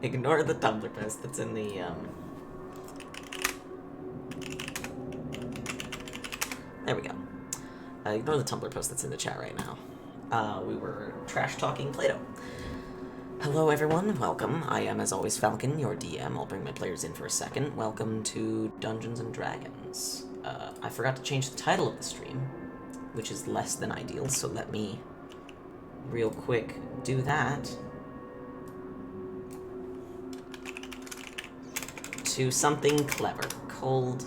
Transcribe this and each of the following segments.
Ignore the Tumblr post that's in the, There we go. Ignore the Tumblr post that's in the chat right now. We were trash-talking Plato. Hello everyone, welcome. I am, as always, Falcon, your DM. I'll bring my players in for a second. Welcome to Dungeons & Dragons. I forgot to change the title of the stream, which is less than ideal, so let me real quick do that. To something clever. Cold...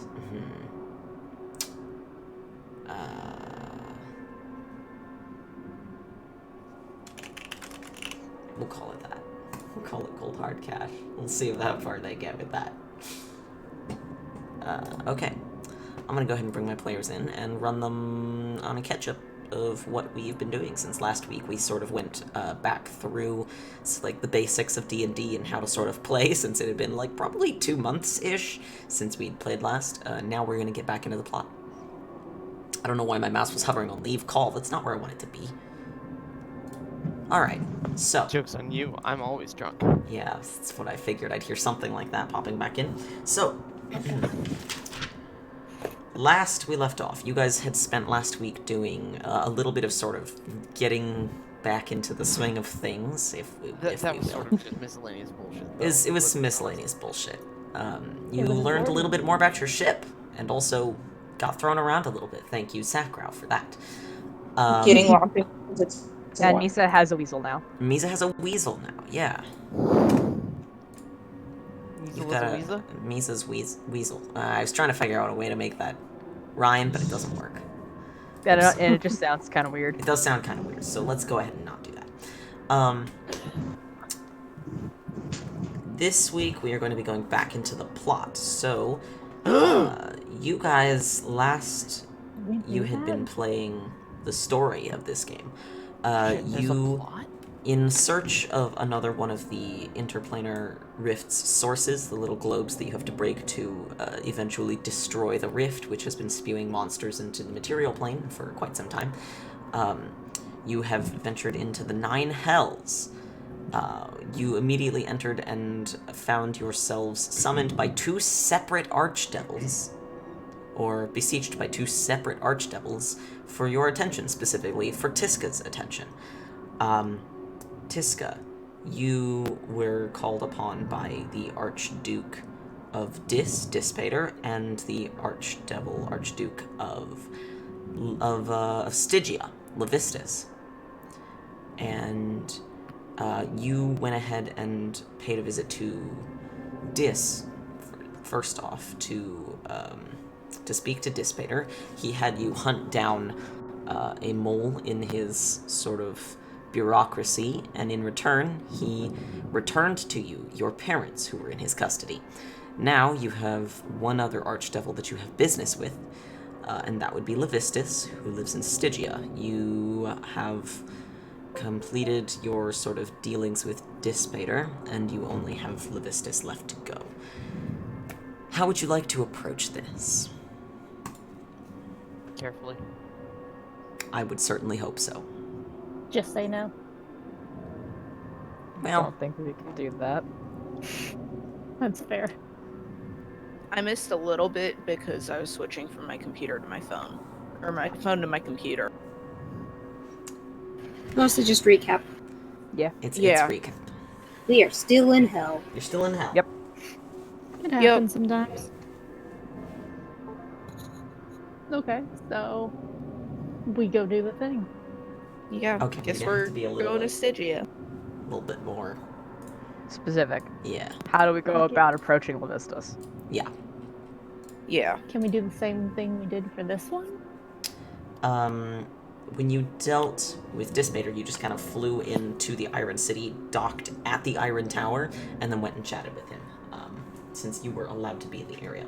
We'll call it that. We'll call it Cold Hard Cash. We'll see how far they get with that. Okay. I'm gonna go ahead and bring my players in and run them on a catch-up of what we've been doing since last week. We sort of went back through like the basics of D&D and how to sort of play, since it had been like probably 2 months-ish since we'd played last. Now we're gonna get back into the plot. I don't know why my mouse was hovering on leave call. That's not where I want it to be. Alright, so... Joke's on you, I'm always drunk. Yeah, that's what I figured. I'd hear something like that popping back in. So, last we left off, you guys had spent last week doing a little bit of sort of getting back into the swing of things, if we will. That was sort of just miscellaneous bullshit. It was some miscellaneous bullshit. You learned a little bit more about your ship, and also got thrown around a little bit. Thank you, Sakrow, for that. Getting locked in. And Misa has a weasel now. Misa has a weasel now, yeah. You've got a Misa's weasel. I was trying to figure out a way to make that rhyme, but it doesn't work. Yeah, and it just sounds kind of weird. It does sound kind of weird, so let's go ahead and not do that. This week we are going to be going back into the plot. So, you guys you had been playing the story of this game. In search of another one of the interplanar rift's sources, the little globes that you have to break to eventually destroy the rift, which has been spewing monsters into the material plane for quite some time, you have ventured into the 9 hells. You immediately entered and found yourselves summoned by 2 separate archdevils, or besieged by 2 separate archdevils, for your attention, specifically for Tiska's attention. Tiska, you were called upon by the Archduke of Dispater and the Archduke of Stygia, LaVistus. And you went ahead and paid a visit to first off, to speak to Dispater. He had you hunt down a mole in his sort of bureaucracy, and in return, he returned to you your parents who were in his custody. Now you have one other archdevil that you have business with, and that would be Levistus, who lives in Stygia. You have completed your sort of dealings with Dispater, and you only have Levistus left to go. How would you like to approach this? Carefully. I would certainly hope so. Just say no. I Well, don't think we can do that. That's fair. I missed a little bit because I was switching from my computer to my phone. Or my phone to my computer. Mostly just recap. it's Yeah. recap. We are still in hell. You're still in hell. Yep. It happens sometimes. Okay, so we go do the thing. Yeah, Okay, guess you're gonna we're have to be a little going to bit- Stygia. A little bit more. Specific. Yeah. How do we go Okay. about approaching Levistus? Yeah. Yeah. Can we do the same thing we did for this one? When you dealt with Dispater, you just kind of flew into the Iron City, docked at the Iron Tower, and then went and chatted with him, since you were allowed to be in the area.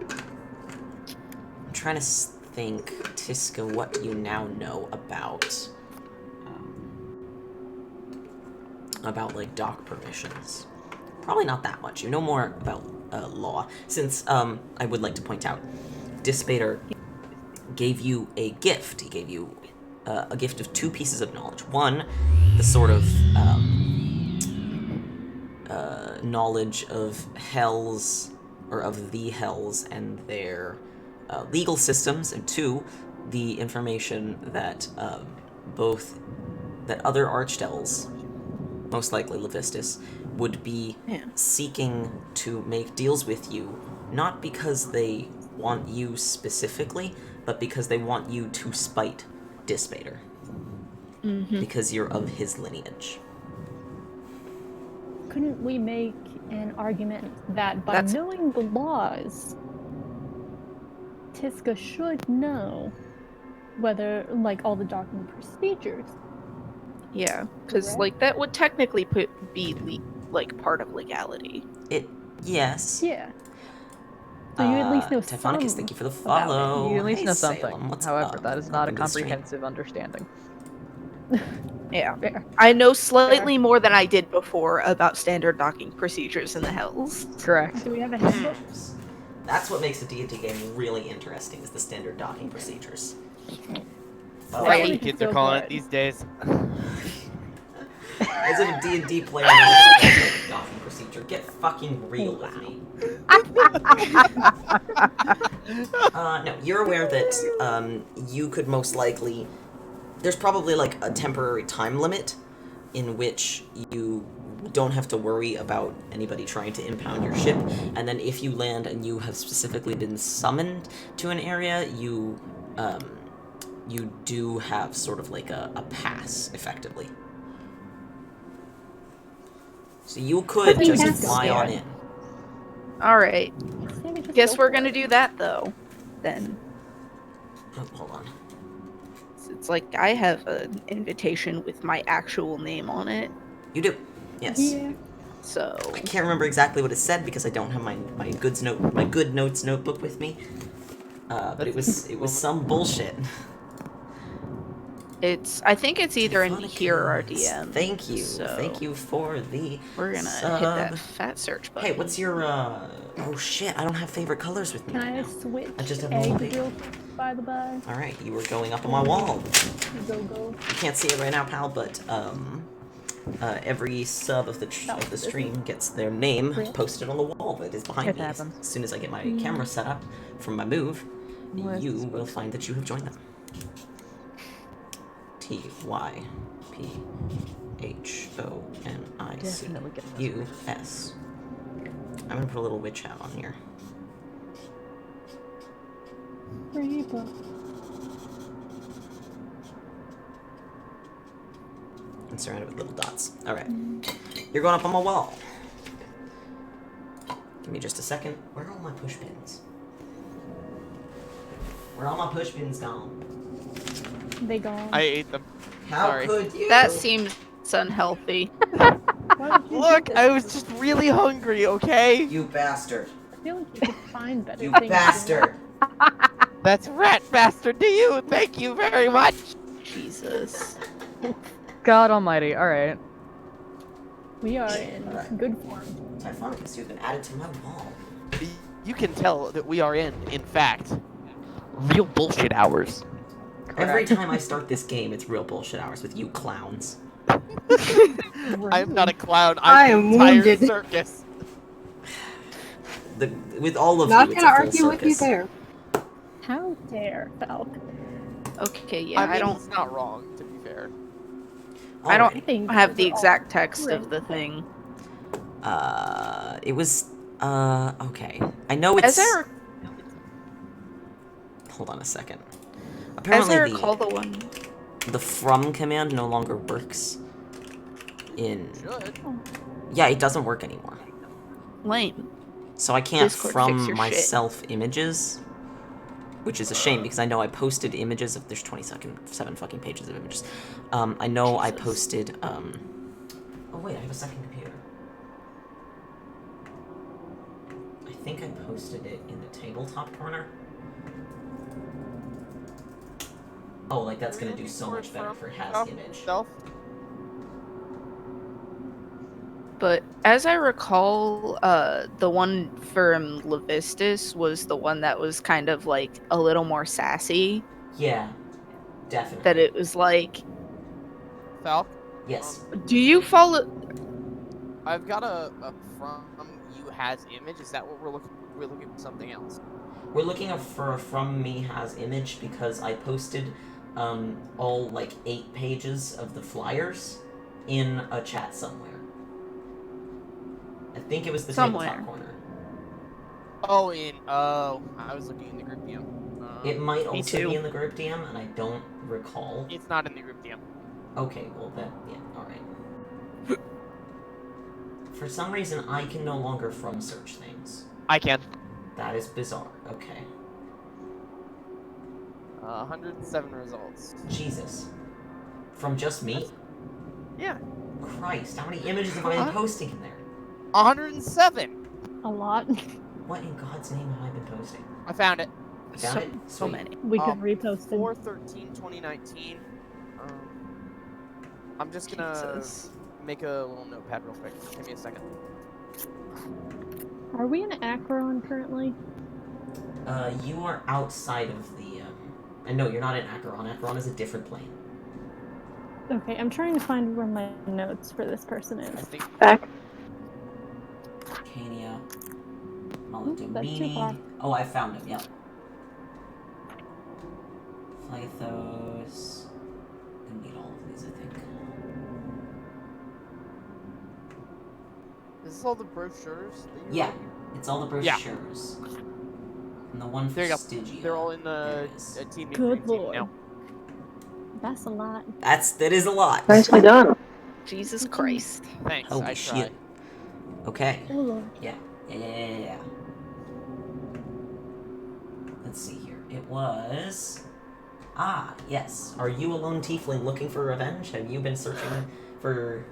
I'm trying to think, Tiska, what you now know about like, dock permissions. Probably not that much. You know more about law, since, I would like to point out, Dispater gave you a gift. He gave you a gift of 2 pieces of knowledge. One, the sort of knowledge of hells, or of the hells and their legal systems, and 2, the information that that other archdells, most likely LaVistus, would be seeking to make deals with you, not because they want you specifically, but because they want you to spite Dispater. Because you're of his lineage. Couldn't we make an argument that by knowing the laws, Tiska should know whether, like, all the docking procedures? Yeah, because like that would technically be part of legality. Yes. Yeah. So you at least know Typhonicus, some thank you for the about it. follow. You at least Hey, know something. Salem, what's However, up? that is not a Welcome to the stream. comprehensive understanding. Yeah. Fair. I know slightly more than I did before about standard docking procedures in the hells. Correct. Do we have a handbook? That's what makes a D&D game really interesting, is the standard docking procedures. That's Right. what kids are calling it these days. As a D&D player, that's a docking procedure. Get fucking real with me. No, you're aware that you could most likely... There's probably like a temporary time limit in which you don't have to worry about anybody trying to impound your ship, and then if you land and you have specifically been summoned to an area, you do have sort of like a pass, effectively. So you could just fly on in. Alright. Maybe just Guess go we're for gonna it. do that though. Then. Oh, hold on. It's like I have an invitation with my actual name on it. You do. Yes. Yeah. So I can't remember exactly what it said because I don't have my good notes notebook with me. But it was some bullshit. I think it's either in here or our Typhonicus, DM. Thank you. So Thank you for the we're gonna sub. hit that fat search button. Hey, what's your oh shit, I don't have favorite colors with me Can right I now. switch I just have egg normal paper. real quick, by the by? Alright, you were going up on my wall. Go. You can't see it right now, pal, but every sub of the stream gets their name posted on the wall that is behind It me. happens. As soon as I get my camera set up from my move, Where's you this will supposed find that you have joined them. Definitely getting this TYPHONICUS. I'm gonna put a little witch hat on here. Reaper. And surrounded with little dots. Alright. You're going up on my wall. Give me just a second. Where are all my push pins? Where are all my push pins gone? They gone. I ate them. How Sorry. could you? That seems unhealthy. Why would you Look, do I this? was just really hungry, okay? You bastard. I feel like you could find better You things. bastard. That's rat bastard to you. Thank you very much. Jesus. God almighty, alright. We are in Alright. good form. Typhonicus, you've been added to my wall. You can tell that we are in fact, real bullshit hours. Every time I start this game, it's real bullshit hours with you clowns. I'm not a clown. I I'm am the entire wounded. circus. With all of Not you, it's gonna a full argue with you circus. there. How dare, Falcon? Okay, yeah, I mean, I don't it's not wrong, to be fair. I don't- Alright. think have the those are all exact text great. of the thing. It was, okay. I know it's... As I, Hold on a second. as Apparently I recall, the one. the from command no longer works in... Should. Yeah, it doesn't work anymore. Lame. So I can't Discord, fix from your shit. myself images, which is a shame because I know I posted images of... There's 7 fucking pages of images. I know I Jesus. posted, Oh wait, I have a second computer. I think I posted it in the tabletop corner. Oh, like that's gonna do so much better for has image. Self? But as I recall, the one from LaVistus was the one that was kind of like a little more sassy. Yeah, definitely. That it was like, Falc? Yes. do you follow? I've got a from you has image. Is that what we're looking? We're looking for something else. We're looking for a from me has image because I posted all like 8 pages of the flyers in a chat somewhere. I think it was the Somewhere. tabletop corner. I was looking in the group DM. It might Me also too. be in the group DM, and I don't recall. It's not in the group DM. Okay, well then, yeah, alright. For some reason, I can no longer from search things. I can. That is bizarre. Okay. 107 results. Jesus. From just me? Yeah. Christ, how many images have I been posting in there? 107. A lot. What in God's name have I been posting? I found it. Found it? So Sweet. many. We could repost them. 4/13/2019. I'm just gonna Jesus. make a little notepad real quick. Give me a second. Are we in Acheron currently? You are outside of the, no, you're not in Acheron. Acheron is a different plane. Okay, I'm trying to find where my notes for this person I is. think Back. Arcania. That's too far. Maladumini. Oh, I found him, yep. Phythos. Gonna need all of these, I think. is this all the brochures? That you Yeah, wrote? it's all the brochures. And the one for There you go. Stygia. They're all in There the it is. team. Good team lord. now. That's a lot. That is a lot. Nicely done. Jesus Christ. Thanks. Holy I shit. tried. Okay. Oh lord. Yeah. Let's see here. It was... Ah, yes. Are you a lone tiefling looking for revenge? Have you been searching for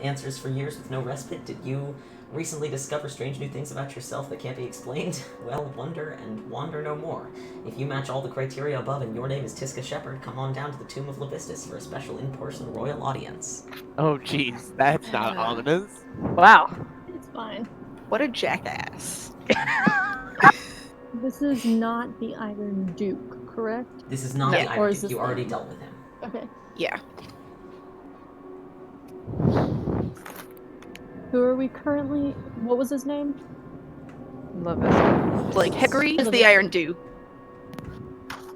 answers for years with no respite? Did you recently discover strange new things about yourself that can't be explained? Well, wonder and wander no more. If you match all the criteria above and your name is Tiska Shepherd, come on down to the Tomb of Levistus for a special in-person royal audience. Oh, jeez. That's not ominous. Wow. It's fine. What a jackass. This is not the Iron Duke, correct? This is not No. the Or Iron is Duke. this You already the- dealt with him. Okay. Yeah. Who are we currently? What was his name? LaVista. Like, Hickory is the Iron Duke.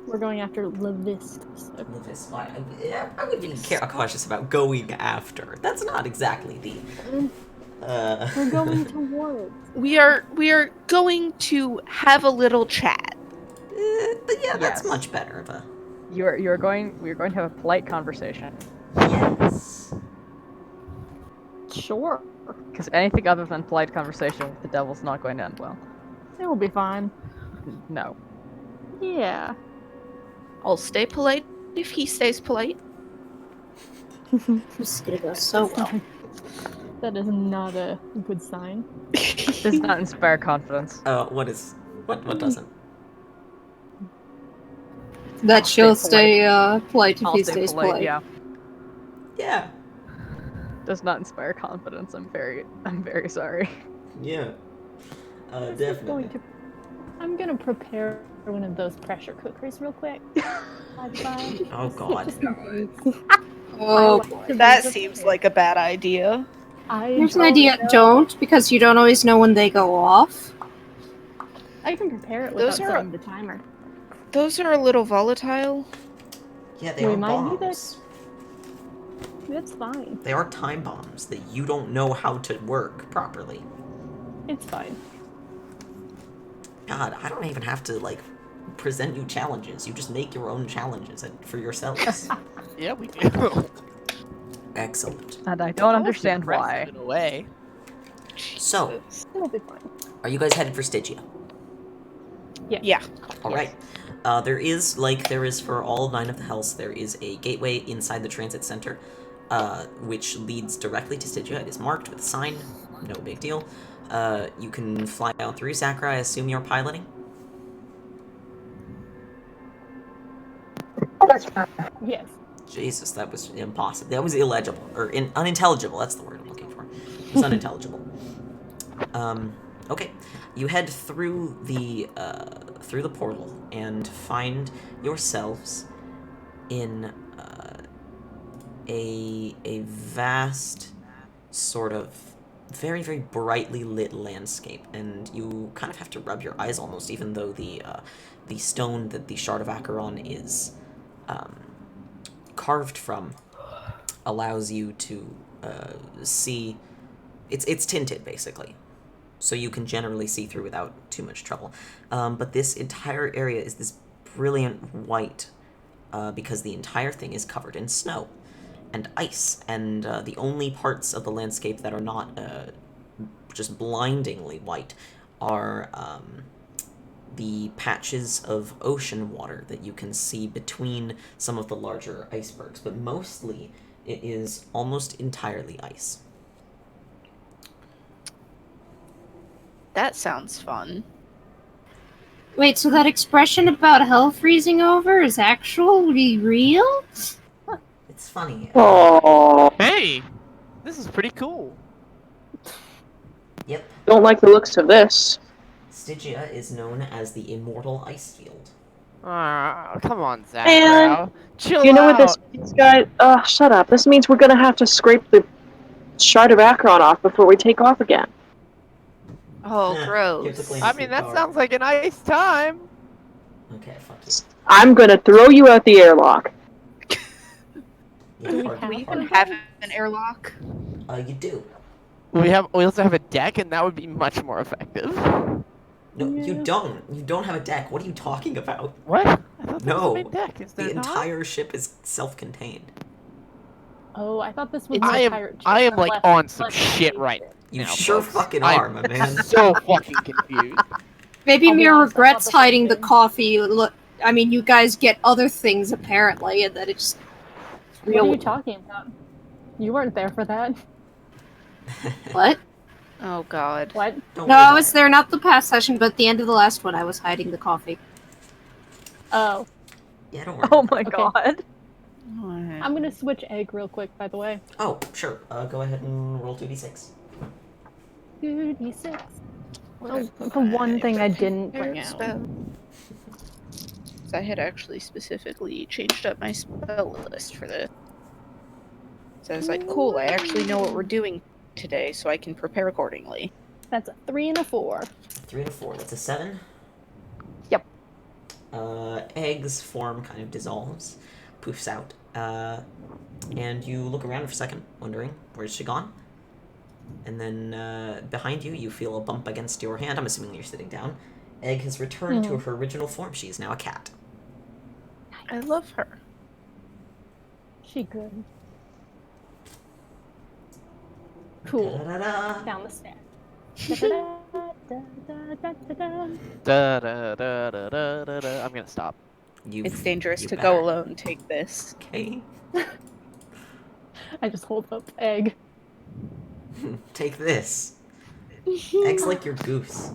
We're going after LaVista. Levis, I would be cautious about going after. That's not exactly the... We're going towards. We are going to have a little chat. But yeah, that's Yes. much better of a... We're going to have a polite conversation. Yes. Sure. Because anything other than polite conversation with the devil's not going to end well. It will be fine. No. Yeah. I'll stay polite if he stays polite. This goes so well. That is not a good sign. Does not inspire confidence. What doesn't? That she'll stay stay polite if I'll he stay stays polite. Yeah. Yeah. Does not inspire confidence. I'm very sorry. Yeah. This is Definitely. I'm gonna prepare one of those pressure cookers real quick. Bye. Oh god. Oh, That seems like a bad idea. here's an idea. Don't, because you don't always know when they go off. I can prepare it without Those are- setting the timer. Those are a little volatile. Yeah, they We are might need bombs. That's fine. They are time bombs that you don't know how to work properly. It's fine. God, I don't even have to, like, present you challenges. You just make your own challenges for yourselves. Yeah, we do. Excellent. And I don't understand why. In a way. So, It'll be fine. are you guys headed for Stygia? Yeah. Alright. There is for all 9 of the hells, there is a gateway inside the transit center, which leads directly to Stygia. It is marked with a sign, no big deal. You can fly out through Sakura. I assume you're piloting? Yes. Jesus, that was impossible. That was illegible, or unintelligible. That's the word I'm looking for. It was unintelligible. Okay, you head through the portal and find yourselves in a vast sort of very, very brightly lit landscape, and you kind of have to rub your eyes almost, even though the stone that the Shard of Acheron is carved from allows you to see. It's tinted, basically, so you can generally see through without too much trouble. But this entire area is this brilliant white because the entire thing is covered in snow and ice, and the only parts of the landscape that are not just blindingly white are the patches of ocean water that you can see between some of the larger icebergs, but mostly it is almost entirely ice. That sounds fun. Wait, so that expression about hell freezing over is actually real? It's funny. Oh, Hey, this is pretty cool. Yep. don't like the looks of this. Stygia is known as the Immortal Ice Field. Come on, Zach. Man, Bro. Chill You know out. what this means, guys? Shut up. This means we're gonna have to scrape the Shard of Acheron off before we take off again. Oh, You have to gross. clean I up mean, your that car. sounds like a nice time. Okay, fuck you. I'm gonna throw you out the airlock. Yeah, Do we fuck have We you. even one? have an airlock. You do. We also have a deck, and that would be much more effective. No, you Yeah. don't. You don't have a deck. What are you talking about? What? I thought there was No. a main deck. Is there The not? entire ship is self-contained. Oh, I thought this was It's- my I am pirate ship. I am like Left- on some left shit station. right You now, sure folks. fucking I'm are, my man. so fucking confused. Maybe I'll be Mir honest, I thought regrets the same hiding the thing. coffee. Look, I mean, you guys get other things apparently, and that it's What real. are you talking about? You weren't there for that. What? Oh god. What? Don't No, worry I about was it. there not the past session, but the end of the last one. I was hiding the coffee. Oh, Yeah, don't worry. Oh about my it. Okay. god. I'm gonna switch egg real quick, by the way. Oh, sure. Go ahead and roll 2d6. 2d6. Oh, the one thing I didn't bring out. I had actually specifically changed up my spell list for this. So I was like, cool, I actually know what we're doing today, so I can prepare accordingly. That's a 3 and a 4. 3 and a 4. That's a 7. Yep. Egg's form kind of dissolves, poofs out, and you look around for a second, wondering, where's she gone? And then behind you, you feel a bump against your hand. I'm assuming you're sitting down. Egg has returned to her original form. She is now a cat. I love her. She good. Cool. Da-da-da-da. Down the stairs. Da-da-da-da-da-da-da-da. Da-da-da-da-da-da-da. I'm gonna stop. It's dangerous you to better. go alone. Take this. Okay. I just hold up egg. Take this. Egg's like your goose.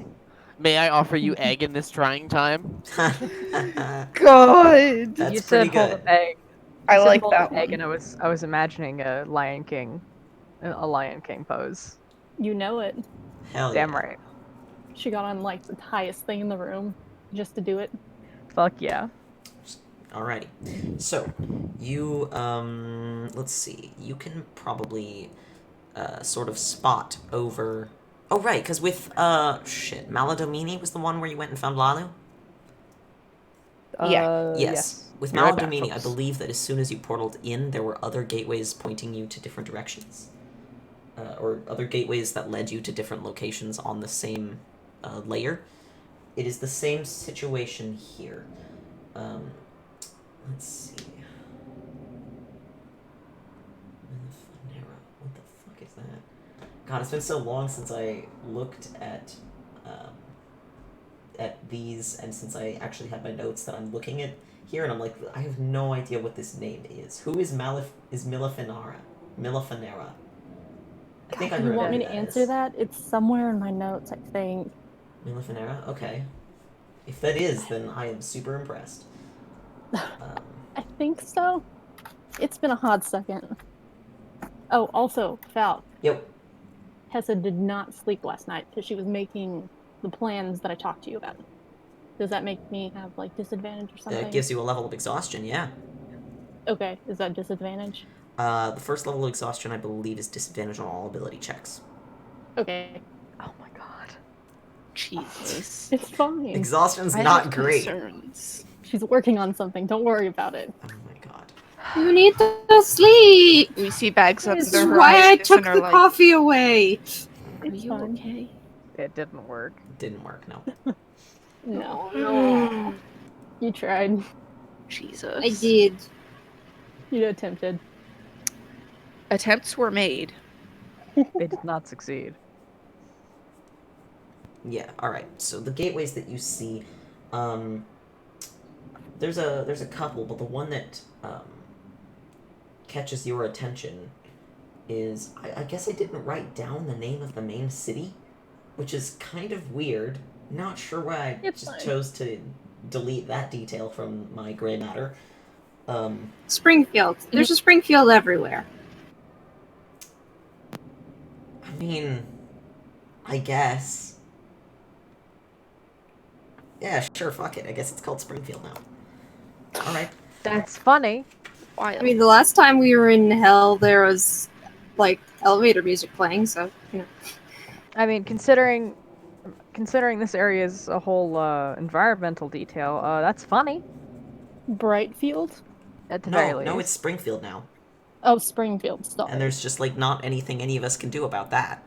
May I offer you egg in this trying time? That's God! You said pretty hold good. up egg. I You said like hold that up egg, one. and I was imagining a Lion King pose. You know it. Hell Damn yeah. right. She got on like the highest thing in the room just to do it. Fuck yeah. Alrighty. So, you, let's see. You can probably, sort of spot over... Oh, right, because with, Maladomini was the one where you went and found Lalu? Yeah. Yes. With Be right back, Maladomini, I folks. believe that as soon as you portaled in, there were other gateways pointing you to different directions. Or other gateways that led you to different locations on the same layer. It is the same situation here. Let's see. What the fuck is that? God, it's been so long since I looked at these, and since I actually have my notes that I'm looking at here, and I'm like, I have no idea what this name is. Who is Milafanera? Milafanera. I think I You remember want me who to that answer is. that? It's somewhere in my notes, I think. Milafanera? Okay. If that is, then I am super impressed. I think so. It's been a hot second. Oh, also, Val, Yep. Hessa did not sleep last night because she was making the plans that I talked to you about. Does that make me have like disadvantage or something? It gives you a level of exhaustion, yeah. Okay, is that disadvantage? The first level of exhaustion, I believe, is disadvantage on all ability checks. Okay, Oh my god. Jesus. it's fine. Exhaustion's I not have great. concerns. She's working on something. Don't worry about it. Oh my god. You need to sleep. We see bags up That's the why I horizon took and are the like, coffee away. are It's you fine. okay? It didn't work. Didn't work, no. No. You tried. Jesus. I did. You attempted. Attempts were made. They did not succeed. Yeah, alright. So the gateways that you see, there's a couple, but the one that catches your attention is I guess I didn't write down the name of the main city, which is kind of weird. Not sure why I It's just fine. chose to delete that detail from my gray matter. Springfield. There's a Springfield everywhere. I mean, I guess. Yeah, sure, fuck it. I guess it's called Springfield now. Alright. That's funny. Wild. I mean, the last time we were in hell, there was like elevator music playing. So you know. I mean, considering this area is a whole environmental detail, that's funny Brightfield? at the very No, least. no, it's Springfield now. Oh, Springfield. Stop. And there's just, like, not anything any of us can do about that.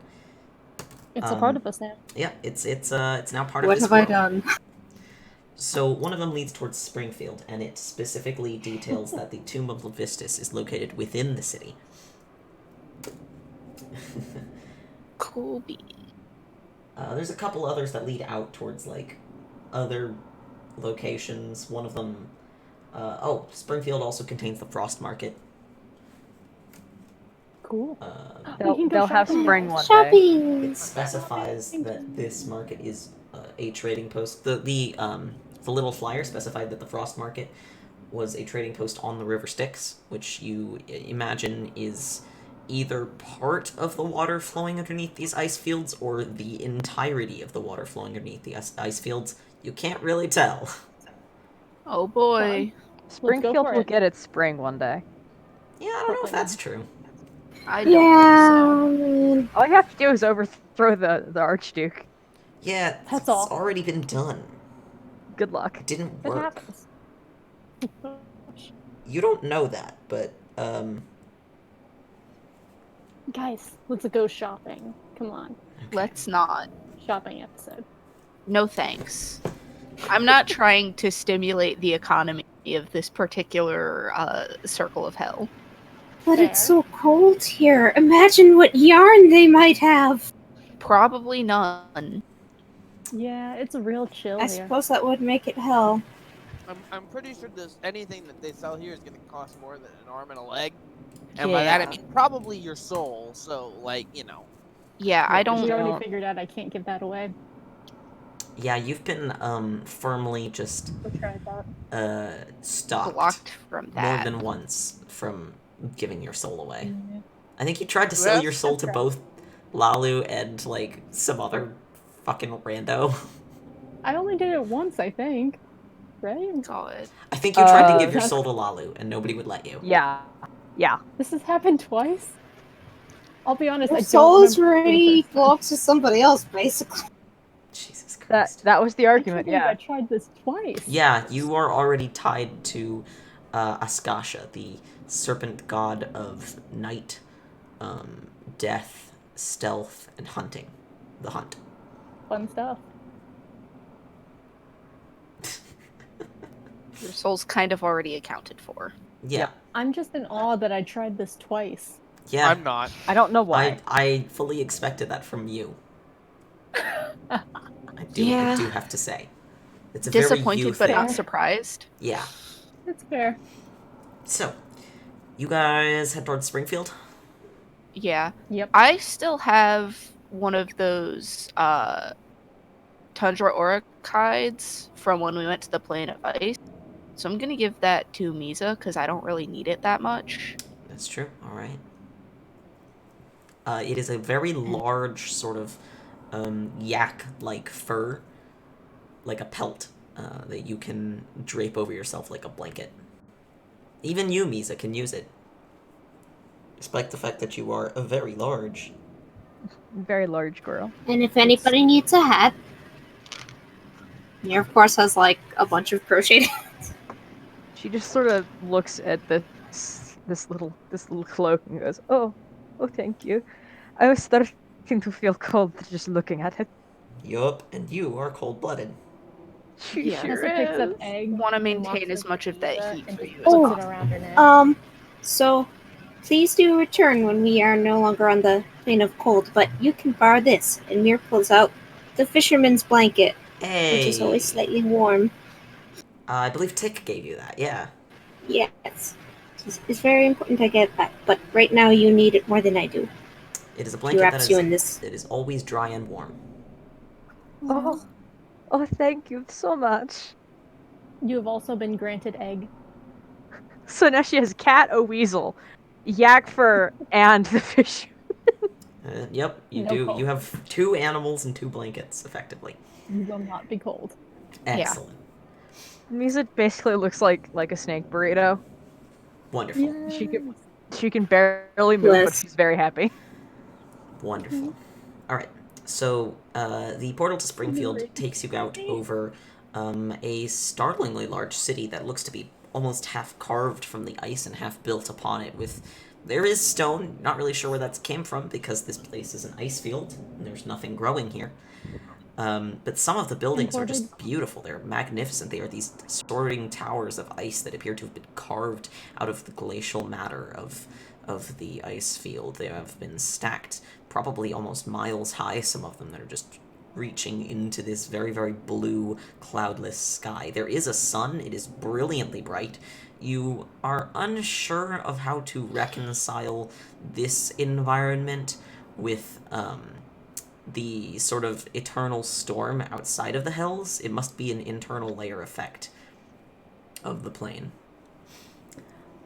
It's a part of us now. Yeah, it's now part of What this have I world. done? So one of them leads towards Springfield, and it specifically details that the tomb of LaVistus is located within the city. Cool bean. There's a couple others that lead out towards, like, other locations. One of them... Springfield also contains the Frost Market. Cool. They'll, We can go they'll have shopping spring now. one day. Shopping. It specifies that this market is a trading post. The little flyer specified that the Frost Market was a trading post on the River Styx, which you imagine is either part of the water flowing underneath these ice fields or the entirety of the water flowing underneath the ice fields. You can't really tell. Oh boy. Springfield for will it. get its spring one day. Yeah, I don't know if that's true. I don't Yeah. think so. I mean, All you have to do is overthrow the Archduke. Yeah, That's it's all. already been done. Good luck. It didn't It work. happens. You don't know that, but Guys, let's go shopping. Come on. Let's not. Shopping episode. No thanks. I'm not trying to stimulate the economy of this particular circle of hell. but Fair. it's so cold here. Imagine what yarn they might have. Probably none. Yeah, it's a real chill I here. suppose that would make it hell. I'm pretty sure this anything that they sell here is going to cost more than an arm and a leg. And by that I Yeah. mean probably your soul. So, like, you know. Yeah, I We don't. already figured out I can't give that away. yeah, you've been firmly just We tried that. stopped Blocked from more that. than once from giving your soul away. Yeah. I think you tried to sell Well, your soul to that's both Lalu and like some other fucking rando. I only did it once, I think. Right? God. I think you tried to give your that's- soul to Lalu and nobody would let you. Yeah. Yeah. This has happened twice. I'll be honest, I Your don't soul is remember the ready first belongs to somebody else, basically. Jesus That Christ. that was the I argument, can't believe I yeah. tried this twice. Yeah, you are already tied to Askasha, the serpent god of night, death, stealth, and hunting. The hunt. Fun stuff. Your soul's kind of already accounted for. Yeah. I'm just in awe that I tried this twice. Yeah. I'm not. I don't know why. I fully expected that from you. I do Yeah. have to say. It's a very you Disappointed but thing. not surprised. Yeah. It's fair. So, you guys head towards Springfield? Yeah. Yep. I still have one of those Tundra Orochides from when we went to the Plane of Ice. So I'm gonna give that to Misa because I don't really need it that much. That's true. All right. It is a very large sort of yak-like fur, like a pelt that you can drape over yourself like a blanket. Even you, Misa, can use it. Despite the fact that you are very large. Very large girl. And if anybody needs a hat, Mir, of course, has like a bunch of crocheted. She just sort of looks at this little cloak and goes, "Oh, thank you. I was starting to feel cold just looking at it." Yup, and you are cold-blooded. She Yeah, sure Hessa picks up is. egg. Want to and walks maintain as over much to of that Eva heat and for just you as puts it possible. around her neck. So please do return when we are no longer on the plane of cold, but you can borrow this. And Mir pulls out the fisherman's blanket, which is always Hey! slightly warm. I believe Tick gave you that, yeah. Yes. It's very important I get that, but right now you need it more than I do. It is a He blanket that wraps you in this. is always dry and warm. Oh, thank you so much. You have also been granted egg. So now she has cat, a weasel, yak fur, and the fish. Yep, you No do. cold. You have 2 animals and 2 blankets, effectively. You will not be cold. Excellent. Misa basically looks like a snake burrito. Wonderful. She can barely move, but Bless. she's very happy. Wonderful. Alright, so the portal to Springfield takes you out over a startlingly large city that looks to be almost half carved from the ice and half built upon it with... There is stone, not really sure where that came from because this place is an ice field and there's nothing growing here. But some of the buildings are just beautiful. They're magnificent. They are these soaring towers of ice that appear to have been carved out of the glacial matter of the ice field. They have been stacked probably almost miles high, some of them that are just reaching into this very, very blue, cloudless sky. There is a sun. It is brilliantly bright. You are unsure of how to reconcile this environment with the sort of eternal storm outside of the Hells. It must be an internal layer effect of the plane.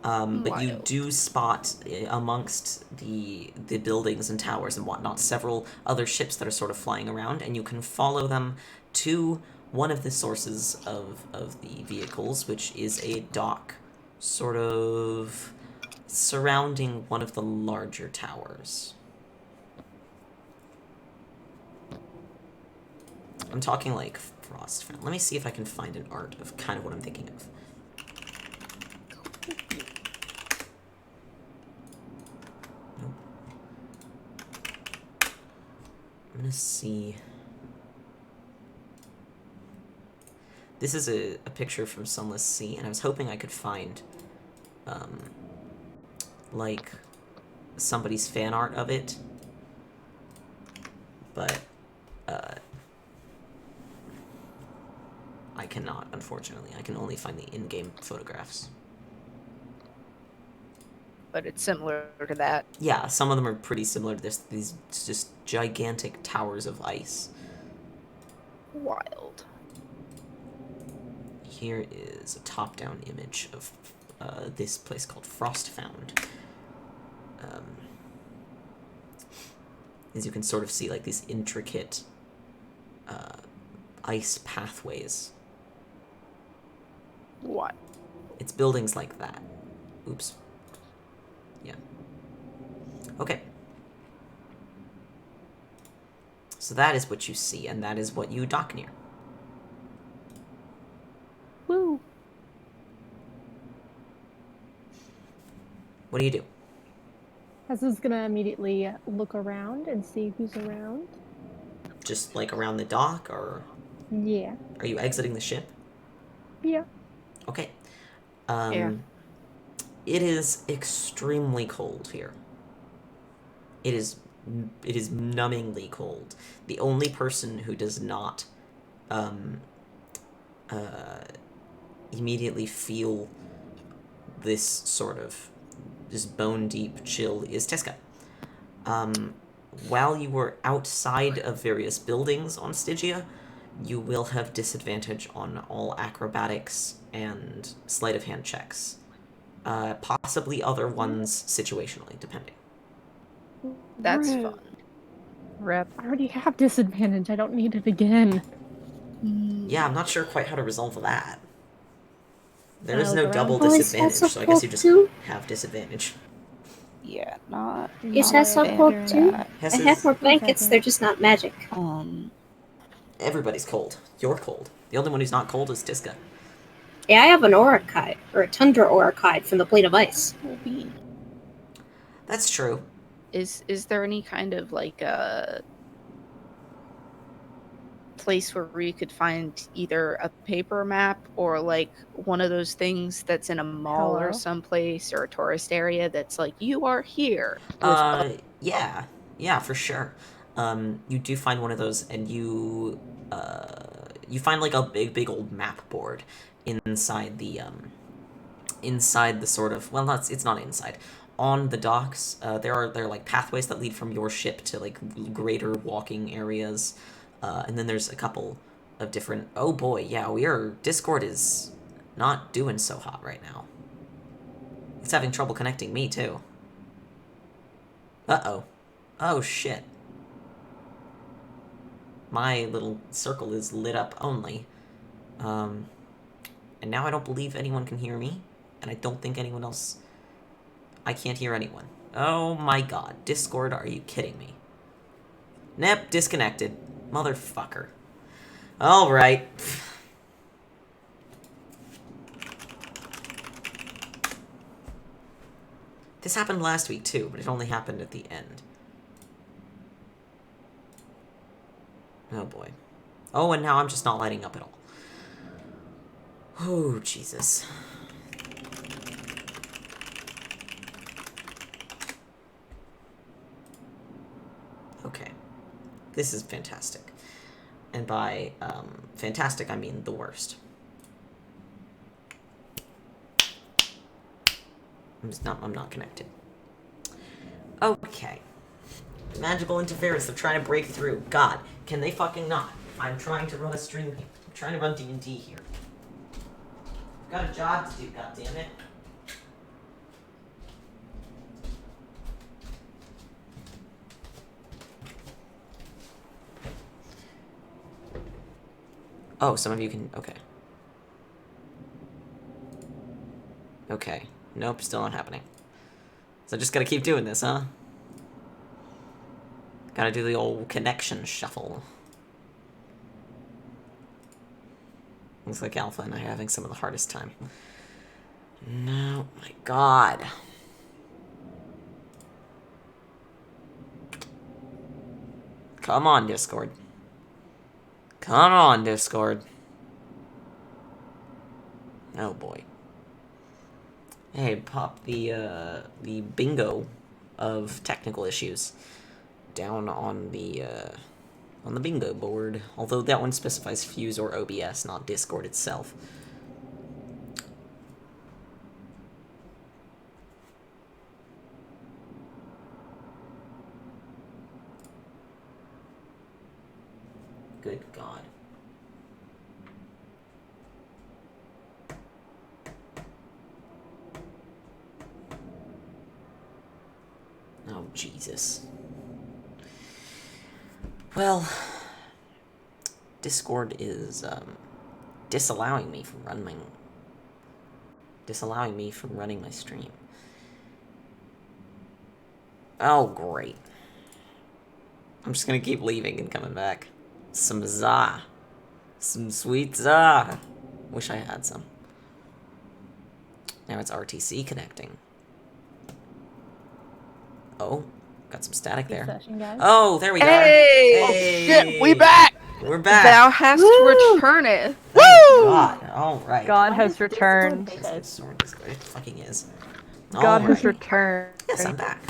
But you do spot amongst the buildings and towers and whatnot several other ships that are sort of flying around, and you can follow them to one of the sources of the vehicles, which is a dock sort of surrounding one of the larger towers. I'm talking like frost. Let me see if I can find an art of kind of what I'm thinking of. Nope. I'm gonna see. This is a picture from Sunless Sea, and I was hoping I could find, like, somebody's fan art of it. But, I cannot, unfortunately. I can only find the in-game photographs. But it's similar to that. Yeah, some of them are pretty similar to this. These just gigantic towers of ice. Wild. Here is a top-down image of this place called Frostfound. As you can sort of see, like, these intricate ice pathways. What? It's buildings like that. Oops. Yeah. Okay. So that is what you see, and that is what you dock near. Woo! What do you do? Hessa's gonna immediately look around and see who's around. Just, like, around the dock, or Yeah. are you exiting the ship? Yeah. Okay. Yeah. It is extremely cold here. It is numbingly cold. The only person who does not immediately feel this sort of just bone-deep chill is Tiska. While you were outside of various buildings on Stygia, you will have disadvantage on all acrobatics and sleight of hand checks. Possibly other ones situationally, depending. That's Rude. fun. Rep. I already have disadvantage. I don't need it again. Yeah, I'm not sure quite how to resolve that. There is I'll no look double around. Boys disadvantage, also so I guess you just too? have disadvantage. Yeah, not. Is not Hessa a cold fan of too? that. I Hessa's- have more blankets, they're just not magic. Everybody's cold. You're cold. The only one who's not cold is Tiska. Yeah, I have an Orachide, or a Tundra Orachide from the Blade of Ice. That's true. Is there any kind of like a place where you could find either a paper map or like one of those things that's in a mall or Hello? someplace or a tourist area that's like, you are here? Yeah, for sure. You do find one of those, and you find like a big old map board inside the sort of, well, it's not inside. On the docks, there are like pathways that lead from your ship to like greater walking areas, and then there's a couple of different. Oh boy, yeah, Discord is not doing so hot right now. It's having trouble connecting me too. Uh-oh. Oh shit. My little circle is lit up only. And now I don't believe anyone can hear me, and I don't think anyone else... I can't hear anyone. Oh my god. Discord, are you kidding me? Nope, disconnected. Motherfucker. Alright. This happened last week too, but it only happened at the end. Oh boy. Oh, and now I'm just not lighting up at all. Oh, Jesus. Okay. This is fantastic. And by fantastic, I mean the worst. I'm not connected. Okay. Magical interference, they're trying to break through. God, can they fucking not? I'm trying to run a stream here. I'm trying to run D&D here. I've got a job to do, goddammit. Oh, some of you can... Okay. Okay. Nope, still not happening. So I just gotta keep doing this, huh? Gotta do the old connection shuffle. Looks like Alpha and I are having some of the hardest time. No, my god. Come on, Discord. Come on, Discord. Oh boy. Hey, pop the bingo of technical issues down on the bingo board. Although that one specifies Fuse or OBS, not Discord itself. Good God. Oh, Jesus. Well, Discord is, disallowing me from running my stream. Oh, great. I'm just gonna keep leaving and coming back. Some za. Some sweet za. Wish I had some. Now it's RTC connecting. Oh, got some static there. Session, guys. Oh, there we go. Hey! Oh shit, we back! We're back. Thou hast returned. Thank God. All right. God Why has does Discord returned. say that? It fucking is. God All has right. returned. Yes, I'm back.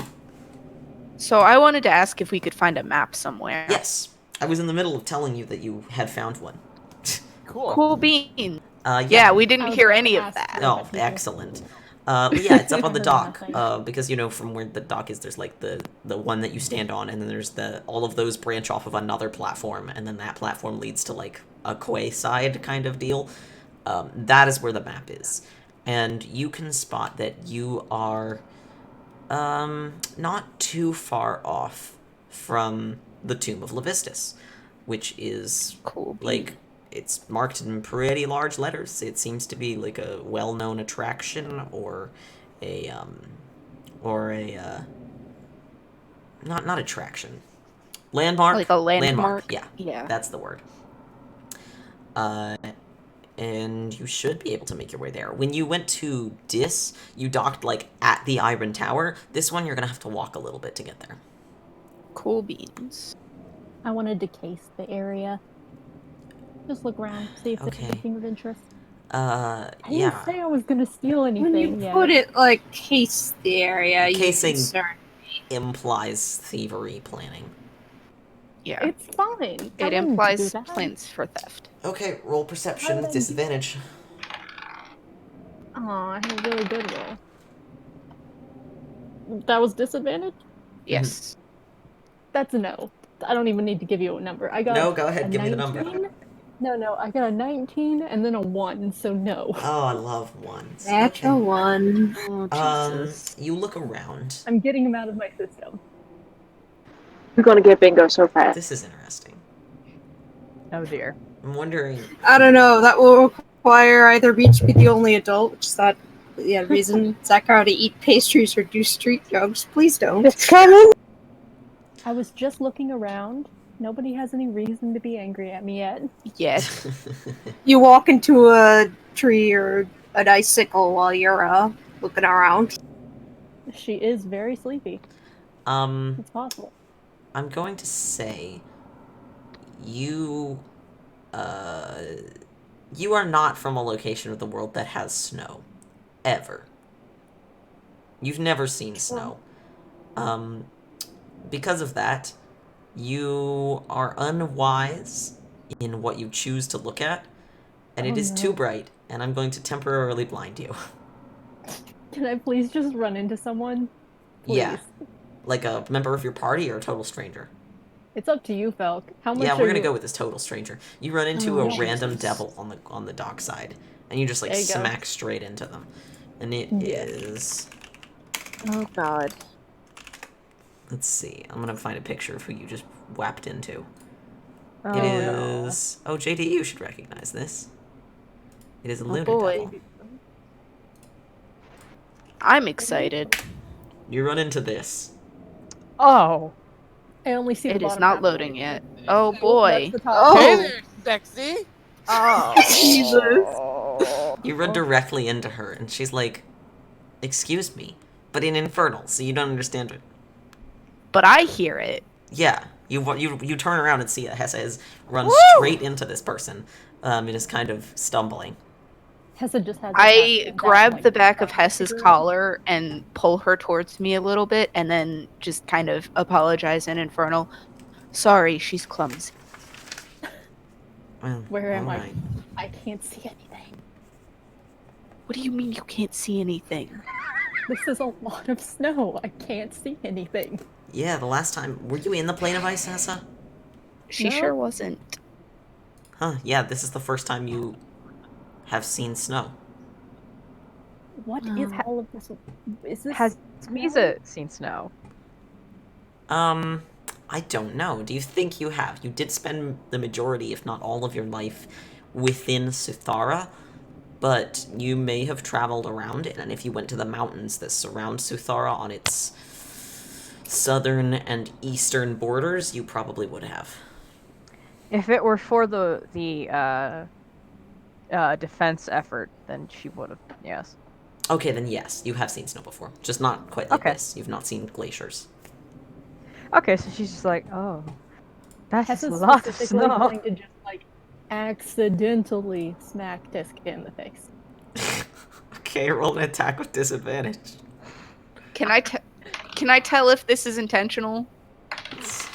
So I wanted to ask if we could find a map somewhere. Yes, I was in the middle of telling you that you had found one. Cool. Cool bean. Yeah. Yeah, we I didn't was hear about any to of ask that. you. Oh, excellent. But yeah, it's up on the dock. Nothing. Because you know from where the dock is, there's like the one that you stand on, and then there's all of those branch off of another platform, and then that platform leads to like a quay side kind of deal. That is where the map is, and you can spot that you are not too far off from the Tomb of Levistus, which is Cool. like it's marked in pretty large letters. It seems to be like a well-known attraction or a or a not attraction. Landmark? Like a landmark? Yeah. Yeah. That's the word. And you should be able to make your way there. When you went to Dis, you docked, like, at the Iron Tower. This one, you're gonna have to walk a little bit to get there. Cool beans. I wanted to case the area. Just look around, see if Okay. there's anything of interest. Yeah. I didn't say I was gonna steal anything. When you yet. put it like case the area, Casing- you concern. Implies thievery planning. Yeah. It's fine. I It wouldn't do implies that. plans for theft. Okay, roll perception How with did I do- disadvantage. Aw, I had a really good roll. That was disadvantage? Yes. That's a no. I don't even need to give you a number. I got No, go ahead, a give me the number. 19. No, I got a 19 and then a 1, so no. Oh, I love ones. Natural Okay. one. Oh, Jesus. You look around. I'm getting him out of my system. We're gonna get bingo so fast. This is interesting. Oh dear. I'm wondering. I don't know. That will require either Beach be the only adult, which is that reason Zachary to eat pastries or do street drugs. Please don't. It's coming! I was just looking around. Nobody has any reason to be angry at me yet. Yet. You walk into a tree or an icicle while you're looking around. She is very sleepy. It's possible. I'm going to say you you are not from a location of the world that has snow. Ever. You've never seen snow. Because of that, you are unwise in what you choose to look at, and it is too bright, and I'm going to temporarily blind you. Can I please just run into someone? Please. Yeah. Like a member of your party or a total stranger? It's up to you, Falk. How much Yeah, are we're gonna you... go with this total stranger. You run into Oh, a random Jesus. devil on the dockside, and you just like There you go. smack straight into them. And it Yeah. is. Oh god. Let's see. I'm gonna find a picture of who you just whapped into. Oh, It no. is. Oh, JD, you should recognize this. It is a lunar boy. devil. I'm excited. You run into this. Oh. I only see the It is bottom not half. loading yet. Oh boy. That's the top. Oh, there, sexy. Oh. Jesus. You run directly into her, and she's like, "Excuse me," but in Infernal, so you don't understand it. But I hear it. Yeah, you turn around and see that Hessa has run straight into this person. And is kind of stumbling. Hessa just has. I grab the back of Hessa's collar and pull her towards me a little bit, and then just kind of apologize in Infernal. Sorry, she's clumsy. Well, Where am I? alright. I can't see anything. What do you mean you can't see anything? This is a lot of snow. I can't see anything. Yeah, the last time were you in the plane of ice, Hessa? She No. sure wasn't. Huh? Yeah, this is the first time you have seen snow. What is all of this? Is this Has Misa seen snow? I don't know. Do you think you have? You did spend the majority, if not all of your life within Suthara, but you may have traveled around it, and if you went to the mountains that surround Suthara on its southern and eastern borders, you probably would have. If it were for the defense effort, then she would have. Yes. Okay, then yes, you have seen snow before. Just not quite like Okay. this. You've not seen glaciers. Okay, so she's just like, oh, that's a Hessa's lot of specifically snow. going to just like accidentally smack Tiska in the face. Okay, roll an attack with disadvantage. Can I tell if this is intentional?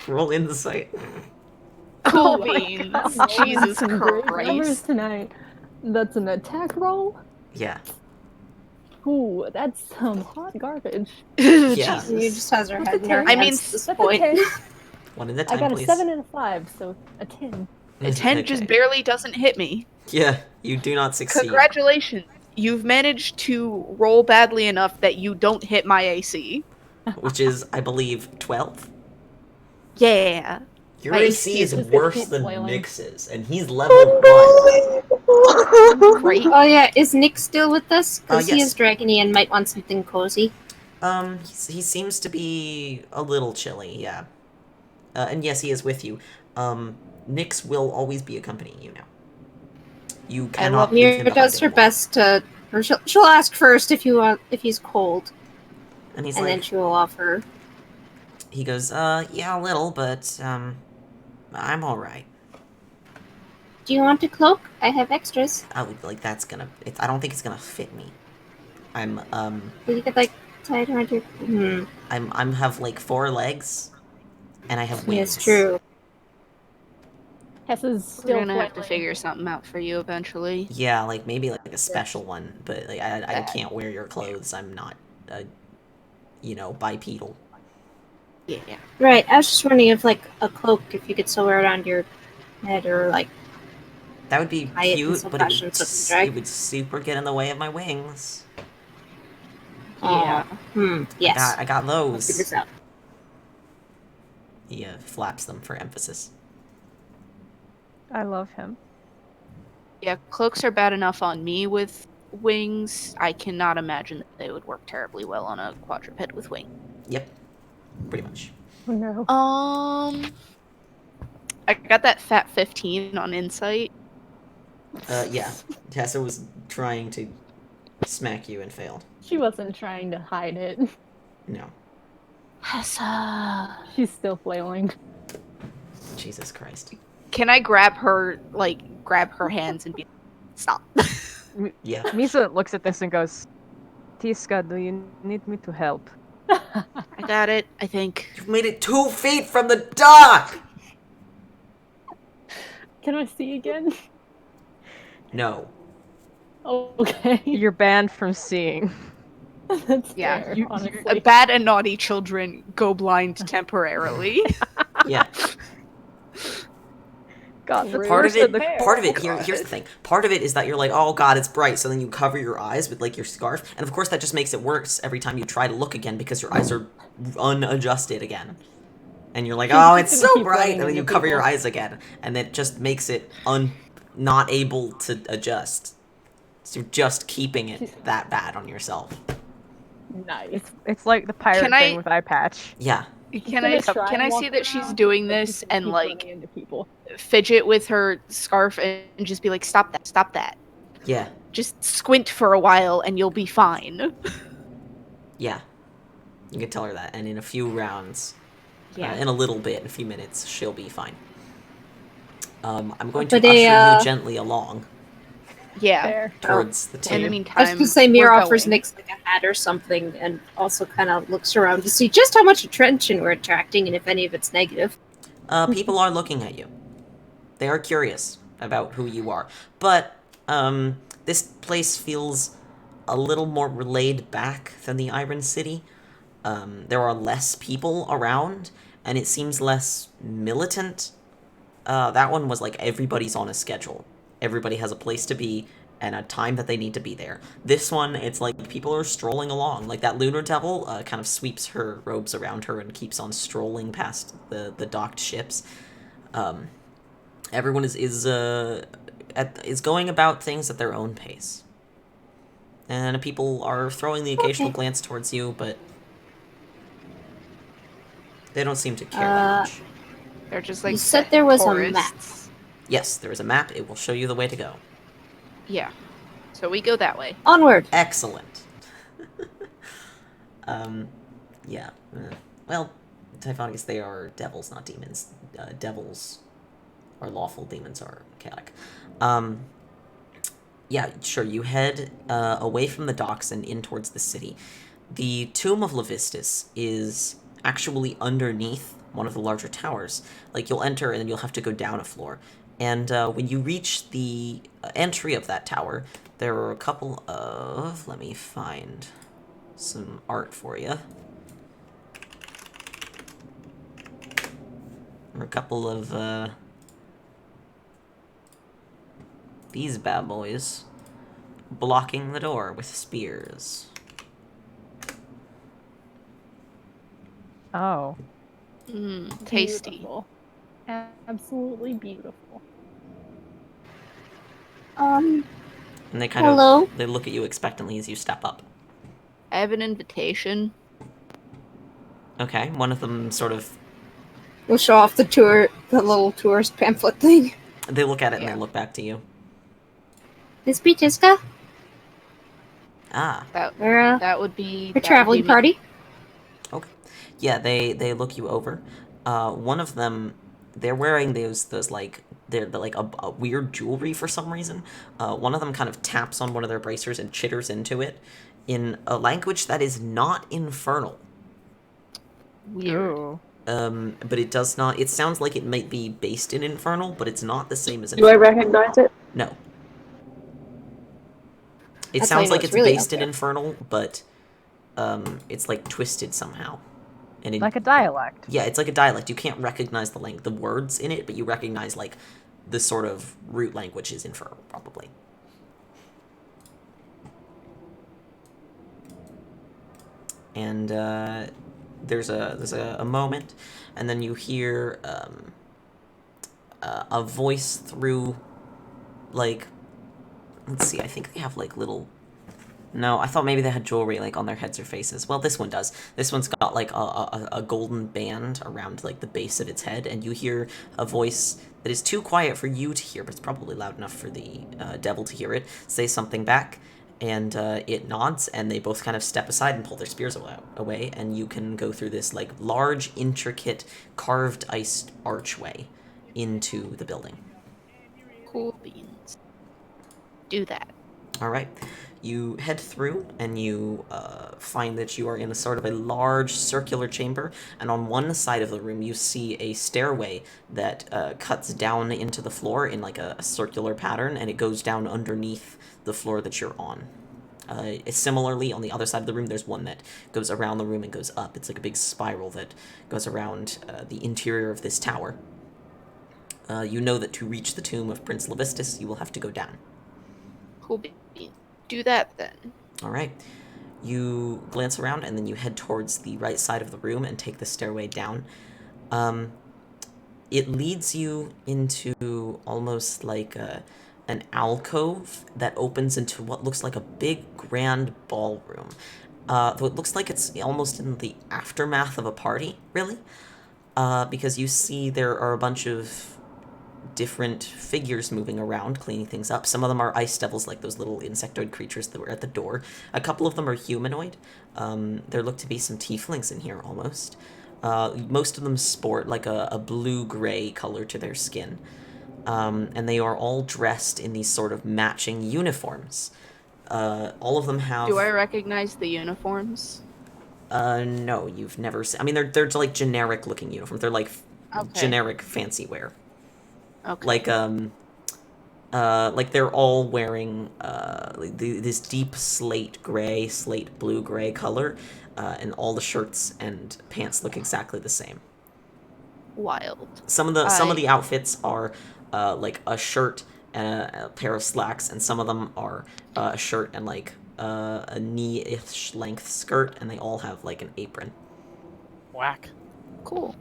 Roll insight. Cool my beans. God. Jesus Some great numbers Christ. tonight. That's an attack roll. Yeah. Ooh, that's some hot garbage. Yeah. She just has her That's head a in her 10. I mean, hands at this That's point. a 10. One in the I 10, got please. a 7 and a 5, so a 10. A 10 just Okay. barely doesn't hit me. Yeah, you do not succeed. Congratulations. You've managed to roll badly enough that you don't hit my AC. Which is, I believe, 12? Yeah. Your My AC is just worse keeps than flailing. Nix's, and he's level 1. Great. Oh yeah, is Nick still with us? Because he Yes. is dragony and might want something cozy. He seems to be a little chilly, yeah. And yes, he is with you. Nyx will always be accompanying you now. You cannot leave him Mira behind does her anymore. best to, or she'll ask first if he's cold, And he's and like, then she'll offer. he goes, yeah, a little, but, I'm alright. Do you want a cloak? I have extras. Like, I don't think it's gonna fit me. I'm, You could like tie it around your. I'm have, like, 4 legs, and I have wings. Yes, true. Hessa's We're still gonna have to flailing. figure something out for you eventually. Yeah, like, maybe, like, a special one, but, like, I That- can't wear your clothes. I'm not, bipedal. Yeah. Right. I was just wondering if like a cloak, if you could sew it around your head or like. That would be I had cute, some but fashion so it can drag. it would super get in the way of my wings. Yeah. Yes. I got We'll figure those. this out. He flaps them for emphasis. I love him. Yeah, cloaks are bad enough on me with wings. I cannot imagine that they would work terribly well on a quadruped with wings. Yep, pretty much. Oh no. I got that fat 15 on insight. Yeah. Tessa was trying to smack you and failed. She wasn't trying to hide it. No. Hessa. She's still flailing. Jesus Christ. Can I grab her hands and be stop? Yeah. Misa looks at this and goes, Tiska, do you need me to help? I got it, I think. You've made it 2 feet from the dock! Can I see again? No. Oh, okay. You're banned from seeing. That's Yeah, fair, honestly. Bad and naughty children go blind temporarily. Yeah. God, that's Part worse of it, than the here's the thing. Part of it is that you're like, oh god, it's bright, so then you cover your eyes with, like, your scarf, and of course that just makes it worse every time you try to look again because your eyes are unadjusted again. And you're like, oh, it's Just so gonna keep bright, running and then into you cover your people. eyes again, and it just makes it not able to adjust. So you're just keeping it that bad on yourself. Nice. It's like the pirate Can I- thing with eye patch. Yeah. Can I see that she's doing but this she's and keep like running into people. fidget with her scarf and just be like, stop that. Yeah. Just squint for a while and you'll be fine. Yeah. You can tell her that, and in a few rounds, Yeah. in a little bit, in a few minutes, she'll be fine. I'm going to But usher you gently along Yeah. There. towards the In the table. I was meantime, going to say Mira we're offers going. Nyx like a hat or something, and also kind of looks around to see just how much attention we're attracting, and if any of it's negative. People are looking at you. They are curious about who you are. But, this place feels a little more laid back than the Iron City. There are less people around, and it seems less militant. That one was like everybody's on a schedule. Everybody has a place to be and a time that they need to be there. This one, it's like people are strolling along. Like that lunar devil kind of sweeps her robes around her and keeps on strolling past the docked ships. Everyone is going about things at their own pace. And people are throwing the occasional glance towards you, but they don't seem to care that much. They're just like You said there was a tourists. map. Yes, there is a map. It will show you the way to go. Yeah. So we go that way. Onward. Excellent. Yeah. Well, Typhonius, they are devils, not demons. Devils or lawful, demons are chaotic. Yeah, sure, you head away from the docks and in towards the city. The tomb of LaVistus is actually underneath one of the larger towers. Like, you'll enter and then you'll have to go down a floor. And when you reach the entry of that tower, there are a couple of... Let me find some art for you. There are a couple of these bad boys blocking the door with spears. Oh. Tasty. Beautiful. Absolutely beautiful. And they kind Hello? of they look at you expectantly as you step up. I have an invitation. Okay, one of them sort of... We'll show off the little tourist pamphlet thing. They look at it and Yeah. they look back to you. This be Tiska? Ah, We're That would be a traveling party. okay. Yeah, they look you over. One of them, they're wearing those like they're like a weird jewelry for some reason. One of them kind of taps on one of their bracers and chitters into it in a language that is not Infernal. Weird. Ooh. But it does not. It sounds like it might be based in Infernal, but it's not the same as Do I Infernal. recognize it? No. It That's how you sounds know like it's it's really based out in there. Infernal, but it's like twisted somehow. And Like a dialect. yeah, it's like a dialect. You can't recognize the words in it, but you recognize like the sort of root language is Infernal, probably. And there's a moment, and then you hear a voice through, like, let's see, I think they have like little... No, I thought maybe they had jewelry like on their heads or faces. Well, this one does. This one's got like a golden band around like the base of its head, and you hear a voice that is too quiet for you to hear, but it's probably loud enough for the devil to hear it, say something back, and it nods, and they both kind of step aside and pull their spears away, and you can go through this like large, intricate, carved ice archway into the building. Cool beans. Do that. All right. You head through, and you find that you are in a sort of a large circular chamber, and on one side of the room you see a stairway that cuts down into the floor in like a circular pattern, and it goes down underneath the floor that you're on. Similarly, on the other side of the room, there's one that goes around the room and goes up. It's like a big spiral that goes around the interior of this tower. You know that to reach the tomb of Prince Levistus, you will have to go down. Cool beans. Do that then. All right. You glance around, and then you head towards the right side of the room and take the stairway down. It leads you into almost like an alcove that opens into what looks like a big, grand ballroom. Though it looks like it's almost in the aftermath of a party, really. Because you see there are a bunch of different figures moving around, cleaning things up. Some of them are ice devils, like those little insectoid creatures that were at the door. A couple of them are humanoid. There look to be some tieflings in here, almost. Most of them sport like a blue-gray color to their skin. And they are all dressed in these sort of matching uniforms. All of them have... Do I recognize the uniforms? No, you've never seen... I mean, they're like generic-looking uniforms. They're like Okay. generic fancy wear. Okay. Like they're all wearing this deep slate blue gray color, and all the shirts and pants look exactly the same. Wild. Some of the outfits are like a shirt and a pair of slacks, and some of them are a shirt and like a knee-ish length skirt, and they all have like an apron. Whack. Cool.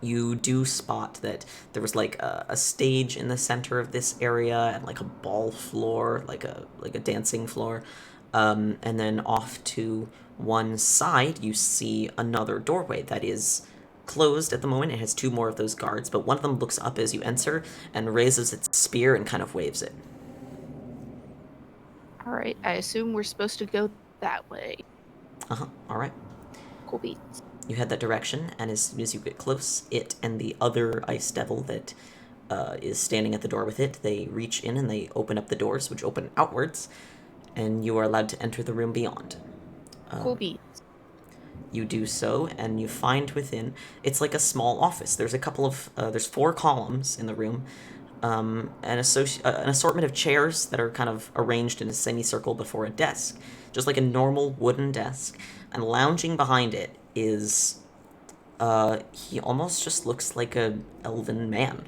You do spot that there was like a stage in the center of this area, and like a ball floor, like a dancing floor, and then off to one side you see another doorway that is closed at the moment. It has two more of those guards, but one of them looks up as you enter and raises its spear and kind of waves it. All right. I assume we're supposed to go that way. All right. Cool beans. You head that direction, and as soon as you get close, it and the other ice devil that is standing at the door with it, they reach in and they open up the doors, which open outwards, and you are allowed to enter the room beyond. Cool beans. You do so, and you find within, it's like a small office. There's a couple of, there's 4 columns in the room, an assortment of chairs that are kind of arranged in a semicircle before a desk, just like a normal wooden desk, and lounging behind it is, he almost just looks like a elven man.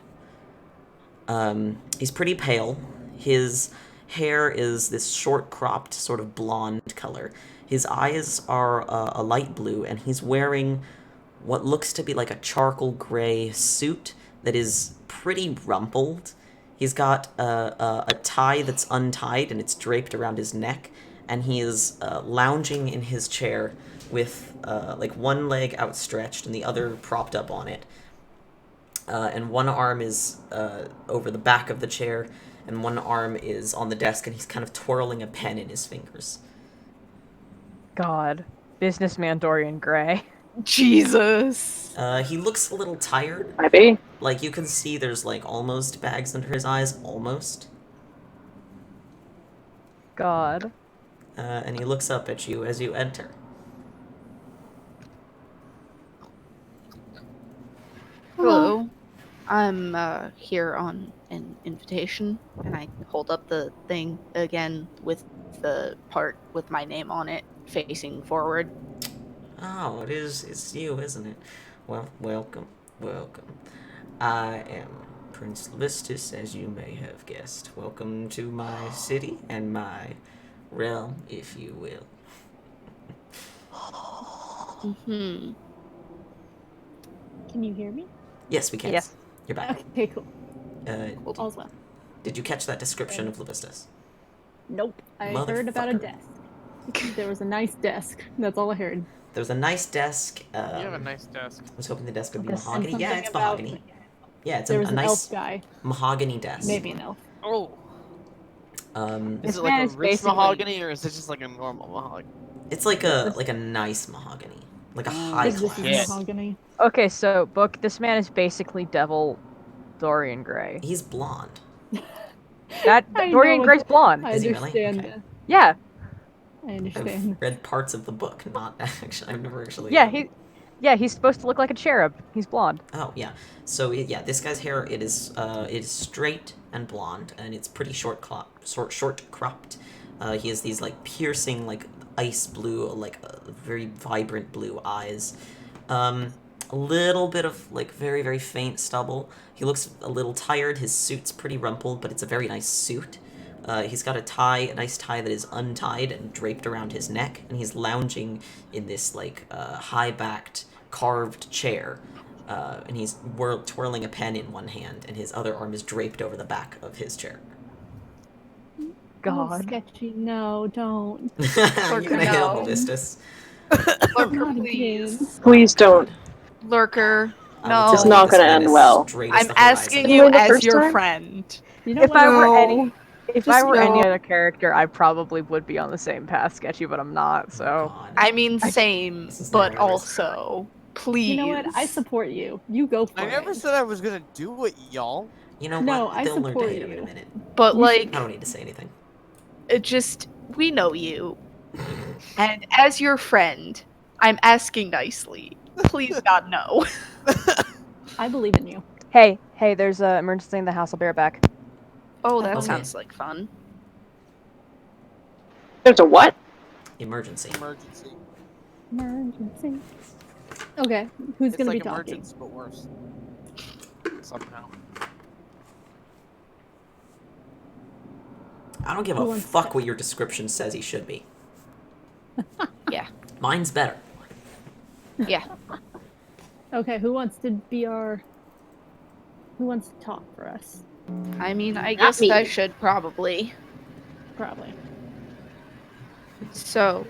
He's pretty pale. His hair is this short-cropped, sort of blonde color. His eyes are a light blue, and he's wearing what looks to be like a charcoal gray suit that is pretty rumpled. He's got a tie that's untied, and it's draped around his neck, and he is lounging in his chair with like one leg outstretched and the other propped up on it. And one arm is over the back of the chair, and one arm is on the desk, and he's kind of twirling a pen in his fingers. God. Businessman Dorian Gray. Jesus. He looks a little tired. Maybe. Like, you can see there's, like, almost bags under his eyes. Almost. God. And he looks up at you as you enter. Hello. I'm here on an invitation, and I hold up the thing again with the part with my name on it facing forward. Oh, it's you, isn't it? Well, welcome. I am Prince Levistus, as you may have guessed. Welcome to my city and my realm, if you will. Mm-hmm. Can you hear me? Yes, we can. Yes. You're back. Okay, cool. All's well. Did you catch that description of Levistus? Nope. I heard about a Motherfucker. desk. There was a nice desk. That's all I heard. There was a nice desk. You have a nice desk. I was hoping the desk would be Okay, and mahogany. Yeah, something it's about- mahogany. Yeah, it's There a was an nice elf guy. mahogany desk. Maybe an elf. Oh. Um, Is This it man like is a rich basically- mahogany, or is it just like a normal mahogany? it's like a nice mahogany, like a high This class. is Yes. mahogany. Okay, so, Book, this man is basically Devil Dorian Gray. He's blonde. That I Dorian know. Gray's blonde. I Is he really? understand Okay. that. Yeah. I I've understand. read parts of the book, not actually. I've never actually. Yeah, he's supposed to look like a cherub. He's blonde. Oh yeah. So yeah, this guy's hair it is straight and blonde, and it's pretty short cropped. He has these like piercing like ice blue, like very vibrant blue eyes. A little bit of like very very faint stubble. He looks a little tired. His suit's pretty rumpled, but it's a very nice suit. He's got a nice tie that is untied and draped around his neck, and he's lounging in this like high-backed carved chair, and he's twirling a pen in one hand, and his other arm is draped over the back of his chair. Oh, God. sketchy. No, don't. You're gonna hit on no. Levistus. Lurker, Not please. again. Please don't. Lurker, I will no. tell It's you not this gonna man end is well. straight as I'm the horizon. asking You you were the as first your time? friend. You know If what? I were No. any, if I Just were any no. other character, I probably would be on the same path, Sketchy, but I'm not. So God. I mean, same, This is but not a risk. also, please. You know what? I support you. You go for I it. never said I was gonna do it, y'all. You know No, what? I They'll learn to support hate him in a you. minute. But You like, I don't need to say anything. it just we know you, and as your friend, I'm asking nicely. Please, God, no. I believe in you. hey, there's an emergency in the house. I'll be right back. Oh, that Okay. sounds like fun. There's a what? Emergency. Emergency. Emergency. Okay, who's It's gonna like be talking? emergency, but worse. Somehow. I don't give Who a wants fuck to- what your description says he should be. Yeah. Mine's better. Yeah. Okay, who wants to be our? Who wants to talk for us? I mean, I Not guess me. I should probably. Probably. So,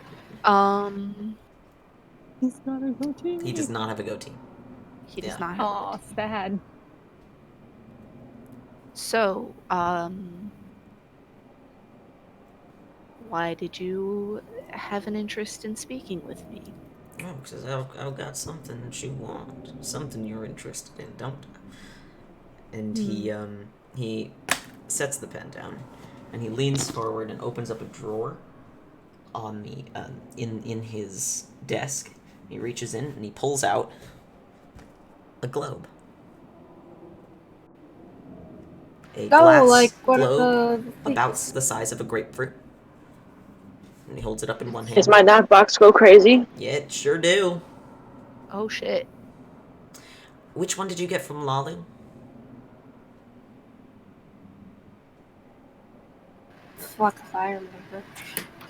He's got a goatee. He does not have a goatee. he does Yeah. not have. Aw, sad. So, why did you have an interest in speaking with me? Oh, because I've got something that you want. Something you're interested in, don't I? And he sets the pen down, and he leans forward and opens up a drawer on the in his desk. He reaches in and he pulls out a globe. A Oh, glass like what globe the about the size of a grapefruit. And he holds it up in one hand. Does my knock box go crazy? Yeah, it sure do. Oh shit. Which one did you get from Lalu? fuck if I remember.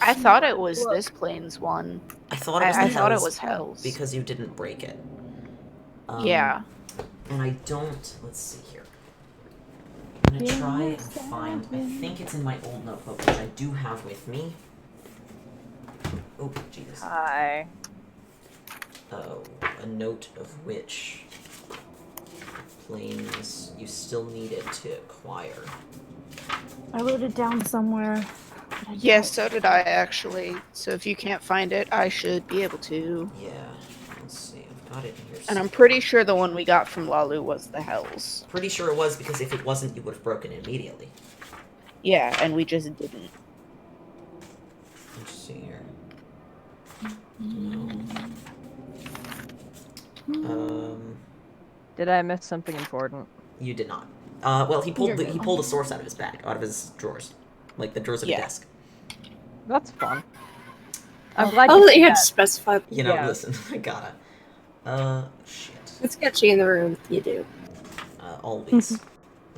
I thought it was this plane's one. I thought it was the I thought it Hells was Hell's. because you didn't break it. Yeah. And I don't. Let's see here. I'm gonna Yeah, try and that's find. I sad. think it's in my old notebook, which I do have with me. Oh, Jesus. Hi. Oh, a note of which planes you still needed to acquire. I wrote it down somewhere. Yes, so did I actually. So if you can't find it, I should be able to. Yeah, let's see. I've got it here. And I'm pretty sure the one we got from Lalu was the Hells. Pretty sure it was, because if it wasn't, you would have broken it immediately. Yeah, and we just didn't. Let's see here. No. Did I miss something important? You did not. Well, he pulled a source out of his bag, out of his drawers, like the drawers of his desk. That's fun. I'm glad Oh, that you did had to specify. You know, Yeah. listen, I gotta. Shit. It's sketchy in the room. You do. Always.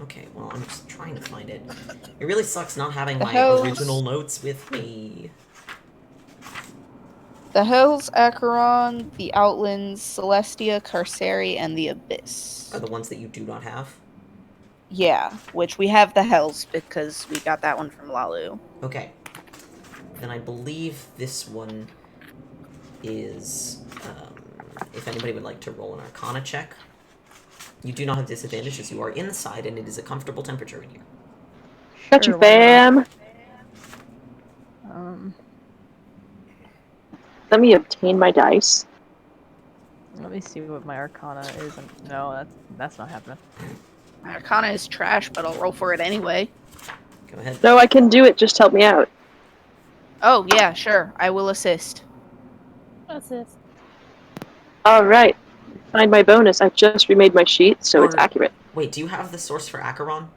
Okay, well, I'm just trying to find it. It really sucks not having The my Hells. original notes with me. The Hells, Acheron, the Outlands, Celestia, Carceri, and the Abyss. Are the ones that you do not have? Yeah, which we have the Hells because we got that one from Lalu. Okay. Then I believe this one is, if anybody would like to roll an Arcana check. You do not have disadvantage as you are inside and it is a comfortable temperature in here. Got you, Sure, why not? fam. Let me obtain my dice. Let me see what my Arcana is. No, that's not happening. My Arcana is trash, but I'll roll for it anyway. Go ahead. No, I can do it. Just help me out. Oh, yeah, sure. I will assist. Assist. All right. Find my bonus. I just remade my sheet, so it's accurate. Wait, do you have the source for Acheron?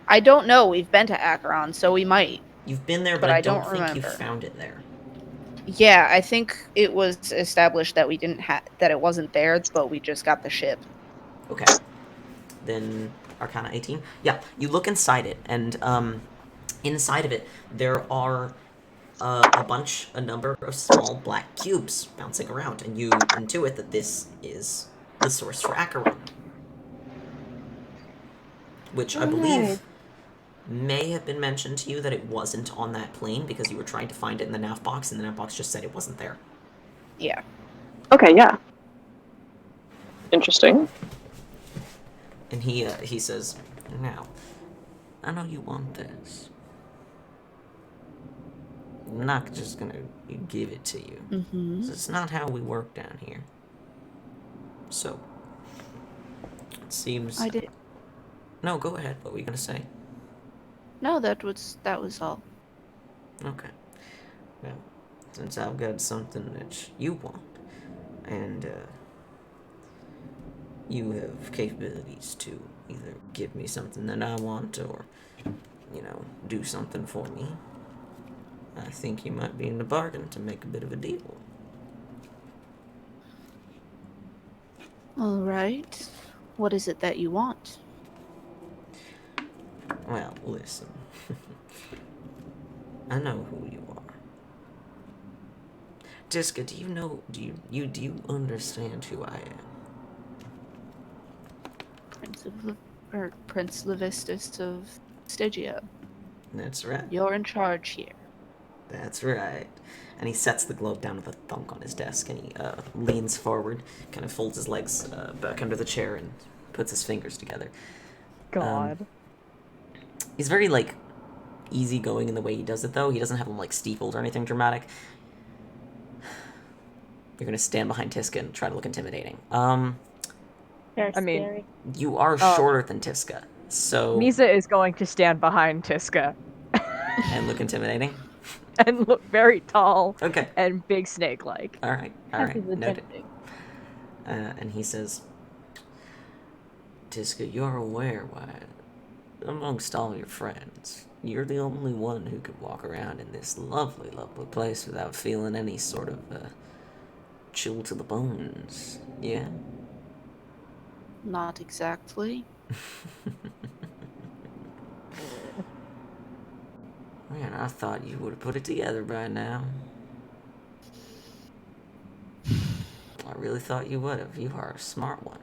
I don't know. We've been to Acheron, so we might. You've been there, but I don't think you found it there. Yeah, I think it was established that we didn't that it wasn't there, but we just got the ship. Okay. Then Arcana 18. Yeah, you look inside it, and inside of it there are a number of small black cubes bouncing around, and you intuit that this is the source for Acheron, which I believe may have been mentioned to you that it wasn't on that plane because you were trying to find it in the nav box, and the nav box just said it wasn't there. Yeah. Okay, yeah. Interesting. And he says, "Now, I know you want this. I'm not just gonna give it to you. Mm-hmm. It's not how we work down here. So, it seems." I did. No, go ahead. What were you gonna say? No, that was all. Okay. Well, since I've got something that you want, and you have capabilities to either give me something that I want or, do something for me, I think you might be in the bargain to make a bit of a deal. All right. What is it that you want? Well, listen. I know who you are. Tiska, do you understand who I am? Prince Levistus of Stygia. That's right. You're in charge here. That's right. And he sets the globe down with a thunk on his desk, and he leans forward, kind of folds his legs back under the chair, and puts his fingers together. God. He's very, easygoing in the way he does it, though. He doesn't have them, steepled or anything dramatic. You're gonna stand behind Tiska and try to look intimidating. Very I mean- scary. You are shorter than Tiska, so... Misa is going to stand behind Tiska And look intimidating? and look very tall Okay. and big snake-like. Alright, Happy noted. intimidating. And he says, Tiska, you're aware why, amongst all your friends, you're the only one who could walk around in this lovely, lovely place without feeling any sort of chill to the bones, yeah? Not exactly. Man, I thought you would have put it together by now. I really thought you would have. You are a smart one.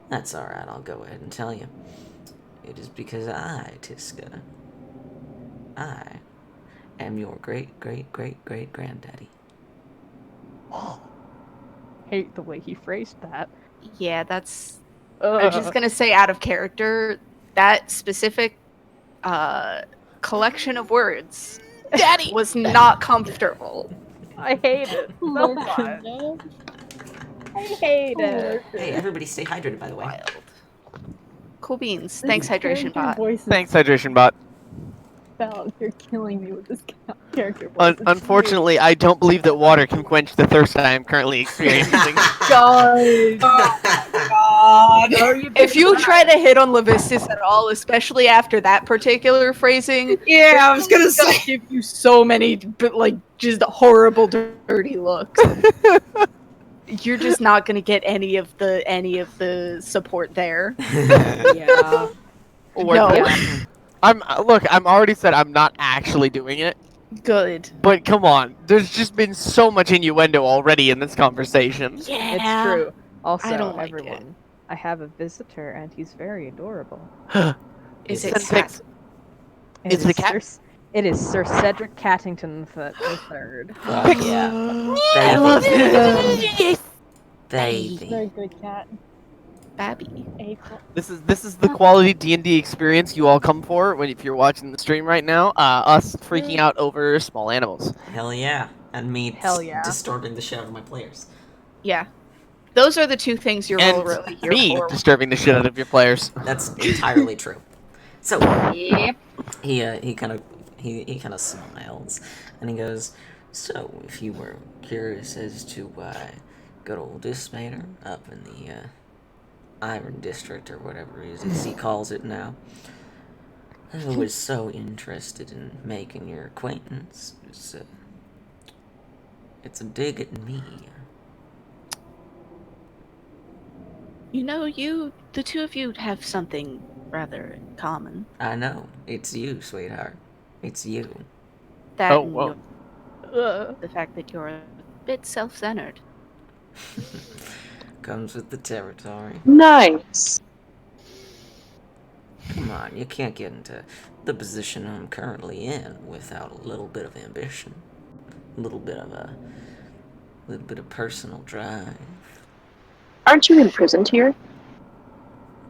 That's alright, I'll go ahead and tell you. It is because I, Tiska, I am your great-great-great-great-granddaddy. Hate the way he phrased that. Yeah, that's. I'm just gonna say, out of character, that specific collection of words, Daddy! was not comfortable. I hate it so Lord much. no. I hate it. Hey, everybody stay hydrated, by the way. Wild. Cool beans. Thanks, Hydration Character Bot. voices. Thanks, Hydration Bot. Val, you're killing me with this character voice. It's Unfortunately, I don't believe that water can quench the thirst I am currently experiencing. God. God. If you try to hit on LaVistus at all, especially after that particular phrasing, Yeah, I was gonna it's gonna say. give you so many, just horrible, dirty looks. You're just not gonna get any of the support there. Yeah. No. I'm already said I'm not actually doing it. Good. But come on, there's just been so much innuendo already in this conversation. Yeah. It's true. Also, I don't like everyone, I have a visitor and he's very adorable. Is Is it it Seth? And Is it a cat? It is Sir Cedric Cattington the III. Yeah. I love Baby. him. Baby. very good cat. Babby. April. This is the quality D&D experience you all come for if you're watching the stream right now. Us freaking out over small animals. Hell yeah. And me Hell yeah. disturbing the shit out of my players. Yeah. Those are the two things you're all And really here me for. disturbing the shit out of your players. That's entirely true. So, Yep. he kind of smiles, and he goes, "So, if you were curious as to why good old Dispater up in the Iron District, or whatever it is he calls it now, I was so interested in making your acquaintance, it's a dig at me." You know, the two of you have something rather in common. I know, it's you, sweetheart. It's you. That Oh, and whoa. the fact that you're a bit self-centered. Comes with the territory. Nice. Come on, you can't get into the position I'm currently in without a little bit of ambition, a little bit of personal drive. Aren't you imprisoned here?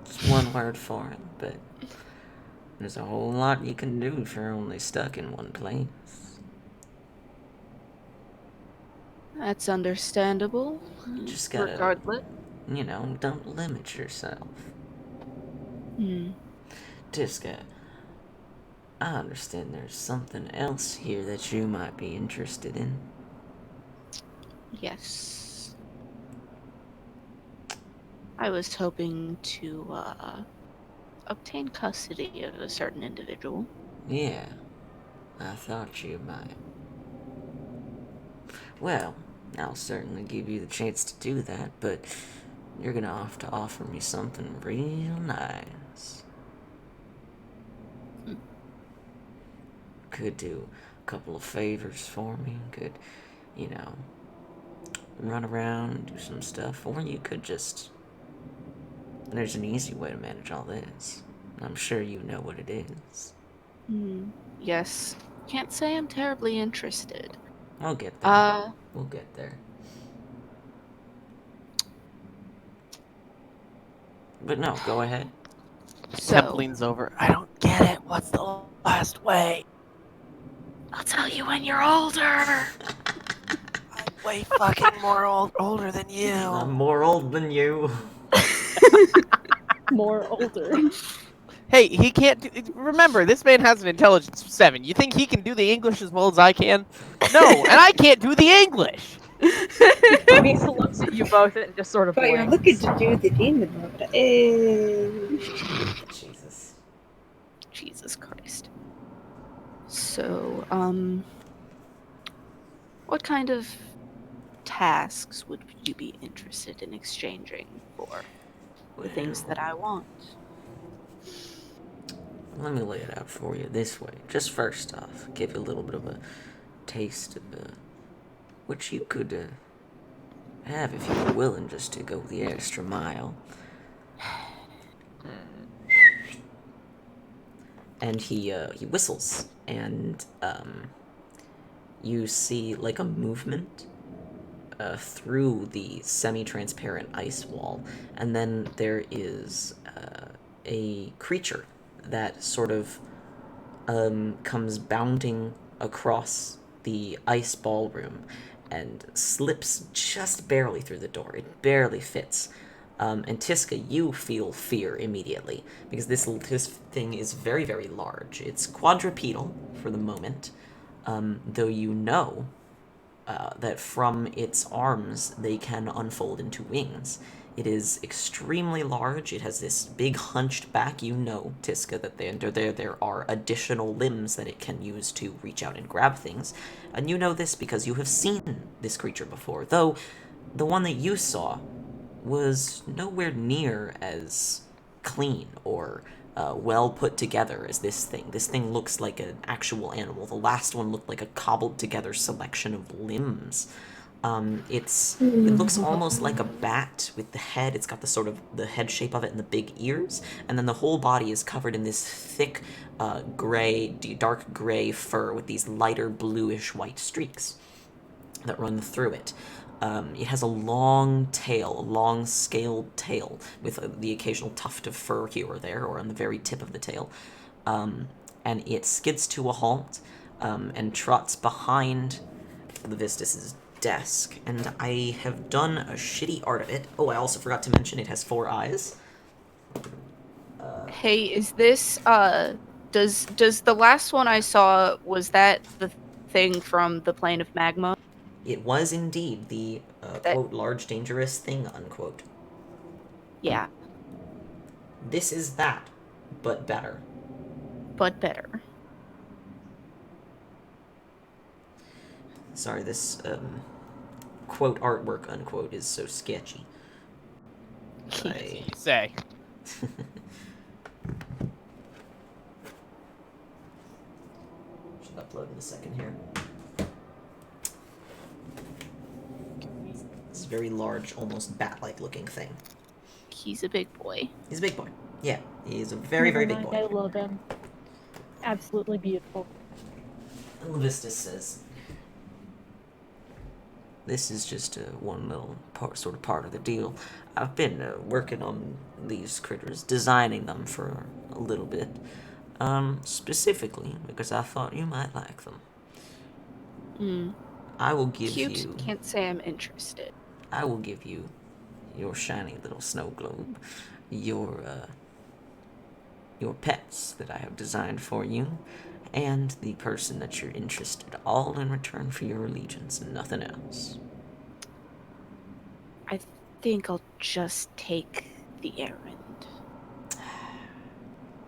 It's one word for it, but there's a whole lot you can do if you're only stuck in one place. That's understandable. You just gotta, Regardless. don't limit yourself. Hmm. Tiska, I understand there's something else here that you might be interested in. Yes. I was hoping to obtain custody of a certain individual. Yeah, I thought you might. Well, I'll certainly give you the chance to do that, but you're gonna have to offer me something real nice. Could do a couple of favors for me, could, run around and do some stuff, or you could just... There's an easy way to manage all this. I'm sure you know what it is. Yes. Can't say I'm terribly interested. I'll get there. We'll get there. But no, go ahead. Temp So, leans over. I don't get it. What's the last way? I'll tell you when you're older. I'm way fucking more older than you. I'm more old than you. More older. Hey, he can't do... Remember, this man has an intelligence of 7. You think he can do the English as well as I can? No, and I can't do the English! Misa looks at you both and just sort of But you're blinks. looking to do the demon mode. Jesus. Jesus Christ. So, what kind of tasks would you be interested in exchanging for the things that I want? Let me lay it out for you this way. Just first off, give you a little bit of a taste of what you could have if you were willing just to go the extra mile. And he whistles, and you see like a movement through the semi-transparent ice wall, and then there is a creature that sort of comes bounding across the ice ballroom and slips just barely through the door. It barely fits. And Tiska, you feel fear immediately, because this thing is very, very large. It's quadrupedal for the moment, though you know that from its arms they can unfold into wings. It is extremely large. It has this big hunched back. You know, Tiska, that there are additional limbs that it can use to reach out and grab things. And you know this because you have seen this creature before, though the one that you saw was nowhere near as clean or well put together as this thing. This thing looks like an actual animal. The last one looked like a cobbled together selection of limbs. It looks almost like a bat with the head. It's got the sort of the head shape of it and the big ears, and then the whole body is covered in this thick dark gray fur with these lighter bluish white streaks that run through it. It has a long tail, a long scaled tail with the occasional tuft of fur here or there, or on the very tip of the tail. And it skids to a halt and trots behind LaVistus's desk. And I have done a shitty art of it. Oh, I also forgot to mention it has 4 eyes. Hey, is this does the last one I saw, was that the thing from the plane of magma? It was indeed the quote large dangerous thing unquote. Yeah, This is that, but better. but better. Sorry, this quote artwork unquote is so sketchy. You say. Should upload in a second here. This very large, almost bat-like looking thing. He's a big boy. He's a big boy. Yeah, he's a very, very big I boy. love him. Absolutely beautiful. LaVista says, "This is just one little part of the deal. I've been working on these critters, designing them for a little bit, specifically because I thought you might like them. I will give Cute. you. Can't say I'm interested. I will give you your shiny little snow globe, your pets that I have designed for you, and the person that you're interested, all in return for your allegiance and nothing else." I think I'll just take the errand.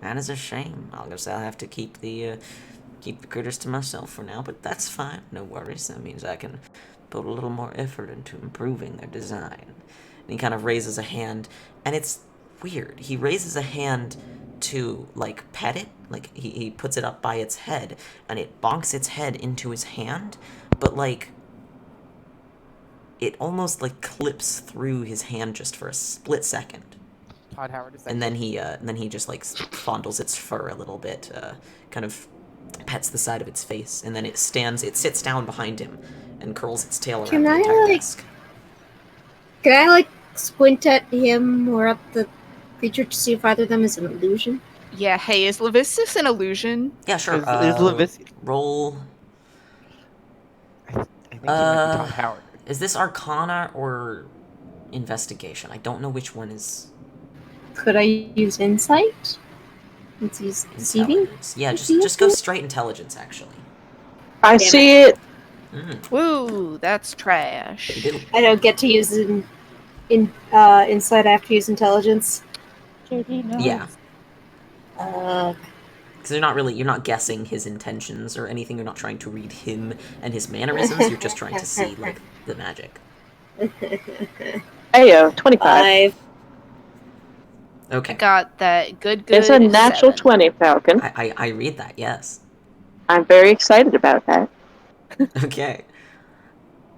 That is a shame. I guess I'll have to keep the critters to myself for now, but that's fine. No worries. That means I can put a little more effort into improving their design. And he kind of raises a hand, and it's weird. He raises a hand to, like, pet it. Like, he puts it up by its head, and it bonks its head into his hand, but, like, it almost, like, clips through his hand just for a split second. Todd Howard is that. And then he just, like, fondles its fur a little bit, kind of pets the side of its face, and then it sits down behind him and curls its tail around Can the I, entire like- desk. Could I, like, squint at him or up the creature to see if either of them is an illusion? Yeah, hey, is Levistus an illusion? Yeah, sure. Is Levistus? Roll. I think it might be Todd Howard. Is this Arcana or Investigation? I don't know which one is. Could I use insight? Let's use deceiving? Intelligence. Yeah, just go straight intelligence, actually. I Damn see it. Woo, that's trash. You do. I don't get to use insight after use intelligence. JD knows. Yeah. Uh, Because you're not guessing his intentions or anything. You're not trying to read him and his mannerisms. You're just trying to see, like, the magic. Ayo, 25. 5. Okay. I got that good It's a natural 7. 20, Falcon. I read that, yes. I'm very excited about that. Okay.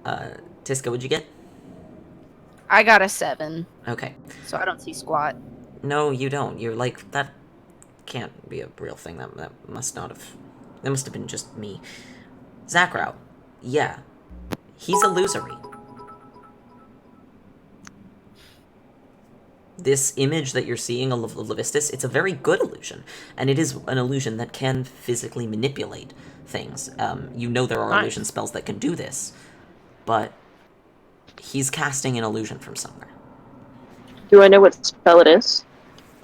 Tiska, what'd you get? I got a 7, Okay. so I don't see squat. No, you don't. You're like, that can't be a real thing. That must have been just me. Zakrau, Yeah. He's illusory. This image that you're seeing of LaVistus, it's a very good illusion, and it is an illusion that can physically manipulate things. You know there are Nice. illusion spells that can do this, but he's casting an illusion from somewhere. Do I know what spell it is?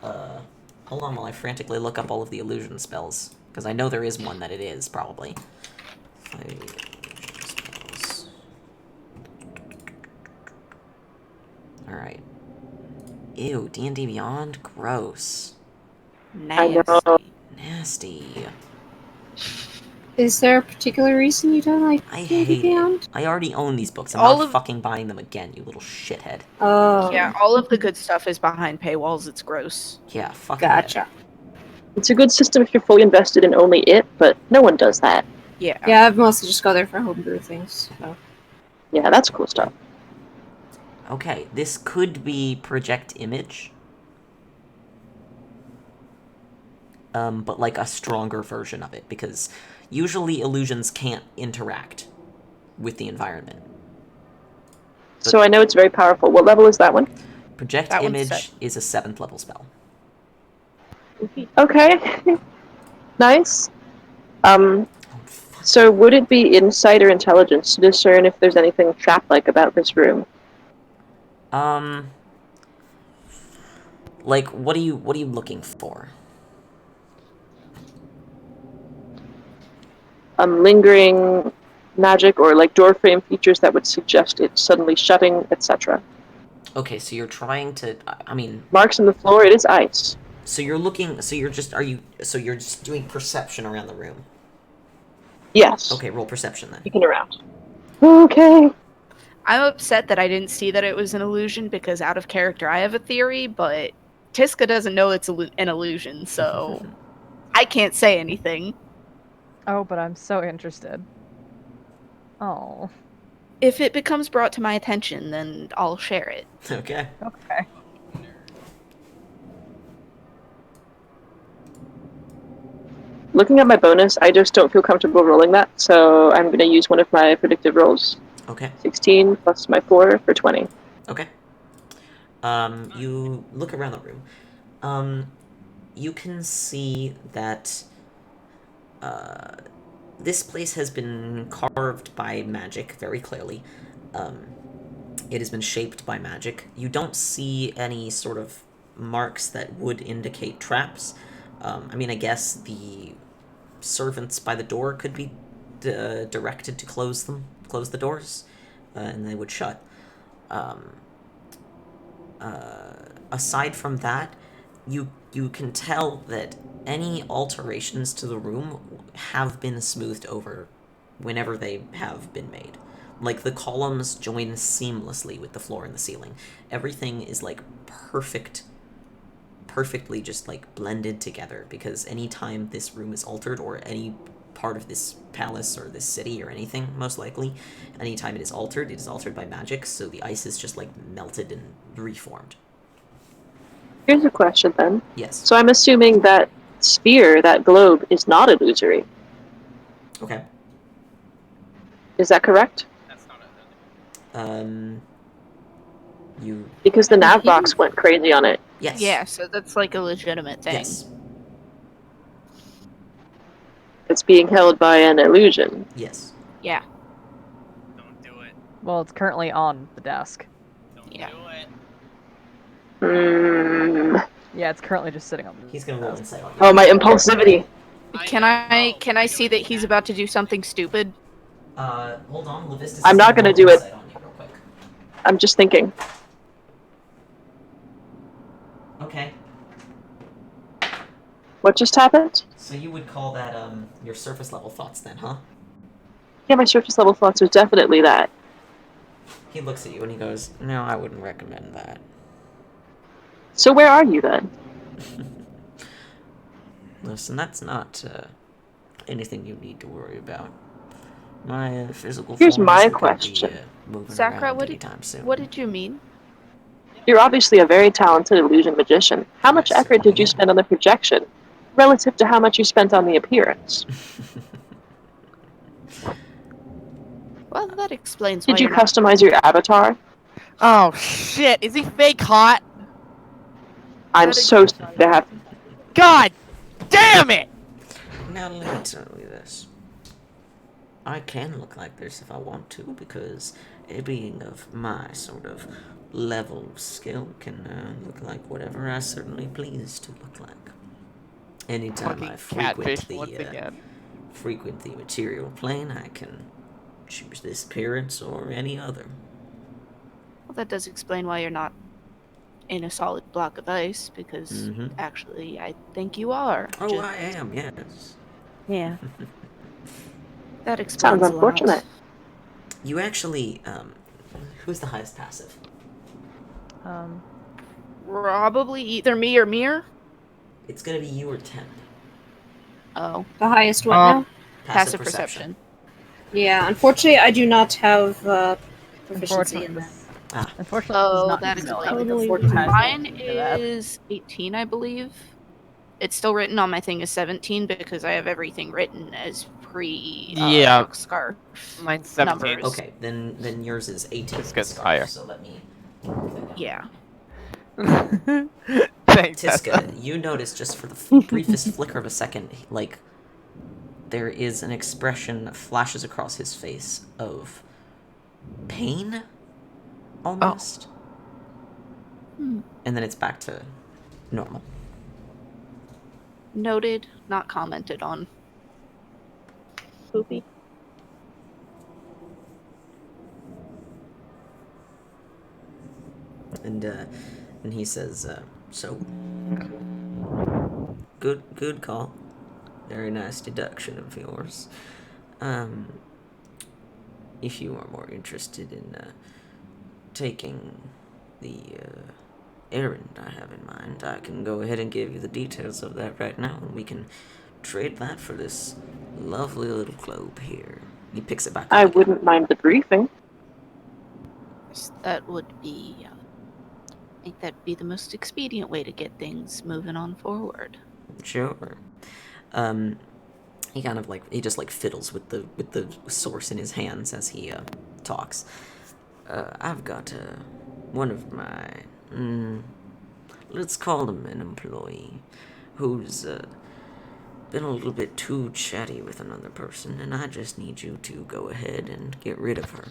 Hold on while I frantically look up all of the illusion spells, because I know there is one that it is, probably. Illusion spells. Alright. Ew, D&D Beyond? Gross. I Nasty. know. Nasty. Is there a particular reason you don't like I D&D hate Beyond? it. I already own these books. I'm All not of- fucking buying them again, you little shithead. Oh, Yeah, all of the good stuff is behind paywalls. It's gross. Yeah, fuck gotcha. It's a good system if you're fully invested in only it, but no one does that. Yeah. Yeah, I've mostly just go there for homebrew things. So. Yeah, that's cool stuff. Okay, this could be project image. But like a stronger version of it, because usually illusions can't interact with the environment. So I know it's very powerful. What level is that one? Project That one's image set. is a 7th level spell. Okay. Nice. So would it be insight or intelligence to discern if there's anything trap-like about this room? Like, what are you looking for? Lingering magic or like door frame features that would suggest it suddenly shutting, etc. Okay, so you're trying to, I mean, Marks on the floor, it is ice. so you're looking, so you're just doing perception around the room. Yes. Okay, roll perception then. Looking around. Okay. I'm upset that I didn't see that it was an illusion because out of character I have a theory, but Tiska doesn't know it's an illusion, so I can't say anything. Oh, but I'm so interested. Oh. If it becomes brought to my attention, then I'll share it. Okay. Okay. Looking at my bonus, I just don't feel comfortable rolling that, so I'm going to use one of my predictive rolls. Okay. 16 plus my 4 for 20. Okay. You look around the room. You can see that this place has been carved by magic very clearly. It has been shaped by magic. You don't see any sort of marks that would indicate traps. I mean, I guess the servants by the door could be directed to close the doors, and they would shut. Aside from that, you can tell that any alterations to the room have been smoothed over whenever they have been made. Like, the columns join seamlessly with the floor and the ceiling. Everything is, like, perfectly just, like, blended together, because anytime this room is altered, or any part of this palace or this city or anything, most likely, anytime it is altered by magic, so the ice is just, like, melted and reformed. Here's a question then. Yes. So I'm assuming that sphere, that globe, is not illusory. Okay. Is that correct? You... Because the nav box went crazy on it. Yes. Yeah, so that's like a legitimate thing. Yes. It's being held by an illusion. Yes. Yeah. Don't do it. Well, it's currently on the desk. Don't Yeah. do it. Yeah, it's currently just sitting on the He's gonna roll insight on you. Oh, my impulsivity. Can I see that he's about to do something stupid? Hold on, LaVista. I'm not gonna do it. On you real quick. I'm just thinking. Okay. What just happened? So you would call that your surface level thoughts then, huh? Yeah, my surface level thoughts are definitely that. He looks at you and he goes, "No, I wouldn't recommend that." So where are you then? Listen, that's not anything you need to worry about. My physical Here's form my isn't gonna question. Be, moving Sakura, around what did- anytime soon. What did you mean? You're obviously a very talented illusion magician. How much Yes, effort did you yeah. spend on the projection, relative to how much you spent on the appearance? Well, that explains why Did you you're not. customize your avatar? Oh shit! Is he fake hot? I'm That so ex- sorry to have. God damn it! Now let me tell you this. I can look like this if I want to, because a being of my sort of level of skill can look like whatever I certainly please to look like. Anytime I Fucking catfish once frequent again. the material plane, I can choose this appearance or any other. Well, that does explain why you're not in a solid block of ice, because Mhm. actually, I think you are. Oh, I am, yes. Yeah. That Sounds explains a lot. unfortunate. You actually, who's the highest passive? Probably either me or Mir. It's gonna be you or Temp. Oh, The highest what now? passive perception. Yeah, unfortunately, I do not have proficiency in Unfortunately, that. unfortunately, Oh, he's not that using explains like, it. Totally full-time reasonable. Mine for that. is 18, I believe. It's still written on my thing as 17 because I have everything written as pre Yeah. scarf Mine's 17. numbers. Okay, then yours is 18. Tiska's Scarf, higher. So let me. Yeah. Thanks, Tiska, Hessa. you notice just for the briefest flicker of a second, like, there is an expression that flashes across his face of pain, almost. Hmm. And then it's back to normal. Noted, not commented on. Poopy. And he says, so, good call. Very nice deduction of yours. If you are more interested in taking the errand I have in mind, I can go ahead and give you the details of that right now, and we can trade that for this lovely little globe here. He picks it back up I again. wouldn't mind the briefing. That would be, I think that'd be the most expedient way to get things moving on forward. Sure. He kind of he just fiddles with the source in his hands as he talks. I've got one of my let's call him an employee who's been a little bit too chatty with another person, and I just need you to go ahead and get rid of her.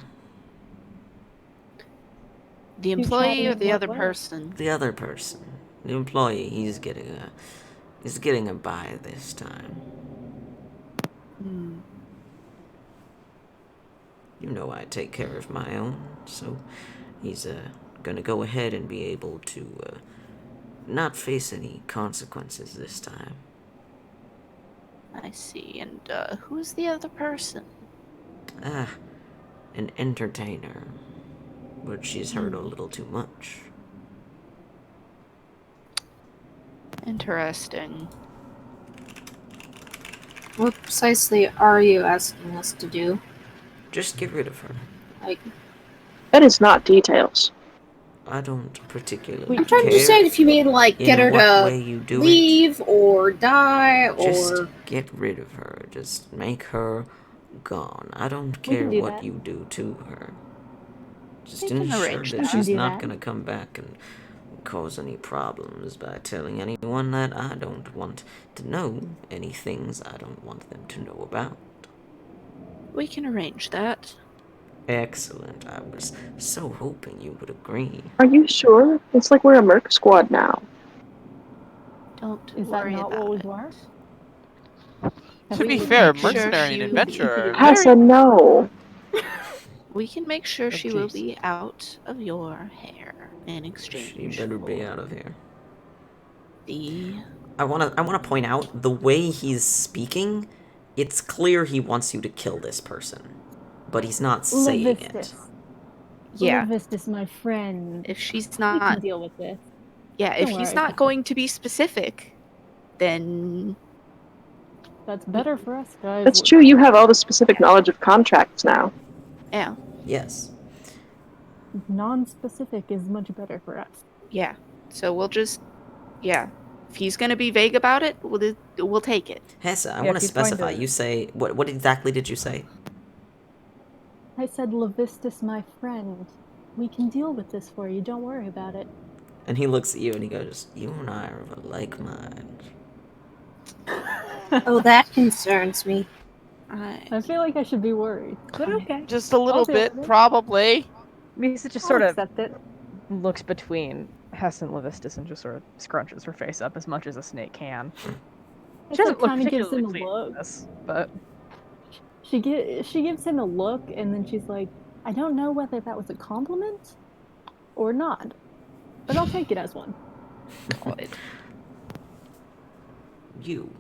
The employee or chatting the in other what way? person? The other person, the employee, he's getting a buy this time. Hmm. You know I take care of my own, so he's gonna go ahead and be able to not face any consequences this time. I see. And who's the other person? An entertainer, but she's heard a little too much. Interesting. What precisely are you asking us to do? Just get rid of her. Like, That is not details. I don't particularly I'm trying to care understand if you mean like in get her what to way you do leave or die Just or get rid of her. Just make her gone. I don't We care can do what that. you do to her. Just We can ensure arrange that that. she's We can do not that. gonna come back and cause any problems by telling anyone that I don't want to know any things I don't want them to know about. We can arrange that. Excellent. I was so hoping you would agree. Are you sure? It's like we're a merc squad now. Don't Is that worry not about what we it. were? To be We fair, make sure mercenary she and will adventurer be- are Hessa, very... no. We can make sure Oh, she will jeez. be out of your hair in exchange She better be for out of here. the... I wanna point out the way he's speaking. It's clear he wants you to kill this person, but he's not saying it. LaVistus. Yeah, LaVistus, my friend. if she's We can not... deal with this. Yeah, if Don't he's worry. not going to be specific, then... That's better for us, guys. That's true, you have all the specific knowledge of contracts now. Yeah, Yes. Non-specific is much better for us. yeah. So we'll just... Yeah. If he's going to be vague about it, we'll take it. Hessa, I Yeah, want if to he's going specify. to- You say what exactly did you say? I said LaVistus, my friend. We can deal with this for you. Don't worry about it. And he looks at you and he goes, "You and I are of a like mind." Oh, that concerns me. I feel like I should be worried, but okay. Just a little I'll deal bit, with it. probably. Misa just I'll sort of accept it. looks between Hess and LaVistus and just sort of scrunches her face up as much as a snake can. She doesn't look kind of gives him a particularly pleased look. with this, but She gives him a look, and then she's like, "I don't know whether that was a compliment or not, but I'll take it as one." You.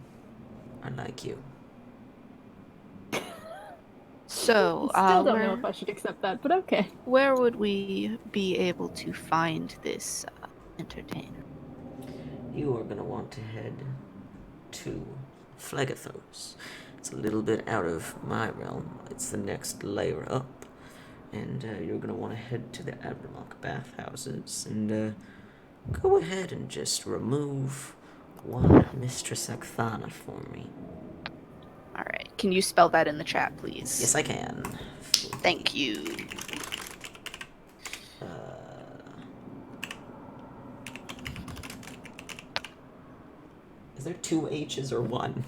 I like you. So, Still don't know if I should accept that, but okay. where would we be able to find this entertainer? You are gonna want to head to Phlegethos. It's a little bit out of my realm. It's the next layer up. And you're gonna want to head to the Aberlock bathhouses and go ahead and just remove one Mistress Akthana for me. Alright, can you spell that in the chat, please? Yes, I can. Thank you. Is there 2 H's or 1?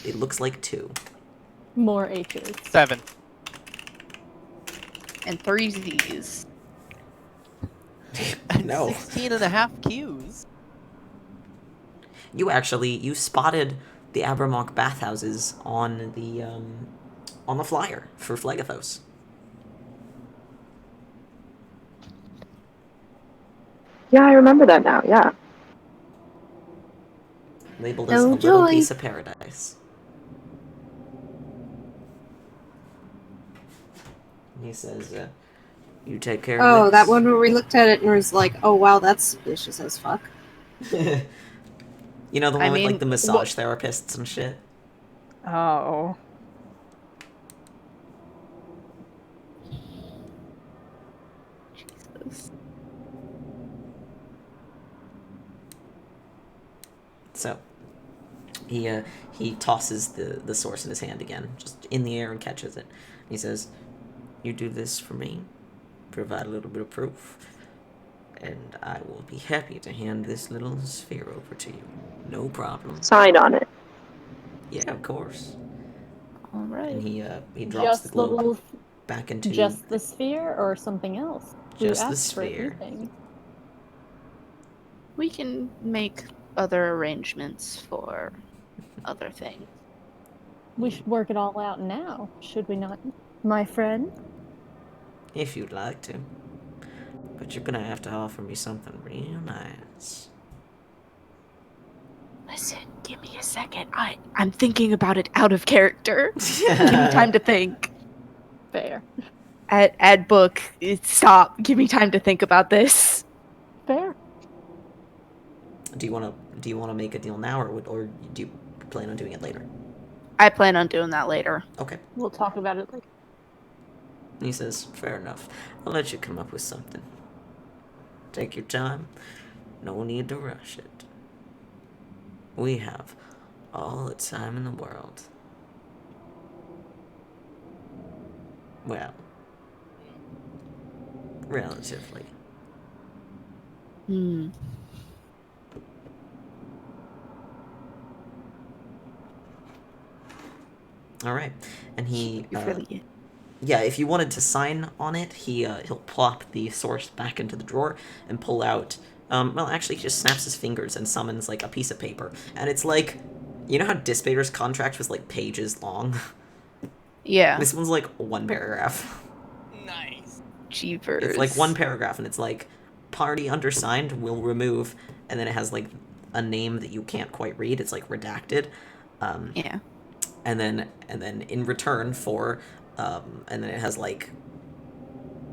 It looks like 2. More H's. 7. And 3 Z's. No. 16.5 Q's. You spotted the Aberlock bathhouses on the flyer for Phlegethos. Yeah, I remember that now, yeah. Labeled as No a little joy. piece of paradise. He says, you take care of Oh, this. that one where we looked at it and was like, oh wow, that's suspicious as fuck. You know, the one I with, like, mean, the massage therapists and shit? oh. Jesus. So, he tosses the source in his hand again, just in the air, and catches it. He says, you do this for me, provide a little bit of proof, and I will be happy to hand this little sphere over to you. No problem. Sign on it. Yeah, of course. Alright. And he drops the globe back into... Just the sphere or something else? Just Who the asked for sphere. anything? We can make other arrangements for other things. We should work it all out now, should we not, my friend? If you'd like to. But you're gonna have to offer me something real nice. Listen, give me a second. I'm thinking about it out of character. Give me time to think. Fair. Add book. Stop. Give me time to think about this. Fair. Do you want to make a deal now, or do you plan on doing it later? I plan on doing that later. Okay. We'll talk about it later. He says, fair enough. I'll let you come up with something. Take your time. No need to rush it. We have all the time in the world. Well, relatively. All right, and he. Yeah, if you wanted to sign on it, he'll plop the source back into the drawer and pull out. Well, actually, he just snaps his fingers and summons like a piece of paper, and it's like, you know how Dispater's contract was like pages long. Yeah. This one's like one paragraph. Nice. Jeepers. It's like one paragraph, and it's like, party undersigned will remove, and then it has like a name that you can't quite read. It's like redacted. Yeah. And then in return for, and then it has like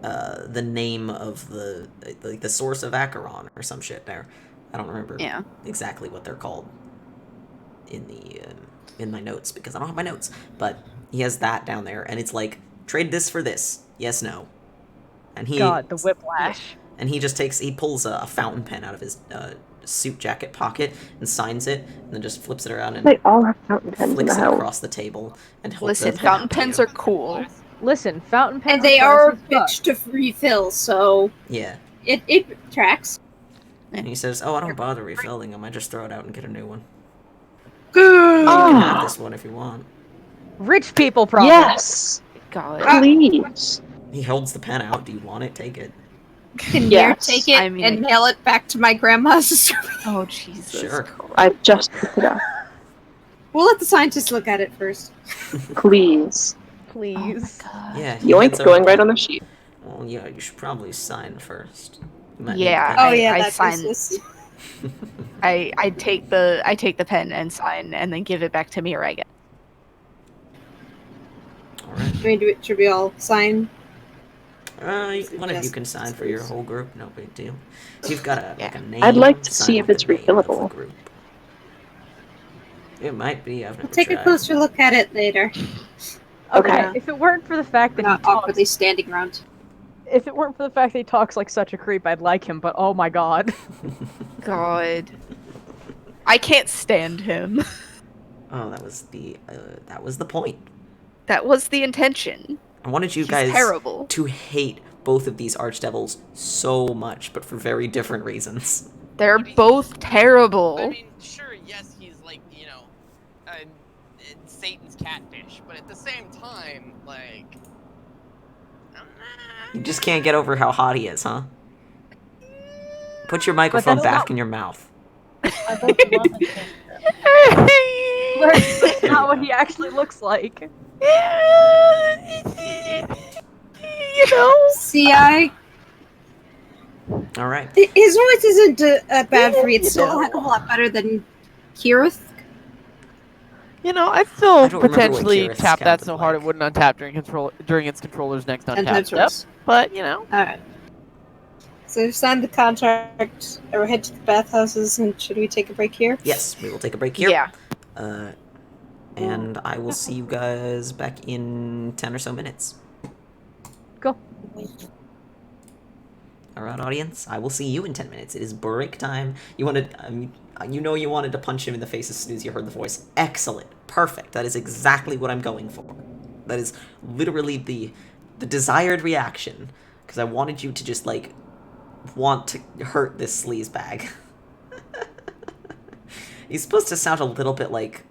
the name of the source of Acheron or some shit there. I don't remember exactly what they're called in my notes because I don't have my notes. But he has that down there, and it's like, trade this for this. Yes, no. And he God, the whiplash. and he pulls a fountain pen out of his suit jacket pocket and signs it, and then just flips it around and They all have fountain pens in flicks the it house. across the table and holds Listen, it fountain out to pens you. are cool. Listen, fountain pens And they are expensive stuff. bitch to refill, so Yeah. it tracks. And he says, "Oh, I don't bother refilling them. I just throw it out and get a new one. Good. You can have Ah, this one if you want." Rich people problem. yes, God. please. He holds the pen out. Do you want it? Take it. Can Mir Yes. take it I mean, and mail it back to my grandma's? Oh, Jesus Sure. Christ. I just picked it up. We'll let the scientists look at it first. Please. Please. Yeah, he hands Yoink, over going the right pen. on the sheet. Well, yeah, you should probably sign first. You might Yeah, need the pen. Oh yeah, I that's sign- useless. I take the pen and sign and then give it back to Mir, I guess. All right. I mean, should we all sign? One of you can sign for your whole group. No big deal. You've got a like a name. I'd like to sign see if with it's the name of the refillable. group. It might be. I've never We'll take tried. a closer look at it later. Okay. If it weren't for the fact We're that he not talks, awkwardly standing around. if it weren't for the fact that he talks like such a creep, I'd like him. But oh my god. God. I can't stand him. Oh, that was the point. That was the intention. I wanted you He's guys terrible. to hate both of these archdevils so much, but for very different reasons. They're both terrible. I mean, sure, yes, he's like, Satan's catfish, but at the same time, like, You just can't get over how hot he is, huh? Put your But microphone that's back not- in your mouth. I both love and hate him. That's not what he actually looks like. See, All right. his voice isn't bad for me. It's still a heck of a lot better than Kirith. I I still don't remember what potentially Kira's tap that sounded so hard like. it wouldn't untap during its controller's next And untap step. Tetris. But Alright. So we've signed the contract, or head to the bathhouses, and should we take a break here? Yes, we will take a break here. Yeah. And I will see you guys back in 10 or so minutes. Go. All right, audience. I will see you in 10 minutes. It is break time. You wanted to punch him in the face as soon as you heard the voice. Excellent. Perfect. That is exactly what I'm going for. That is literally the desired reaction. Because I wanted you to just, like, want to hurt this sleazebag. He's supposed to sound a little bit like,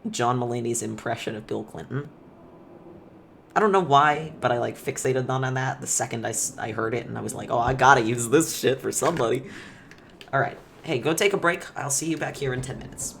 John Mulaney's impression of Bill Clinton. I don't know why, but I, like, fixated on that the second I heard it, and I was like, oh, I gotta use this shit for somebody. Alright. Hey, go take a break. I'll see you back here in 10 minutes.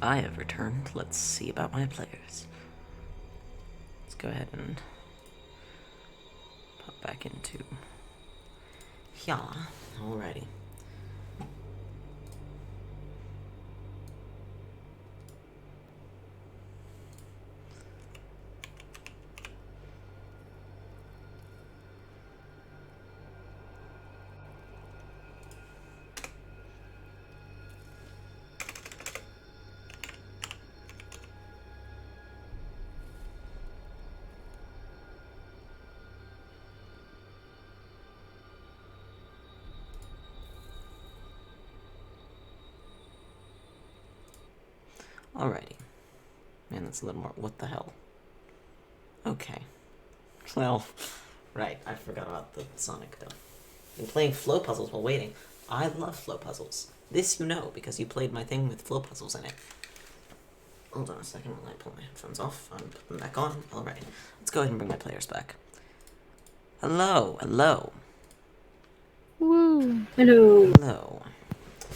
I have returned. Let's see about my players. Let's go ahead and pop back into... Yeah, alrighty. Alrighty. Man, that's a little more... What the hell? Okay. Well, right. I forgot about the Sonic, though. Been playing flow puzzles while waiting. I love flow puzzles. This you know, because you played my thing with flow puzzles in it. Hold on a second while I pull my headphones off. I'm putting them back on. Alright. Let's go ahead and bring my players back. Hello. Hello. Woo. Hello. Hello.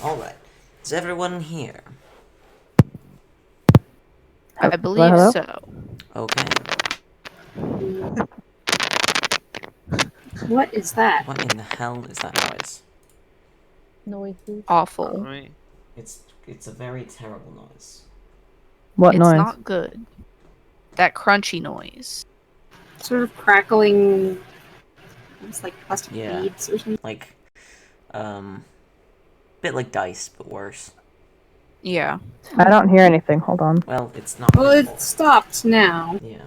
Alright. Is everyone here? I believe hello? so. Okay. What is that? What in the hell is that noise? Noises. Awful. It's a very terrible noise. What It's noise? not good. That crunchy noise. Sort of crackling. It's like plastic Yeah. beads or something. Like, bit like dice, but worse. Yeah. I don't hear anything. Hold on. Well, it's not. Well, really it stopped now. Yeah.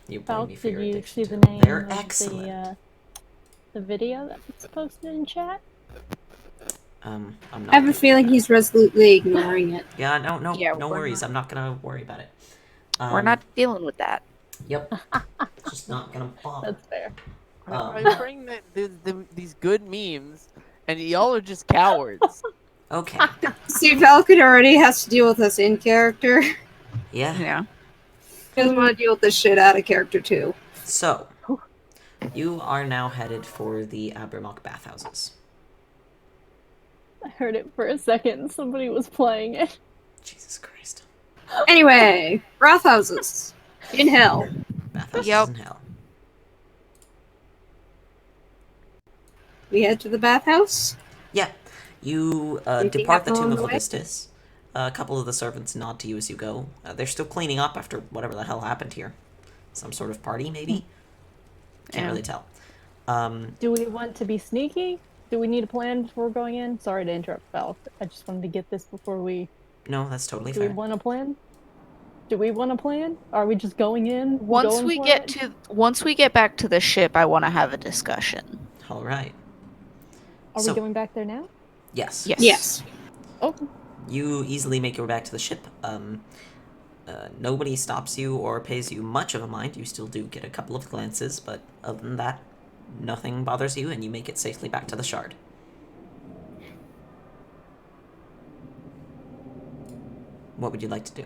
You blame Falk, me for did your you addiction see the to name it. They're of excellent. the video that was posted in chat? I'm not. I have a feeling he's resolutely ignoring it. Yeah, no Yeah, no we're worries. not- I'm not gonna worry about it. We're not dealing with that. Yep. Just not gonna bother. That's fair. I bring these good memes, and y'all are just cowards. Okay. See, Falcon already has to deal with us in character. Yeah. Yeah. He doesn't want to deal with this shit out of character too. So, you are now headed for the Abermock bathhouses. I heard it for a second. Somebody was playing it. Jesus Christ. Anyway, bathhouses in hell. Bathhouses Yep. in hell. We head to the bathhouse. Yeah. You Anything depart the happen tomb along of the way? LaVistus. A couple of the servants nod to you as you go. They're still cleaning up after whatever the hell happened here. Some sort of party, maybe? Can't Yeah. really tell. Do we want to be sneaky? Do we need a plan before going in? Sorry to interrupt, Falk. I just wanted to get this before we... No, that's totally Do we fair. want a plan? Do we want a plan? Are we just going in? Once going we for get it? once we get back to the ship, I want to have a discussion. All right. Are So- we going back there now? Yes. Yes. Yes. Oh, You easily make your way back to the ship. Nobody stops you or pays you much of a mind. You still do get a couple of glances, but other than that, nothing bothers you, and you make it safely back to the shard. What would you like to do?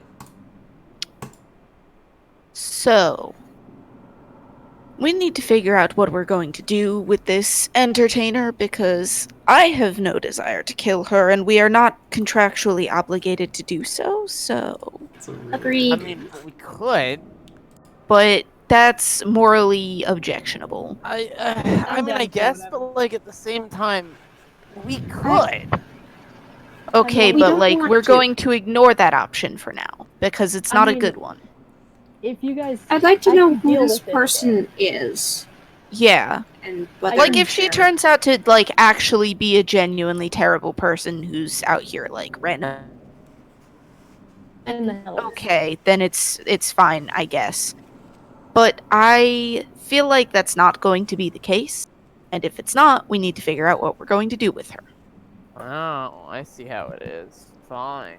So, we need to figure out what we're going to do with this entertainer because I have no desire to kill her and we are not contractually obligated to do so, It's a really- Agreed. I mean, we could. but that's morally objectionable. I I'm mean, down I for guess, whatever. but like at the same time, we could. Okay, we but don't like want we're to. going to ignore that option for now because it's I not mean- a good one. if you guys... I'd like to I know can who deal this with it, person is Yeah. and what I Like they're if she sharing. turns out to like actually be a genuinely terrible person who's out here like random, in the hell. okay, then it's fine, I guess. But I feel like that's not going to be the case. And if it's not, we need to figure out what we're going to do with her. Oh, I see how it is. Fine.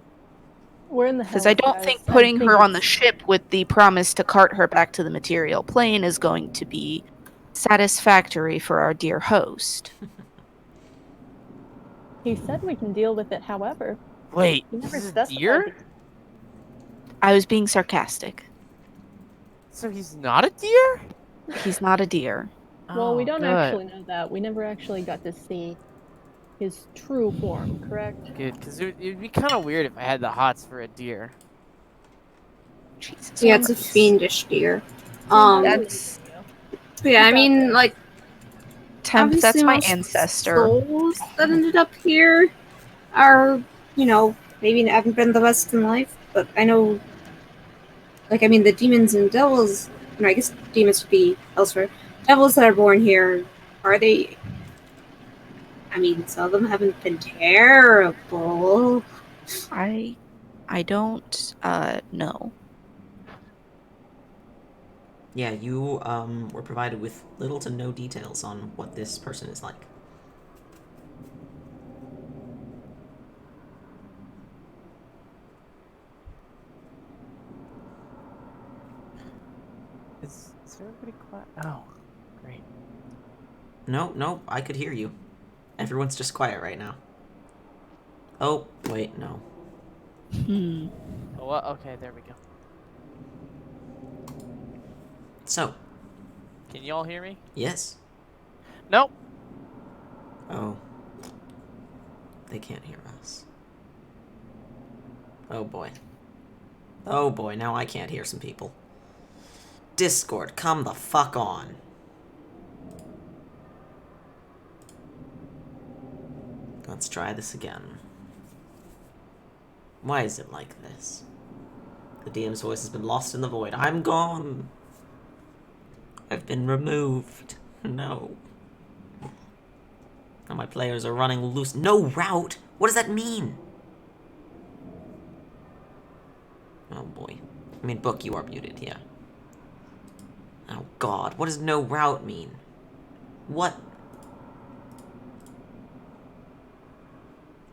We're in the hell. Because I don't think putting her on the ship with the promise to cart her back to the material plane is going to be satisfactory for our dear host. He said we can deal with it however. Wait, He never this is specified deer? it. I was being sarcastic. So he's not a deer? He's not a deer. Well, we Oh, don't good. actually know that. We never actually got to see his true form, correct? Good, because it'd be kind of weird if I had the hots for a deer. Jesus Yeah, it's a Christ. fiendish deer. That's Yeah, I mean, like, Temp. That's obviously my most ancestor. souls that ended up here are, maybe haven't been the best in life, but I know, like, I mean, the demons and devils, I guess demons would be elsewhere. Devils that are born here, are they? I mean, some of them haven't been terrible. I don't know. Yeah, you were provided with little to no details on what this person is like. Is everybody quiet? Oh, great. No, I could hear you. Everyone's just quiet right now. Oh, wait, no. Hmm. Oh, well, okay, there we go. So, Can you all hear me? yes. Nope. Oh. They can't hear us. Oh boy. Oh boy, now I can't hear some people. Discord, come the fuck on. Let's try this again. Why is it like this? The DM's voice has been lost in the void. I'm gone. I've been removed. No. Now my players are running loose. No route? What does that mean? Oh boy. I mean, Book, you are muted, yeah. Oh god, what does no route mean? What?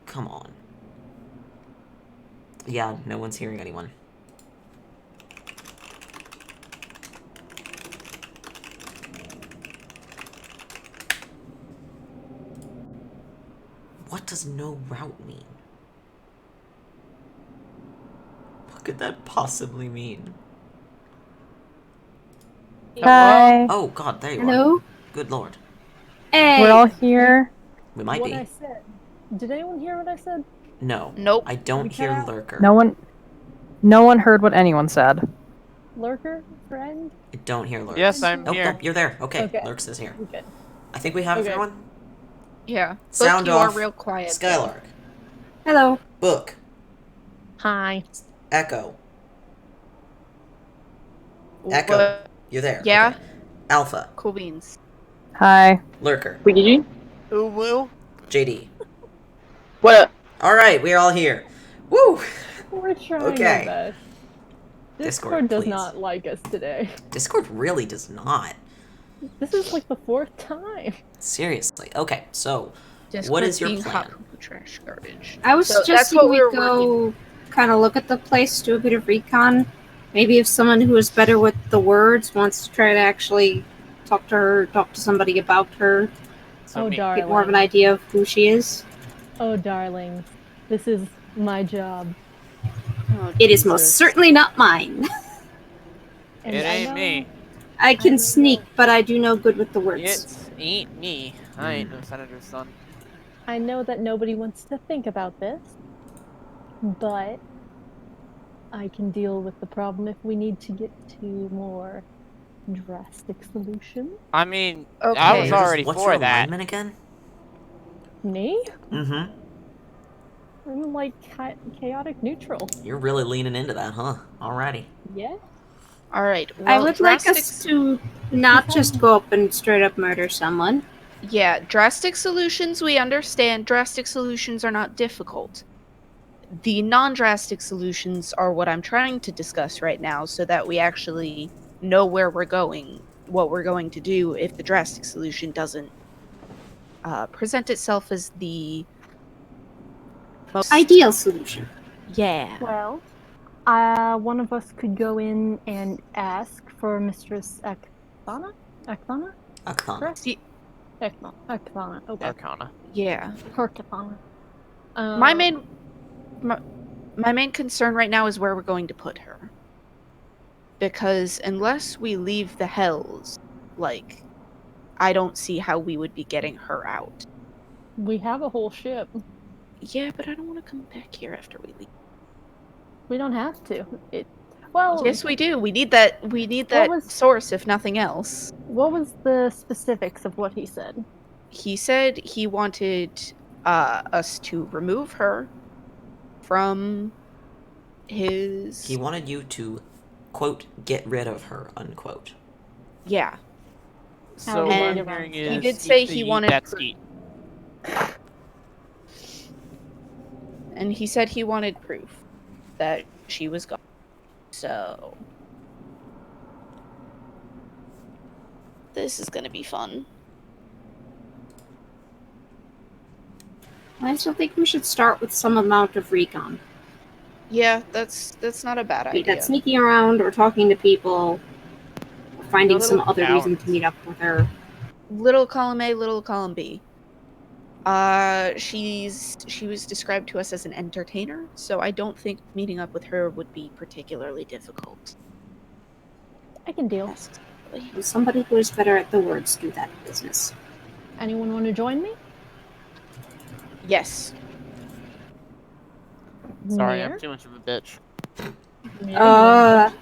Come on. Yeah, no one's hearing anyone. What does no route mean? What could that possibly mean? Hi. Oh god, there you are. Hello? Good lord. Hey! We're all here. We might What be. I said. Did anyone hear what I said? No. Nope. I don't We cut hear out? Lurker. No one heard what anyone said. Lurker, friend? I don't hear Lurks. Yes, I'm Nope, here. nope, you're there. Okay, Okay. Lurks is here. You're good. I think we have Okay. everyone. Yeah. Sound Book, you off. are real quiet. though. Skylark. Hello. Book. Hi. Echo. Echo. What? You're there. Yeah? Okay. Alpha. Cool beans. Hi. Lurker. Luigi? Ooh, woo. JD. What? Alright, we're all here. Woo! We're trying Okay. our best. Discord, Discord does please. not like us today. Discord really does not. This is like the 4th time. Seriously. Okay, so Discord what is your being plan? hot poo trash garbage. I was So that's suggesting what we we were go kind of look at the place, do a bit of recon. Maybe if someone who is better with the words wants to try to actually talk to somebody about her, So Oh, me. darling. get more of an idea of who she is. Oh, darlings. This is my job. Oh, It is most Jesus. certainly not mine. And It I ain't know- me. I can know. sneak, but I do no good with the words. It ain't me. I ain't no senator's son. I know that nobody wants to think about this, but I can deal with the problem if we need to get to more drastic solutions. I mean, Okay. I was You're just- already what's for your that. alignment again? Me? Mm-hmm. I'm like chaotic neutral. You're really leaning into that, huh? Alrighty. Yeah? All right. I Well, would like us to not just go up and straight up murder someone. Yeah, drastic solutions, we understand. Drastic solutions are not difficult. The non-drastic solutions are what I'm trying to discuss right now so that we actually know where we're going, what we're going to do if the drastic solution doesn't present itself as the most... Ideal solution. Yeah. Well, one of us could go in and ask for Mistress Ekthana? Ekthana? Acheron. Correct? See, Ekthana. Okay. Arcana. yeah. Herkathana. My main concern right now is where we're going to put her. Because unless we leave the Hells, like, I don't see how we would be getting her out. We have a whole ship. Yeah, but I don't want to come back here after we leave. We don't have to. Well, Yes, we do. We need that. We need that was- source, if nothing else. what was the specifics of what he said? He said he wanted us to remove her from his. He wanted you to, quote, get rid of her, unquote. Yeah. So And what I'm hearing he is did say eat he the wanted that proof. skeet. And he said he wanted proof that she was gone. So this is gonna be fun. I still think we should start with some amount of recon. Yeah, that's not a bad Be idea. that sneaking around or talking to people, or finding No some little other reason to cowards. meet up with her. Little column A, little column B. She was described to us as an entertainer, so I don't think meeting up with her would be particularly difficult. I can deal. Necessarily. And somebody who is better at the words do that business. Anyone want to join me? Yes. Sorry, Mir? I'm too much of a bitch. Mir?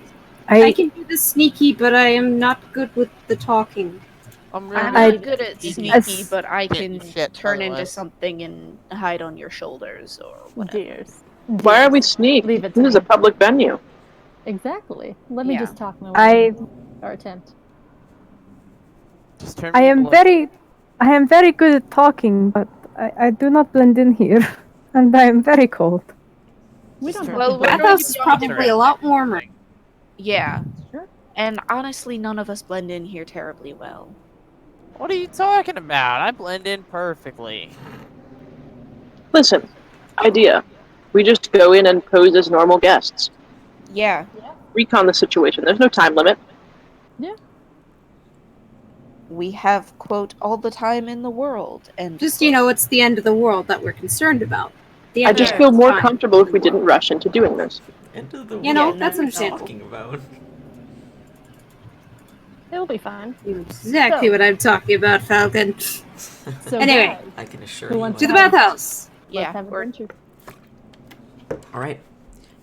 I can do the sneaky, but I am not good with the talking. I'm I'm really not good at sneaky. sneaky, but I Shit, can shit, turn by the way. into something and hide on your shoulders or whatever. Dears. Why are we sneak? Leave it This to is a me. public venue. Exactly. Let me Yeah. just talk my way. Or attempt. Just turn I me am blue. very good at talking, but I do not blend in here, and I am very cold. We Just don't turn have Well, to we're join. going Bathhouse to is join probably a lot warmer. Yeah. Sure. And honestly, none of us blend in here terribly well. What are you talking about? I blend in perfectly. Listen, idea. We just go in and pose as normal guests. Yeah. Recon the situation. There's no time limit. We have, quote, all the time in the world. And Just, it's the end of the world that we're concerned about. The I end just of feel more time comfortable in if the we didn't world. rush into doing this. End of the You know, world. that's What are you understandable. talking about? It'll be fine. Exactly So- what I'm talking about, Falcon. So Anyway. guys, I can assure Who you. wants To the Hi. bathhouse. yeah, let's have we're- adventure. All right.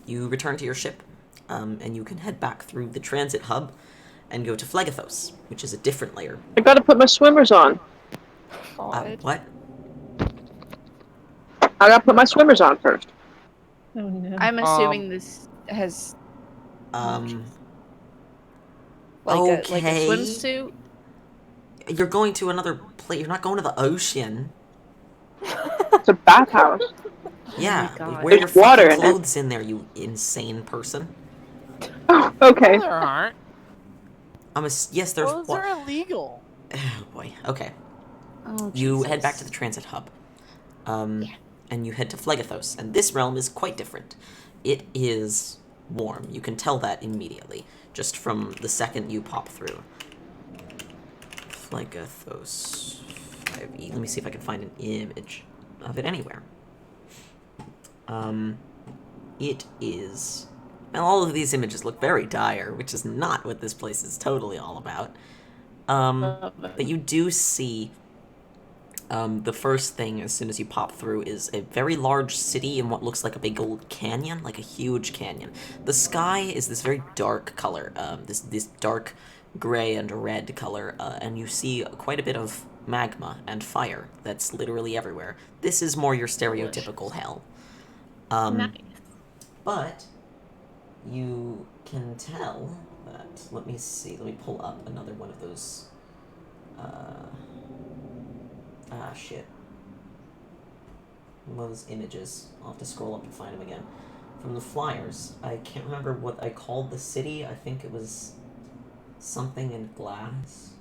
You return to your ship, and you can head back through the transit hub and go to Phlegethos, which is a different layer. I gotta put my swimmers on. What? I gotta put my swimmers on first. Oh no. I'm assuming this has Um. like a Okay. swimsuit. You're going to another place. You're not going to the ocean. It's a bathhouse. Yeah. God. Wear your There's water fucking in it. clothes in there, you insane person. Oh, okay. No, there aren't. Yes, there's. Those are illegal. Oh boy. Okay. Oh, You head Jesus. back to the transit hub. And you head to Phlegethos, and this realm is quite different. It is warm. You can tell that immediately, just from the second you pop through. Phlegethos 5e. Let me see if I can find an image of it anywhere. It is... Well, all of these images look very dire, which is not what this place is totally all about. But you do see... the first thing, as soon as you pop through, is a very large city in what looks like a big old canyon, like a huge canyon. The sky is this very dark color, this dark gray and red color, and you see quite a bit of magma and fire that's literally everywhere. This is more your stereotypical hell. Nice. But you can tell that, let me see, let me pull up another one of those, shit. Those images. I'll have to scroll up and find them again. From the flyers. I can't remember what I called the city. I think it was something in glass.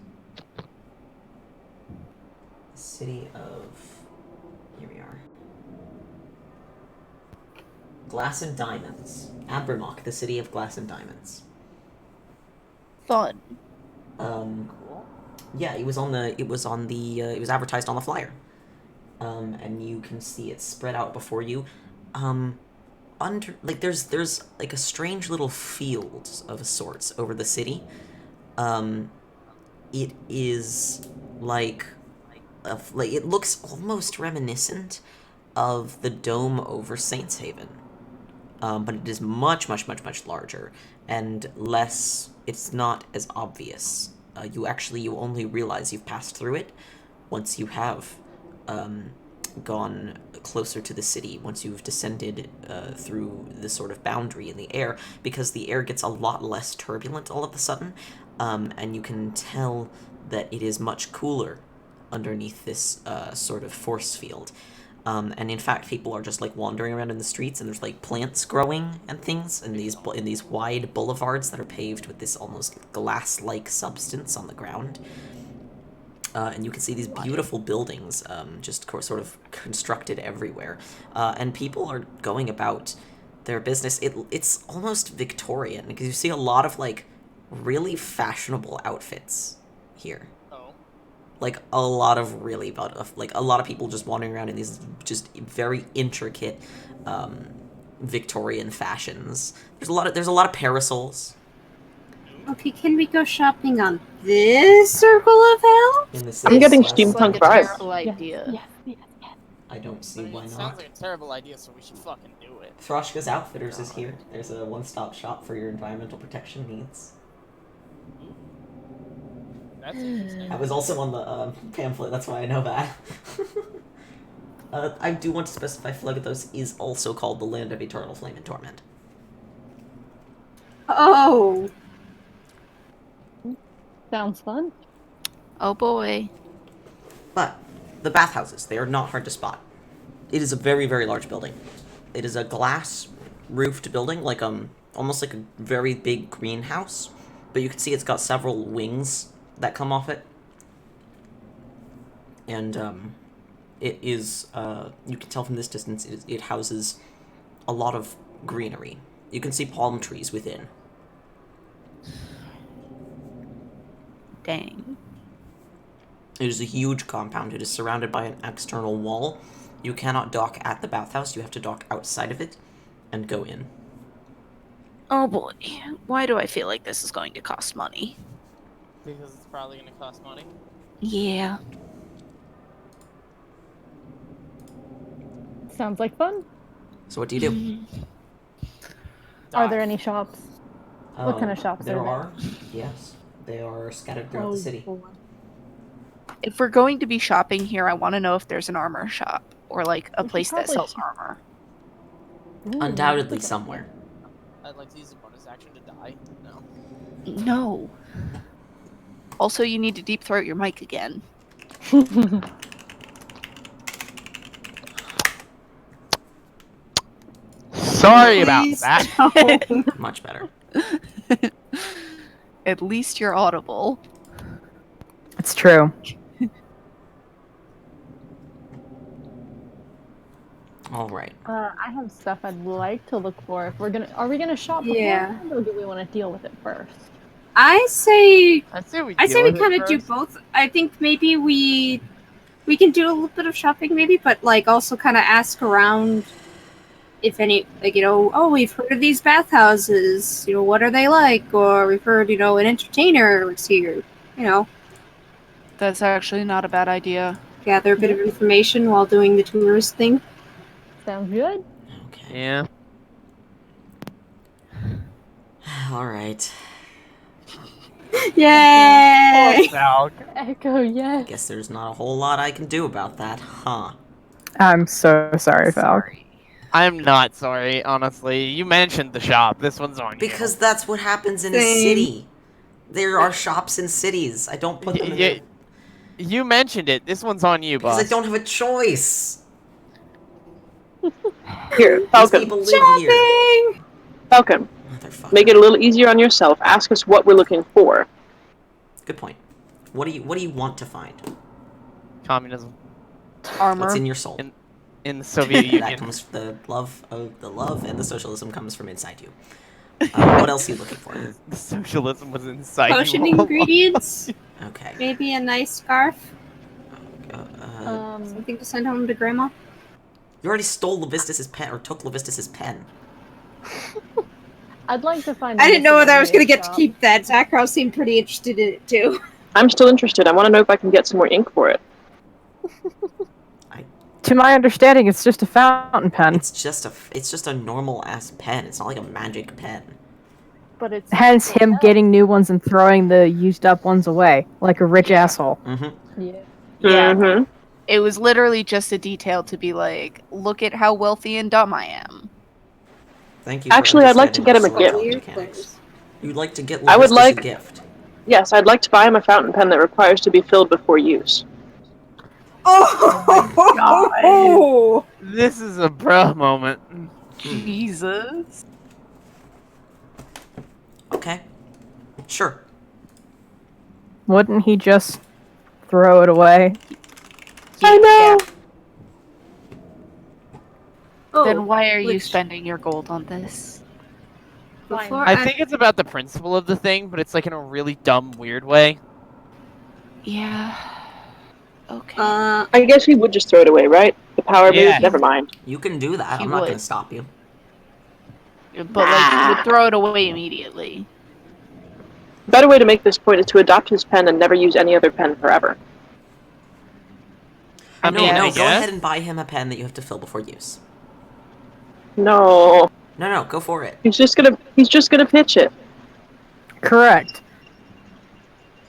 The city of... Here we are. Glass and Diamonds. Abramok, the city of glass and diamonds. Fun. Yeah, it was advertised on the flyer. And you can see it spread out before you. There's like a strange little field of sorts over the city. It is like like it looks almost reminiscent of the dome over Saints Haven, but it is much, much, much, much larger and less. It's not as obvious. You only realize you've passed through it once you have gone closer to the city, once you've descended through the sort of boundary in the air, because the air gets a lot less turbulent all of a sudden, and you can tell that it is much cooler underneath this sort of force field. And in fact, people are just like wandering around in the streets, and there's like plants growing and things in these wide boulevards that are paved with this almost glass-like substance on the ground. And you can see these beautiful buildings just sort of constructed everywhere. And people are going about their business. It's almost Victorian, because you see a lot of like really fashionable outfits here. Like a lot of a lot of people just wandering around in these just very intricate Victorian fashions. There's a lot of parasols. Okay, can we go shopping on this circle of hell? In the I'm getting city. It's like steampunk a vibes. terrible idea. Yes. I don't see why It sounds not. like a terrible idea, so we should fucking do it. Throshka's Outfitters is here. There's a one-stop shop for your environmental protection needs. That's interesting. I was also on the pamphlet, that's why I know that. I do want to specify Phlegethos is also called the Land of Eternal Flame and Torment. Oh, Sounds fun. Oh boy. But the bathhouses, they are not hard to spot. It is a very, very large building. It is a glass-roofed building, like almost like a very big greenhouse, but you can see it's got several wings that come off it. And it is, you can tell from this distance, it houses a lot of greenery. You can see palm trees within. Dang. It is a huge compound. It is surrounded by an external wall. You cannot dock at the bathhouse. You have to dock outside of it and go in. Oh boy. Why do I feel like this is going to cost money? Because it's probably going to cost money. Yeah. Sounds like fun. So what do you do? Are there any shops? What kind of shops there are there? are? Yes. They are scattered throughout the city. boy. If we're going to be shopping here, I want to know if there's an armor shop or like a We should place that probably sells shop. armor. Ooh, Undoubtedly that's a good somewhere. I'd like to use a bonus action to die. No. No. Also, you need to deep throat your mic again. idea. Sorry about please that. don't. Much better. At least you're audible. It's true. All right. I have stuff I'd like to look for. If are we gonna shop Yeah. beforehand, or do we want to deal with it first? I say I say we kind of do both. I think maybe we can do a little bit of shopping, maybe, but like also kind of ask around if any, like, oh, we've heard of these bathhouses. What are they like? Or we've heard, an entertainer is here. That's actually not a bad idea. Gather a bit of information while doing the tourist thing. Sounds good. Okay. Yeah. All right. Yay! Valk. Echo, yes. Guess there's not a whole lot I can do about that, huh? I'm so sorry, Val. Sorry. I'm not sorry, honestly. You mentioned the shop. This one's on Because that's what happens in a Same. city. There are shops in cities. I don't put them in you. there You mentioned it. This one's on you, because boss. I don't have a choice. Here, These Falcon. people live here. Falcon, Motherfucker. make it a little easier on yourself. Ask us what we're looking for. Good point. What do you want to find? Communism Armor. What's in your soul? in the Soviet That Union. comes the love and the socialism comes from inside you. What else are you looking for? The socialism was inside Potion you. all along. ingredients. Okay. Maybe a nice scarf. Uh, Something to send home to Grandma. you already stole LaVistus's pen, or took LaVistus's pen. I'd like to find. I didn't know whether I was going to get to shop. keep that. Acheron seemed pretty interested in it too. I'm still interested. I want to know if I can get some more ink for it. To my understanding, it's just a fountain pen. It's just a normal ass pen. It's not like a magic pen. But it's Hence him getting new ones and throwing the used up ones away, like a rich asshole. Mm-hmm. Yeah. Yeah. Mm-hmm. It was literally just a detail to be like, look at how wealthy and dumb I am. Thank you. For Actually, I'd like to get him a understanding gift. my social mechanics. You'd like to get I would LaVista like- a gift. Yes, I'd like to buy him a fountain pen that requires to be filled before use. Oh! This is a bro moment. Jesus. Okay. Sure. Wouldn't he just throw it away? I know! Oh, Then why are you which- spending your gold on this? Before I think it's about the principle of the thing, but it's like in a really dumb, weird way. Yeah. Okay. I guess he would just throw it away, right? The power Yeah. move? Never mind. You can do that. He I'm not would. going to stop you. But like, you would throw it away immediately. The better way to make this point is to adopt his pen and never use any other pen forever. I mean, no, I go guess. ahead and buy him a pen that you have to fill before use. No. No, go for it. He's just gonna pitch it. Correct.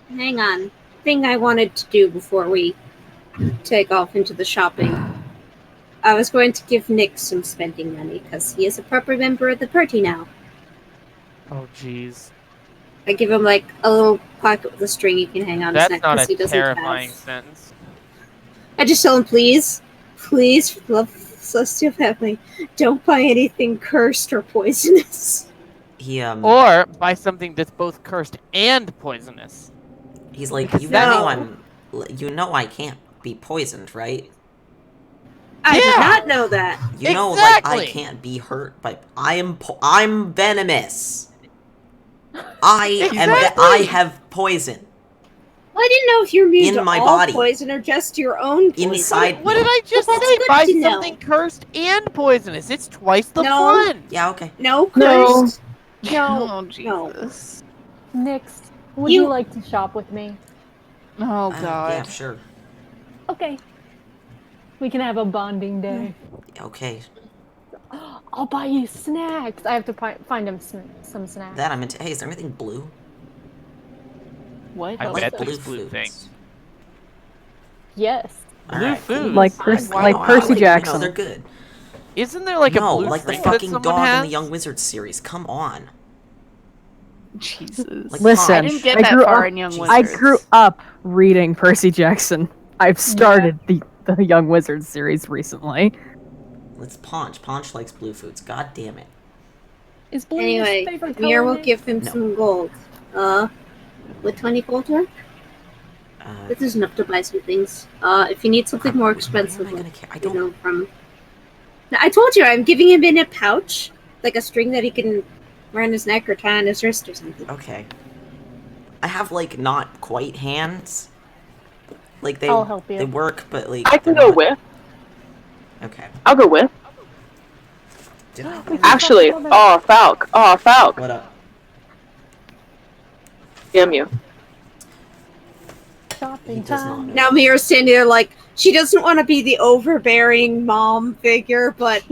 Hang on. Thing I wanted to do before we take off into the shopping. I was going to give Nick some spending money because he is a proper member of the party now. Oh, jeez. I give him like a little pocket with a string he can hang on his That's neck not because a he doesn't terrifying have. sentence. I just tell him, please, for the love of Celestial Family, don't buy anything cursed or poisonous. He Or buy something that's both cursed and poisonous. he's like, because you that- know I can't be poisoned, right? I did Yeah. not know that. You know, like, I Exactly. can't be hurt by. I'm venomous. I Exactly. have poison Well, I didn't know if you're immune In to my all body. poison or just your own poison. inside What me. did I just Well, that's say? good Buy to know. something cursed and poisonous. It's twice the No. fun. Yeah, okay. No, No. cursed. Oh, no. Jesus. Next, would You- you like to shop with me? Oh, Yeah, God. sure. Okay. We can have a bonding day. Okay. I'll buy you snacks. I have to find him some snacks. That I'm into. Hey, is there anything blue? What? I Oh, bet blue there's blue foods. things. Yes. Blue Alright, cool. food. Like Wow, like wow, Percy you Jackson. know, they're good. Isn't there like no, a blue like the fruit that fucking someone dog has? in the Young Wizards series. Come on. Jesus. Like, Listen, I didn't get I that grew far up- in Young Jesus. I Wizards. grew up reading Percy Jackson. I've started the Young Wizards series recently. Let's Paunch. Paunch likes blue foods. God damn it. Is blue Anyway, his favorite Mir color? will give him No. some gold. With 20 gold worth? This is enough to buy some things. If you need something more why expensive, am I gonna like, care? I you don't. know, from... No, I told you, I'm giving him in a pouch. Like a string that he can wear on his neck or tie on his wrist or something. Okay. I have like not quite hands. Like they I'll help you. they work, but like I can they're go not- with. Okay. I'll go with. Did I? Actually, oh, Falk. Oh, Falk. What up? Damn you. Shopping He does not time. know. Now Mira's standing there like, she doesn't want to be the overbearing mom figure, but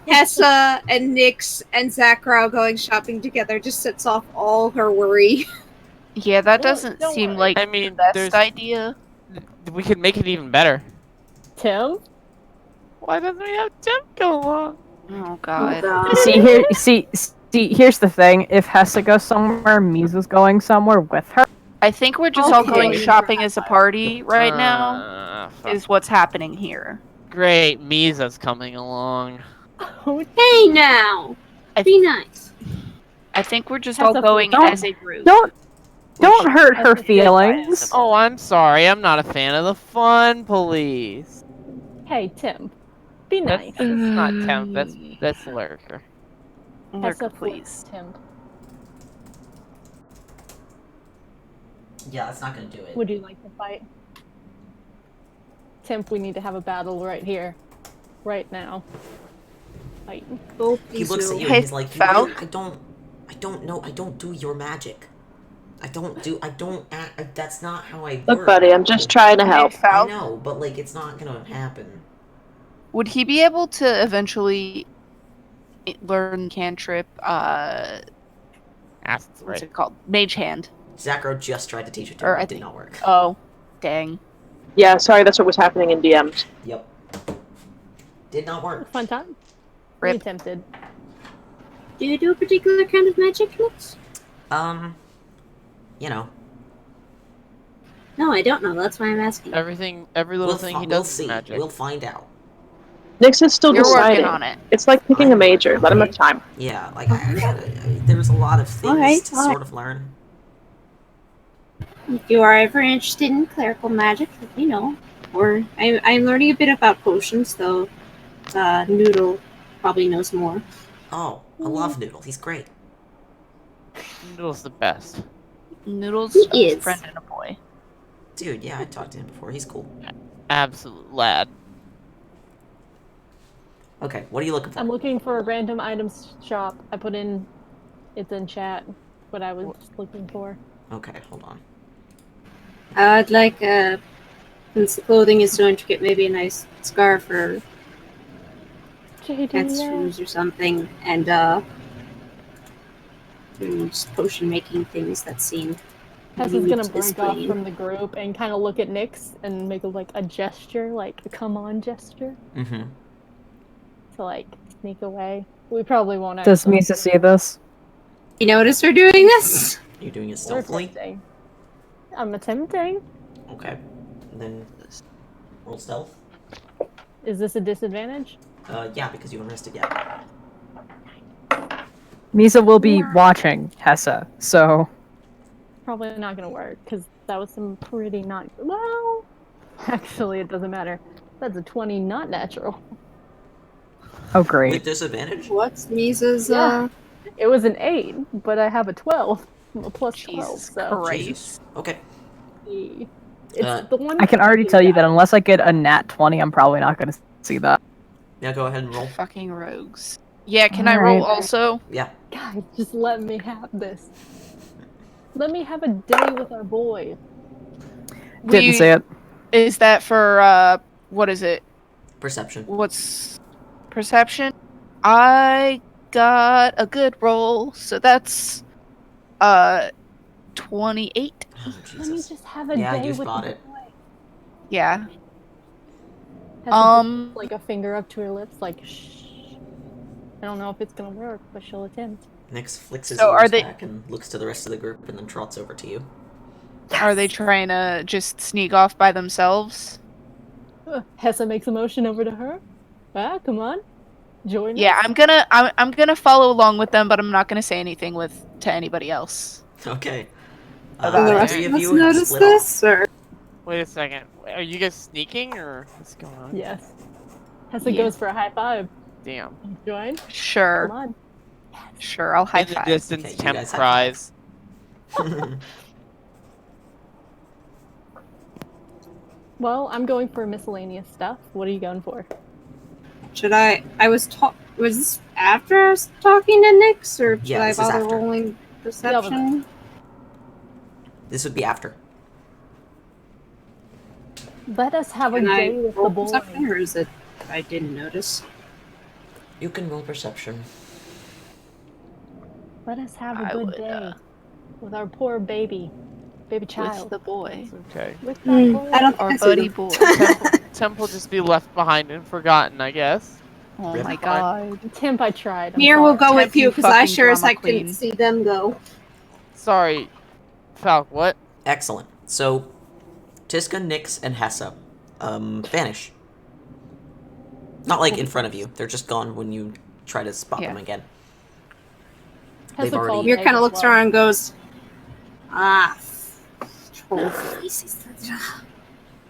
Hessa and Nyx and Zakrau going shopping together just sets off all her worry. Yeah, that Don't- doesn't don't seem worry. like I mean, the best there's- idea. We could make it even better. Tim? Why doesn't we have Temp go along? Oh, God. Here's the thing. If Hessa goes somewhere, Misa's going somewhere with her. I think we're just all Okay. going shopping as a party right now, Fuck. is what's happening here. Great, Misa's coming along. Hey now! I- Be nice. I think we're just That's all a- going don't- as a group. Don't hurt her As a- feelings. Oh, I'm sorry. I'm not a fan of the fun police. Hey, Tim. Be That's, nice. that's not Temp. That's Lurker. Lurker, Hessa please. flips Tim. Yeah, that's not gonna do it. Would you like to fight? Temp, we need to have a battle right here. Right now. Fight. Oh, He please looks no. at you Hey, and he's like, Falk? I don't know. I don't do your magic. I don't act, that's not how I Look, work. buddy, I'm just trying to help. Hey, I Fal, know, but like it's not gonna happen. would he be able to eventually learn cantrip? What's it called? Mage hand. Zacro just tried to teach it to Or him, I it did think- not work. Oh, dang. Yeah, sorry, that's what was happening in DMs. Yep. Did not work. Fun time. Rip. We attempted. Do you do a particular kind of magic, Nix? You know. No, I don't know. That's why I'm asking. Every little thing he does see. is magic. We'll find out. Nix is still You're deciding. working on it. It's like picking a I'm major. Let him have time. Yeah, like there's a lot of things to Alright. sort of learn. If you are ever interested in clerical magic, let me know. Or I'm learning a bit about potions, though. Noodle probably knows more. Oh, I love Noodle. He's great. Noodle's the best. Noodle's He a is. friend and a boy. Dude, yeah, I talked to him before. He's cool. Absolute lad. Okay, what are you looking for? I'm looking for a random items shop. I put in, it's in chat, what I was looking for. Okay, hold on. I'd like, since the clothing is so intricate, maybe a nice scarf or pants, shoes or something, and, just potion making things that seem Hessa's unique gonna to this break off plane. from the group and kind of look at Nyx and make a gesture, like a come on gesture, Mm-hmm. to like sneak away. We probably won't Does actually. Misa see this? You notice her doing this? You're doing it We're stealthily? attempting. I'm attempting. Okay. Then roll stealth. Is this a disadvantage? Yeah, because you haven't rested yet. Misa will be watching Hessa, so Probably not gonna work because that was some pretty not. Well, actually, it doesn't matter. That's a 20, not natural. oh great. With disadvantage? What's Misa's, Yeah. It was an 8, but I have a 12, a plus 12. Jesus So Christ. Jesus. Okay. it's the one. I can already tell you that unless I get a nat 20, I'm probably not going to see that. Now go ahead and roll. Fucking rogues. Yeah, can I roll Alright. also? Yeah. Guys, just let me have this. Let me have a day with our boys. Didn't say it. Is that for, what is it? Perception. What's perception? I got a good roll, so that's 28. Oh, Let me Jesus. just have a Yeah, day you with spot the it. boy. Yeah. Hessa puts, like a finger up to her lips, like shh. I don't know if it's gonna work, but she'll attempt. Nyx flicks his So are ears they- back and looks to the rest of the group and then trots over to you. Are they trying to just sneak off by themselves? Hessa makes a motion over to her. Ah, come on, join Yeah, us. I'm gonna follow along with them, but I'm not gonna say anything to anybody else. Okay. About Will the it. rest three of of us you notice split this, or? Wait a second. Are you guys sneaking or what's going on? Yes. Hessa Yeah. goes for a high five. Damn. Join. Sure, Come on. sure, I'll high In the five. distance, Okay, you Temp guys high cries. off. Well, I'm going for miscellaneous stuff. What are you going for? Should I was this after I was talking to Nyx, or should Yeah, I this is bother after. rolling perception? This would be after. Let us have a Can I day with roll the boy. perception, or is it I didn't notice? You can roll perception. Let us have a I good would, day with our poor baby child. With the boy. Okay. With that boy. I don't think Our I see buddy them. boy. Temp will just be left behind and forgotten, I guess. Oh Rip. my god. Temp, I tried. I'm Mir will sorry. go with Temp, you you because I fucking sure as drama heck queen. didn't see them go. Sorry, Falk, what? Excellent. So, Tiska, Nyx, and Hessa vanish. Not like in front of you. They're just gone when you try to spot them again. Hessa They've already- called Mir Egg kind of as looks well. around and goes, trophies.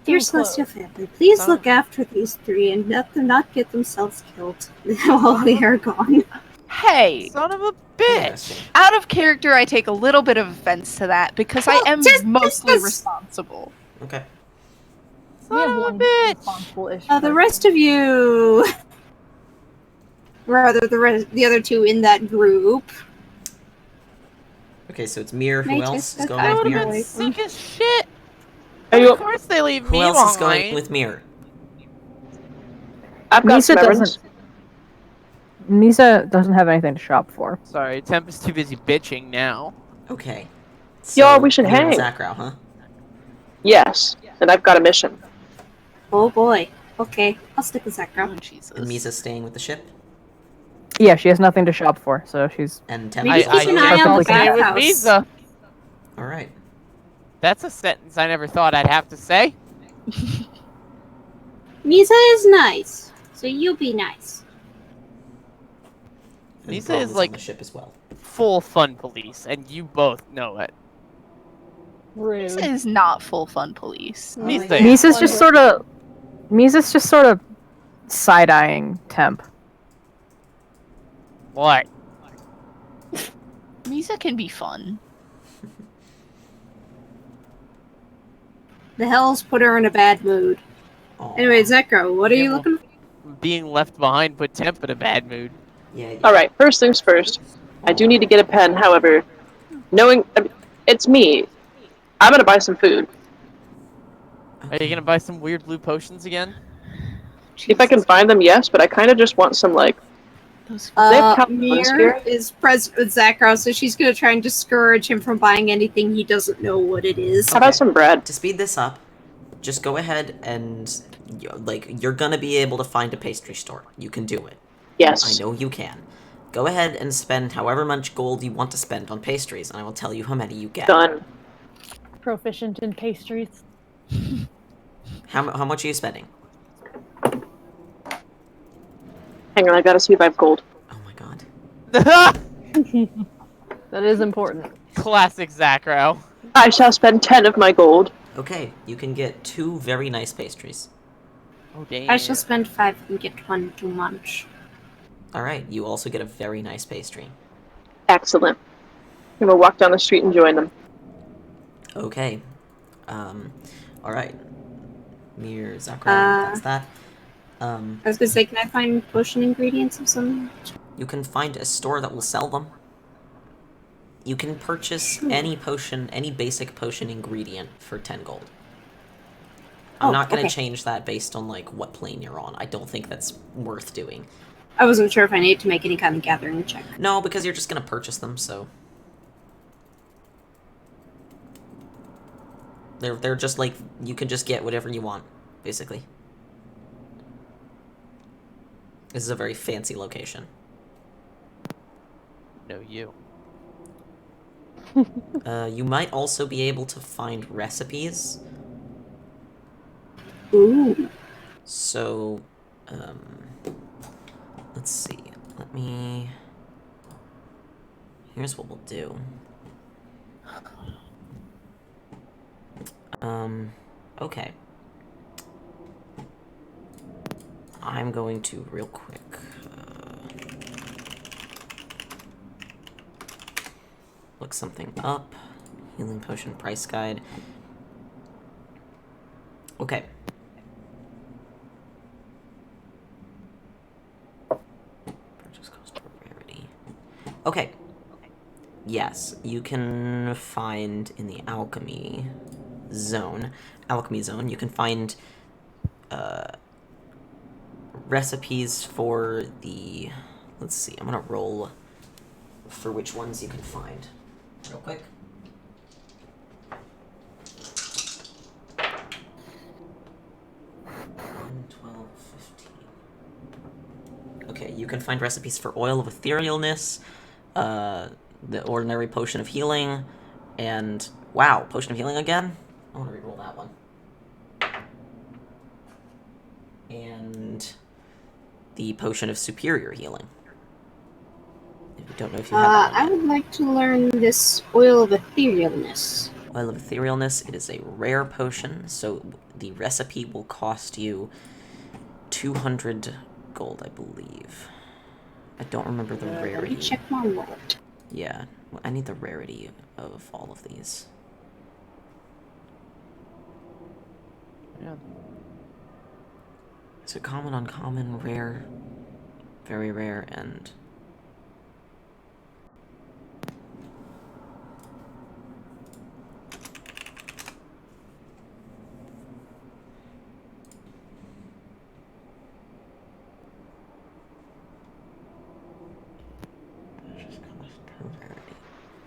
Dear Don't Celestial close. family, please Son look after these three and let them not get themselves killed while they are gone. Hey, Son of a bitch! Interesting. out of character, I take a little bit of offense to that because I Well, am just- mostly just- responsible. Okay. We have Son of a one bitch! responsible-ish The person. rest of you, rather the other two in that group, Okay, so it's Mir. Who Hey, else is Tiska, going I with would've Mir? been Sick as shit. Are you? Of course they leave Who me else is behind. going with Mir? I've got Misa some errands. doesn't. Misa doesn't have anything to shop for. Sorry, Temp is too busy bitching now. Okay. Y'all, So, we should you and hang. Zakrow, huh? Yes, and I've got a mission. Oh boy. Okay, I'll stick with Zakra. Oh, Jesus. And Misa's staying with the ship? Yeah, she has nothing to shop for, so she's. And Temp Maybe is keep also an think eye on I'll the stay with bathhouse. Misa. Alright. That's a sentence I never thought I'd have to say. Misa is nice, so you be nice. And Misa Brom is on like the ship as well. full fun police, and you both know it. Rude. This is not full fun police. Misa yeah. is. Misa's just sort of side-eyeing Temp. What? Misa can be fun. The hell's put her in a bad mood. Aw. Anyway, Zekro, what are Yeah, you well- looking for? Being left behind put Temp in a bad mood. Yeah. Alright, first things first. I do need to get a pen, however, knowing it's me, I'm gonna buy some food. Are you gonna buy some weird blue potions again? If I can find them, yes, but I kind of just want some, like, Those They have Calvin's Mir here? is present with Zakro, so she's gonna try and discourage him from buying anything he doesn't know what it is. how about some bread? To speed this up, just go ahead and, you're gonna be able to find a pastry store. You can do it. Yes. I know you can. Go ahead and spend however much gold you want to spend on pastries, and I will tell you how many you get. Done. Proficient in pastries. How much are you spending? Hang on, I gotta see if I have gold. Oh my god. That is important. Classic Zakro. I shall spend 10 of my gold. Okay, you can get 2 very nice pastries. Oh damn. I shall spend 5 and get 1 too much. Alright, you also get a very nice pastry. Excellent. I'm gonna walk down the street and join them. Okay. Alright. Mir, Zakra, that's that. I was gonna say, can I find potion ingredients of some? You can find a store that will sell them. You can purchase any potion, any basic potion ingredient for 10 gold. I'm Oh, not going to okay. change that based on, like, what plane you're on. I don't think that's worth doing. I wasn't sure if I needed to make any kind of gathering check. No, because you're just going to purchase them, so... They're just, like, you can just get whatever you want, basically. This is a very fancy location. No, you. You might also be able to find recipes. Ooh. So, let's see. Let me... Here's what we'll do. Okay. I'm going to, real quick, look something up. Healing potion price guide. Okay. Purchase cost per rarity. Okay. Yes, you can find in the alchemy zone, you can find recipes for the, let's see, I'm gonna roll for which ones you can find real quick. Okay, you can find recipes for oil of etherealness, the ordinary potion of healing, and wow, potion of healing again? I want to reroll that one. And the potion of superior healing. I don't know if you have that I one yet. would like to learn this oil of etherealness. Oil of etherealness, it is a rare potion, so the recipe will cost you 200 gold, I believe. I don't remember the Let me rarity. check my wallet. Yeah, I need the rarity of all of these. Yeah. So common, uncommon, rare, very rare, and...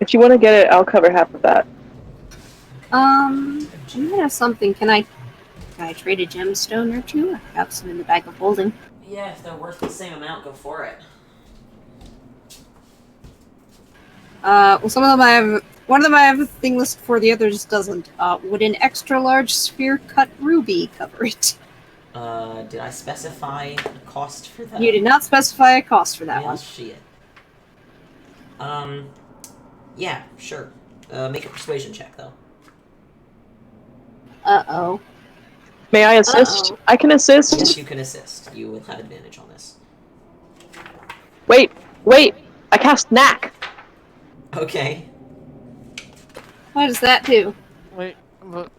If you want to get it, I'll cover half of that. I might have something. Can I trade a gemstone or two? I have some in the bag of holding. Yeah, if they're worth the same amount, go for it. Well, some of them I have. One of them I have a thing listed for. The others doesn't. Would an extra large sphere cut ruby cover it? Did I specify a cost for that? You did not specify a cost for that Well, one. shit. Yeah, sure. Make a persuasion check, though. Uh-oh. May I assist? Uh-oh. I can assist. Yes, you can assist. You will have advantage on this. Wait! I cast Knack! Okay. What does that do? Wait,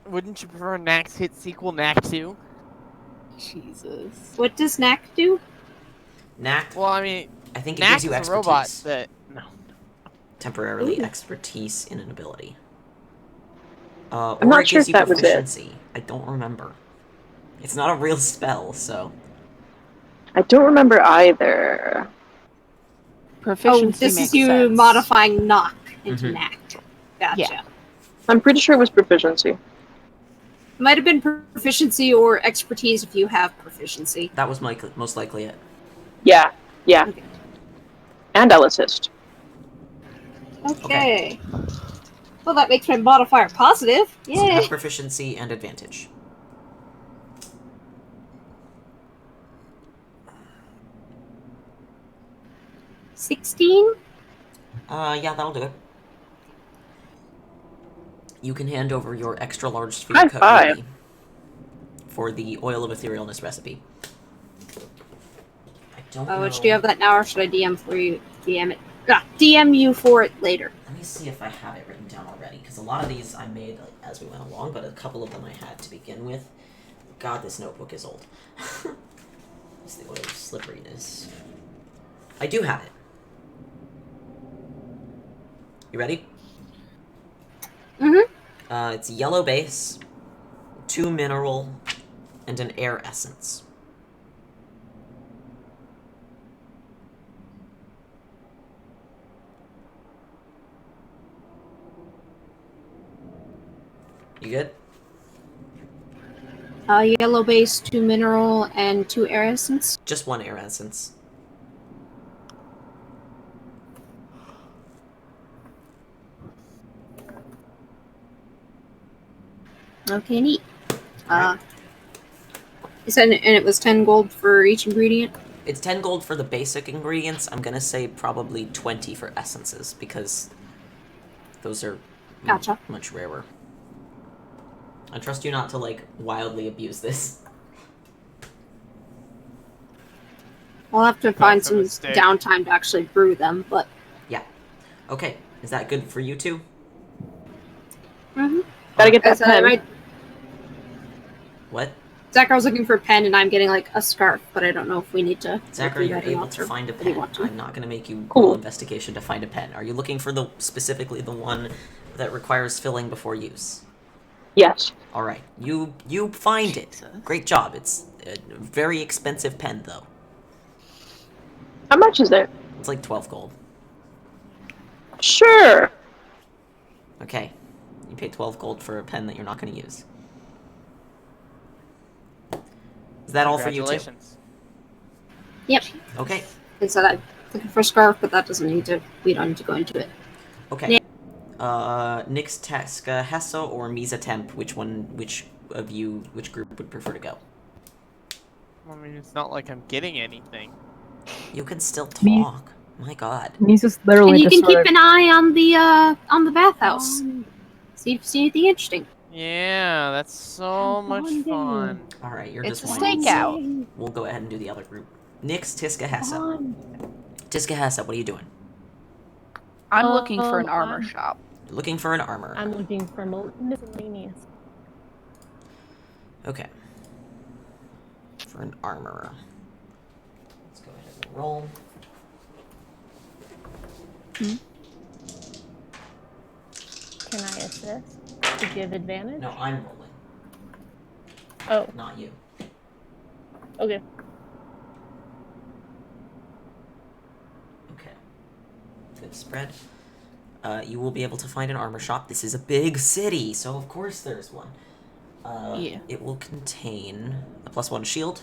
wouldn't you prefer Knack's hits equal Knack 2? Jesus. What does Knack do? Knack, Well, I mean, I think it Knack gives you is a expertise. robot that... No. Temporarily Ooh. expertise in an ability. I'm Or not it sure gives if you that was it. proficiency. I don't remember. It's not a real spell, so... I don't remember either. Proficiency this makes is you sense. modifying knock into Mhm. Knack. Gotcha. Yeah. I'm pretty sure it was proficiency. Might have been proficiency or expertise if you have proficiency. That was most likely it. Yeah. Okay. And I'll assist. Okay. Well, that makes my modifier positive. So you Yay! have proficiency and advantage. $16? Yeah, that'll do it. You can hand over your extra large sphere High cut five. ruby for the oil of etherealness recipe. I don't know. Which do you have that now, or should I DM for you? DM it. DM you for it later. Let me see if I have it written down already, because a lot of these I made as we went along, but a couple of them I had to begin with. God, this notebook is old. It's the oil of slipperiness. I do have it. You ready? Mm-hmm. It's yellow base, 2 mineral, and an air essence. You good? Yellow base, 2 mineral, and 2 air essence. Just 1 air essence. Okay, neat. You said, and it was 10 gold for each ingredient? It's 10 gold for the basic ingredients. I'm gonna say probably 20 for essences, because those are Gotcha. much rarer. I trust you not to, like, wildly abuse this. We'll have to find for some mistake. downtime to actually brew them, but... Yeah. Okay, is that good for you two? Mm-hmm. Gotta get that pen. What? Zachary was looking for a pen, and I'm getting, like, a scarf, but I don't know if we need to... Zachary, do you're that or able not, to or find a what do you pen. want to? I'm not gonna make you Cool. roll investigation to find a pen. Are you looking for specifically the one that requires filling before use? Yes. Alright, you find it. Jesus. Great job. It's a very expensive pen, though. How much is it? It's like 12 gold. Sure. Okay, you pay 12 gold for a pen that you're not going to use. Is that all for you two? Congratulations. Yep. Okay, It said I'm looking for a scarf, but that doesn't need to... We don't need to go into it. okay. Nyx, Tiska, Hessa, or Misa Temp, which group would prefer to go? I mean, it's not like I'm getting anything. You can still Me. talk. My god. He's just literally And you just can keep sort of- an eye on the bathhouse. See if you see anything interesting. Yeah, that's so much bonding. fun. Alright, you're It's just a whining. stakeout. We'll go ahead and do the other group. Nyx, Tiska, Hessa. Bond. Tiska, Hessa, what are you doing? I'm looking for an armor I'm- shop. Looking for an armor. I'm looking for miscellaneous. Okay. For an armorer. Let's go ahead and roll. Can I assist to give advantage? No, I'm rolling, Oh, not you. okay. Okay. Good spread. you will be able to find an armor shop. This is a big city, so of course there's one. Yeah. It will contain a +1 shield,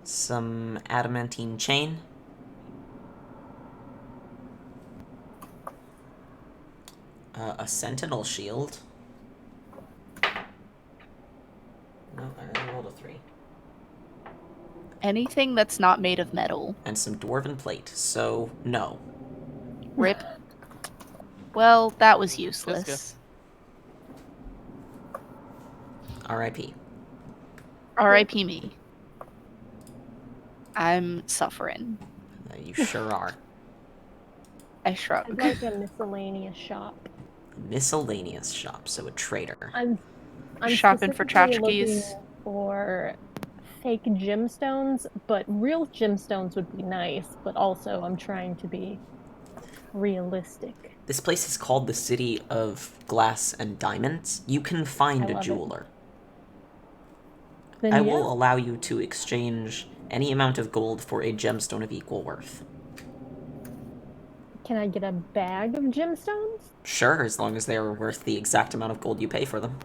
some adamantine chain, a sentinel shield. No, I only rolled a 3. Anything that's not made of metal. And some dwarven plate, so no. Rip. Well, that was useless. R.I.P. R.I.P. me. I'm suffering. You sure are. I shrug. I'd like a miscellaneous shop. Miscellaneous shop, so a trader. I'm Shopping for specifically tchotchkes. looking for fake gemstones, but real gemstones would be nice, but also I'm trying to be realistic. This place is called the City of Glass and Diamonds. You can find a jeweler. Then I yeah. will allow you to exchange any amount of gold for a gemstone of equal worth. Can I get a bag of gemstones? Sure, as long as they are worth the exact amount of gold you pay for them.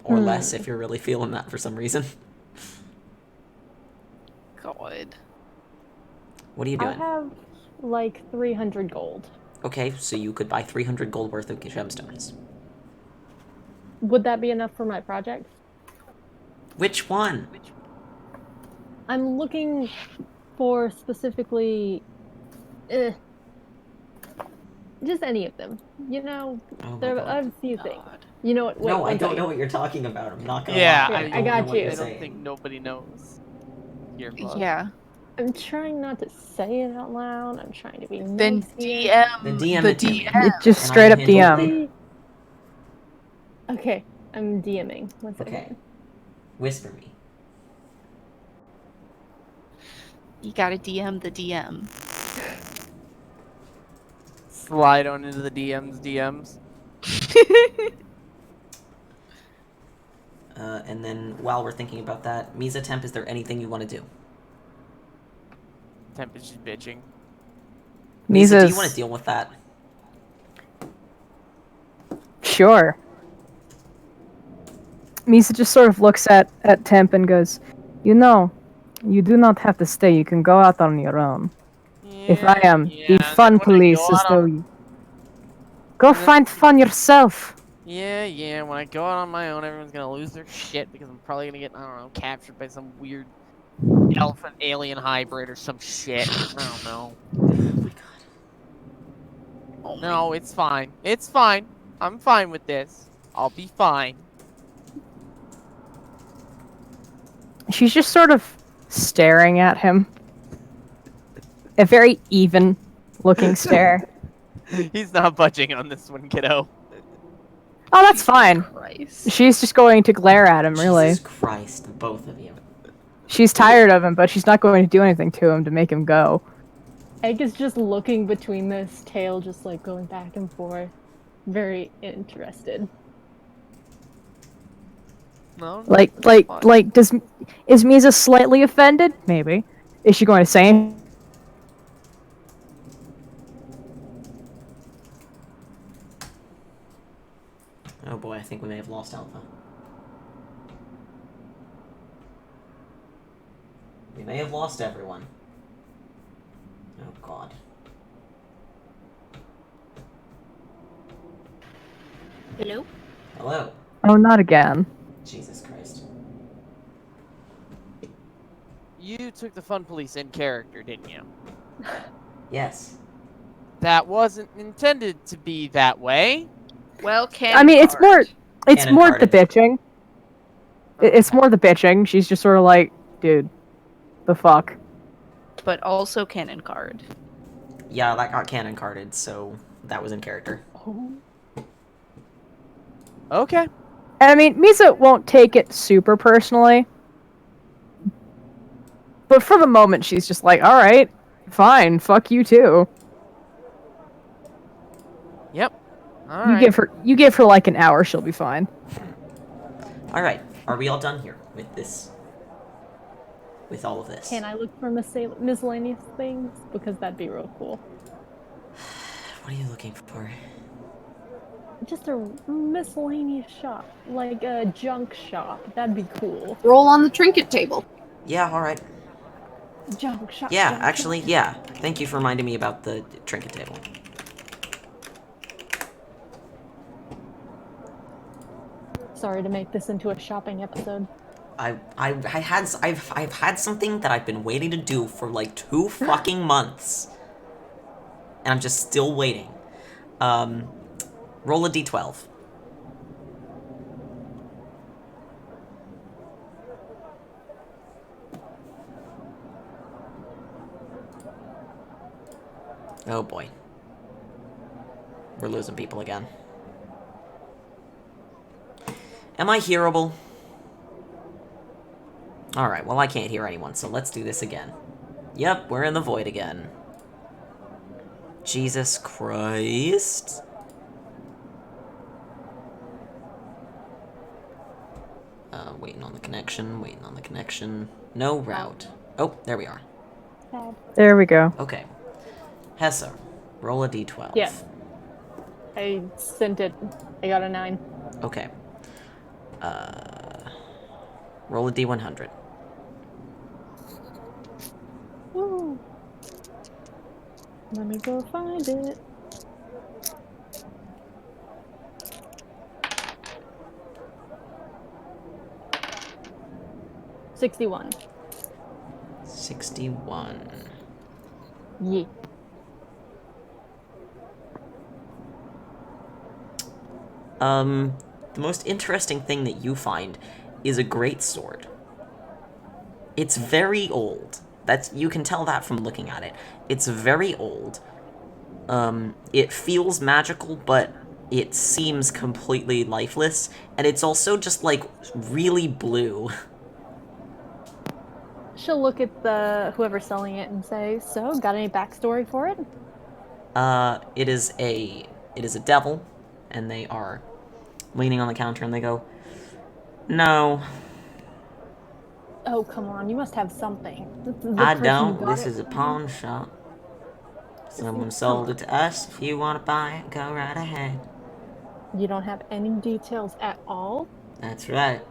Or less if you're really feeling that for some reason. God. What are you I doing? have like 300 gold. Okay, so you could buy 300 gold worth of gemstones. Would that be enough for my project? Which one? I'm looking for specifically just any of them. You know, Oh my there God. I have a few things. You know what? Wait, No, I one don't second. know what you're talking about. I'm not gonna Yeah, lie. Here, I don't got know what you. you're I don't saying. think nobody knows. Your love. Yeah. I'm trying not to say it out loud. I'm trying to be Then nice here. DM. Then DM the it to me. DM. It just And I straight will up handle DM. it. Okay, I'm DMing. One second. Okay. Whisper me. You gotta DM the DM. Slide on into the DMs. And then while we're thinking about that, Misa Temp, is there anything you want to do? Temp is just bitching. Misa, do you Misa's- want to deal with that? Sure. Misa just sort of looks at Temp and goes, you know, you do not have to stay. You can go out on your own. If I am the fun police, as though you... Go find fun yourself. Yeah, when I go out on my own, everyone's gonna lose their shit because I'm probably gonna get, I don't know, captured by some weird elephant alien hybrid or some shit. I don't know. Oh my God. Oh my No, it's fine. It's fine. I'm fine with this. I'll be fine. She's just sort of staring at him. A very even looking stare. He's not budging on this one, kiddo. Oh, that's fine. Christ. She's just going to glare at him, really. Jesus Christ, both of you. She's tired of him, but she's not going to do anything to him to make him go. Egg is just looking between this tail, just like going back and forth. Very interested. No. Is Misa slightly offended? Maybe. Is she going to say anything? Oh boy, I think we may have lost Alpha. We may have lost everyone. Oh God. Hello? Hello. Oh, not again. Jesus Christ. You took the fun police in character, didn't you? Yes. That wasn't intended to be that way. Well, I mean, it's more the Cannon-carded. bitching. It's more the bitching. She's just sort of like, dude, the fuck. But also cannon card. Yeah, that got cannon carded, so that was in character. Okay. And I mean, Misa won't take it super personally. But for the moment, she's just like, alright, fine, fuck you too. Yep. All right. You give her like an hour, she'll be fine. Alright, are we all done here with this? with all of this. Can I look for miscellaneous things? Because that'd be real cool. What are you looking for? Just a miscellaneous shop, like a junk shop. That'd be cool. Roll on the trinket table. Yeah, alright. Junk shop. Yeah, junk actually, shop. yeah. Thank you for reminding me about the trinket table. Sorry to make this into a shopping episode. I've had something that I've been waiting to do for like 2 fucking months. And I'm just still waiting. Roll a d12. Oh boy. We're losing people again. Am I hearable? Alright, well I can't hear anyone, so let's do this again. Yep, we're in the void again. Jesus Christ. Waiting on the connection, No route. Oh, there we are. There we go. Okay. Hessa, roll a d12. Yeah. I sent it. I got a 9. Okay. Roll a d100. Woo. Let me go find it. $61. 61. Yeah. The most interesting thing that you find is a greatsword. It's very old. You can tell that from looking at it. It's very old. It feels magical, but it seems completely lifeless, and it's also just, like, really blue. She'll look at whoever's selling it and say, "So, got any backstory for it?" It is a devil, and they are leaning on the counter, and they go, "No, Oh, come on, you must have something. I don't. This is a pawn shop. Someone sold it to us. If you want to buy it, go right ahead." You don't have any details at all? That's right.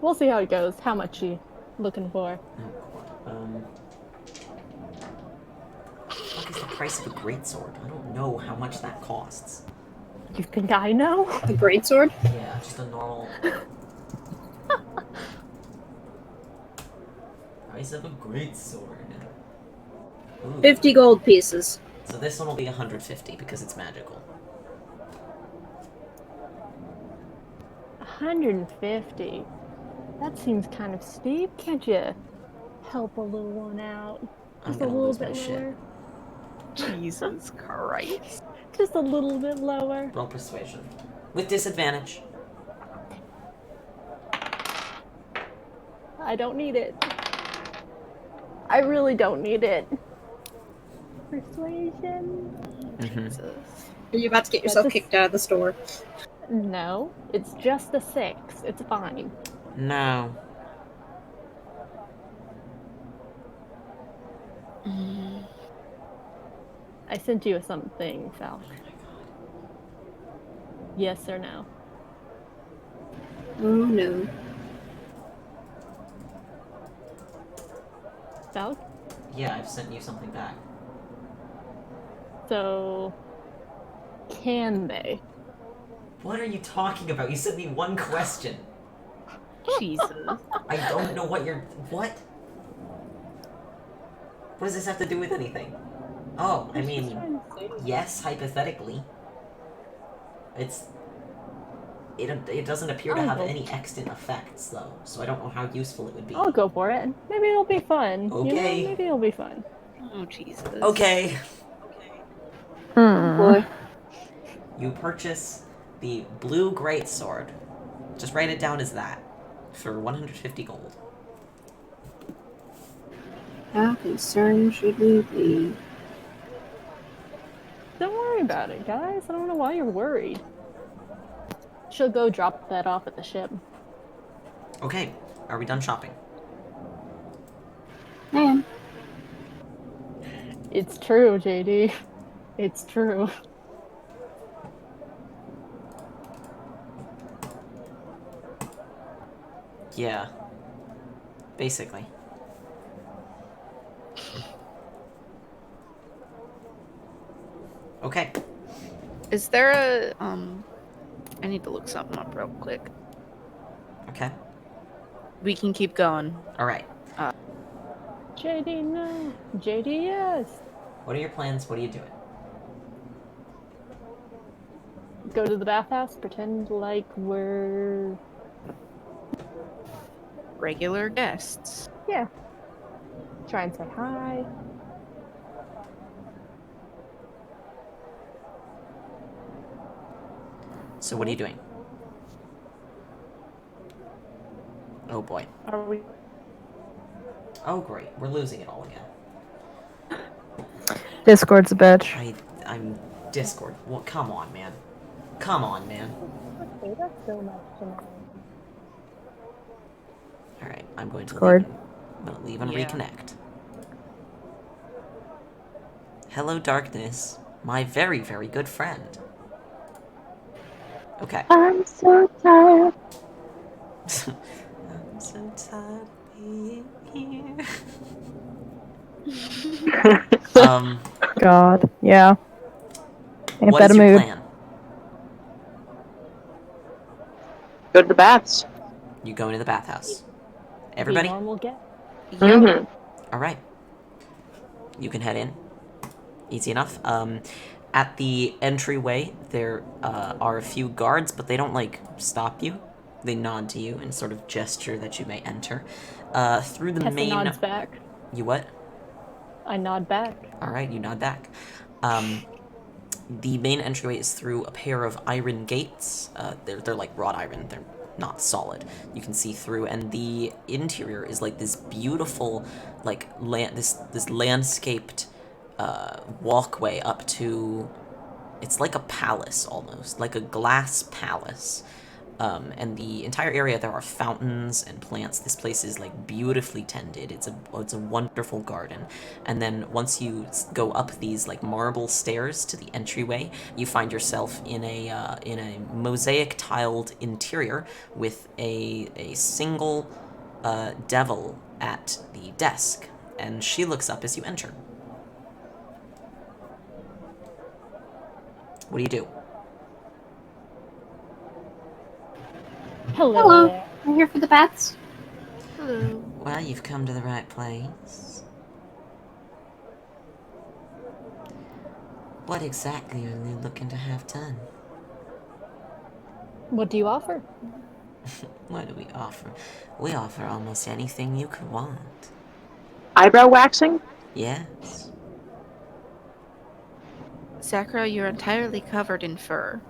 We'll see how it goes. How much you looking for? What is the price of a greatsword? I don't know how much that costs. You think I know? The greatsword? Yeah, just a normal... price of a greatsword. 50 gold pieces. So this one will be 150 because it's magical. 150. That seems kind of steep. Can't you help a little one out? Just a little bit lower. Jesus Christ. Just a little bit lower. Roll persuasion. With disadvantage. I don't need it. I really don't need it. Persuasion? Are you about to get yourself kicked out of the store? No, it's just a 6. It's fine. No. I sent you something, Falcon. Yes or no? Oh no. Falcon? Yeah, I've sent you something back. So, can they? What are you talking about? You sent me one question. Jesus. I don't know what you're... What? What does this have to do with anything? Oh, I mean, yes, hypothetically. It doesn't appear to have any extant effects, though, so I don't know how useful it would be. I'll go for it. Maybe it'll be fun. Okay. You know, maybe it'll be fun. Oh, Jesus. Okay. Boy. You purchase the blue greatsword. Just write it down as that. For 150 gold. How concerned should we be? Don't worry about it, guys. I don't know why you're worried. She'll go drop that off at the ship. Okay. Are we done shopping? I am. It's true, JD. It's true. Yeah. Basically. Okay. Is there a I need to look something up real quick. Okay. We can keep going. Alright. JD, no. JD, yes. What are your plans? What are you doing? Go to the bathhouse, pretend like we're... Regular guests. Yeah. Try and say hi. So what are you doing? Oh boy. Are we... Oh great. We're losing it all again. Discord's a bitch. I'm Discord. Well, come on, man. Come on, man. Okay, that's so much to know. Alright, I'm going to Discord. leave and Yeah. reconnect. Hello, darkness. My very, very good friend. Okay. I'm so tired. I'm so tired of being here. God, yeah. Ain't What that is a your mood? plan? Go to the baths. You go into the bathhouse. Everybody? Be normal guest. Mm-hmm. Alright. You can head in. Easy enough. At the entryway, there are a few guards, but they don't, like, stop you. They nod to you and sort of gesture that you may enter. Through the Hessa main... nods back. You what? I nod back. Alright, you nod back. The main entryway is through a pair of iron gates. They're like wrought iron. They're not solid. You can see through, and the interior is like this beautiful, like this landscaped walkway up to. It's like a palace almost, like a glass palace. And the entire area, there are fountains and plants. This place is like beautifully tended. It's a wonderful garden. And then once you go up these like marble stairs to the entryway, you find yourself in a mosaic tiled interior with a single devil at the desk, and she looks up as you enter. What do you do? Hello. Hello. there. I'm here for the baths. Hello. Well, you've come to the right place. What exactly are you looking to have done? What do you offer? What do we offer? We offer almost anything you could want. Eyebrow waxing? Yes. Sakura, you're entirely covered in fur.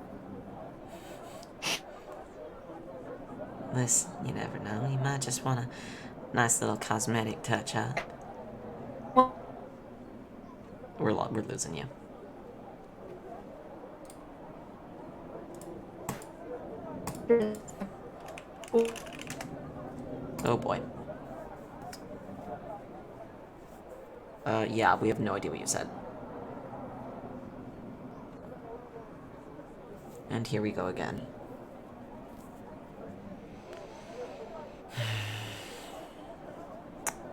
Listen, you never know. You might just want a nice little cosmetic touch-up. We're losing you. Oh boy. Yeah, we have no idea what you said. And here we go again.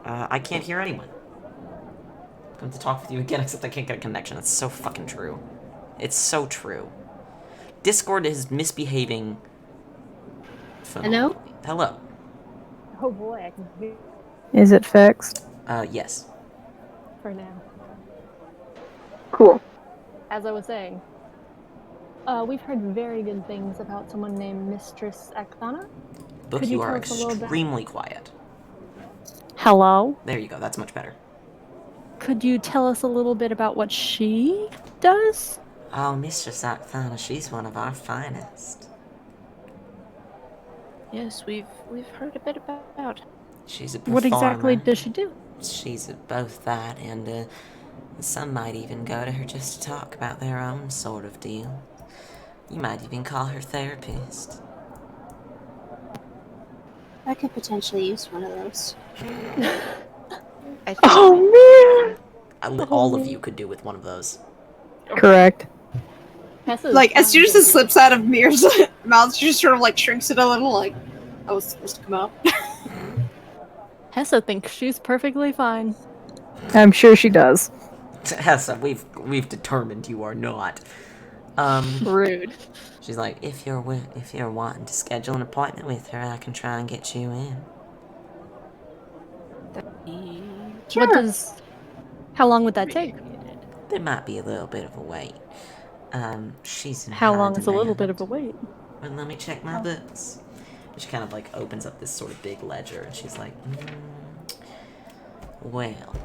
I can't hear anyone. I'm to talk with you again, except I can't get a connection. It's so fucking true. It's so true. Discord is misbehaving. Hello? Hello. Oh boy, I can hear Is it fixed? Yes. for now. Cool. As I was saying, we've heard very good things about someone named Mistress Akthana. Book, Could you you are tell us a little bit- extremely quiet. Hello? There you go, that's much better. Could you tell us a little bit about what she does? Oh, Mistress Akthana, she's one of our finest. Yes, we've heard a bit about. She's a performer. What exactly does she do? She's both that and, some might even go to her just to talk about their own sort of deal. You might even call her therapist. I could potentially use one of those. I think Oh All of you could do with one of those. Correct. Hessa's Like, as soon as fine, it slips out of Mir's mouth, she just sort of like shrinks it a little, like, I was supposed to come out. Hessa thinks she's perfectly fine. I'm sure she does. Hessa, we've determined you are not. Rude. She's like, if you're wanting to schedule an appointment with her, I can try and get you in. How long would that take? There might be a little bit of a wait. She's in How high long is a little demand. bit of a wait? Well, let me check my books. She kind of like opens up this sort of big ledger, and she's like, well,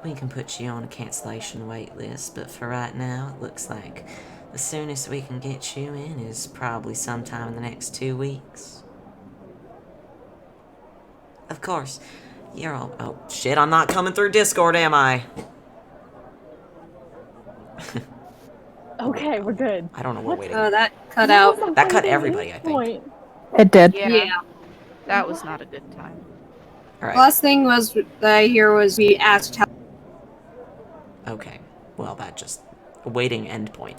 we can put you on a cancellation wait list, but for right now, it looks like the soonest we can get you in is probably sometime in the next 2 weeks. Of course, you're all... Oh, shit, I'm not coming through Discord, am I? Okay, we're good. I don't know, we're waiting. Oh, that cut out. That cut everybody, I think. It did. Yeah. That was not a good time. Alright. Last thing was that I hear was we asked how. Okay. Well, that just... Awaiting endpoint.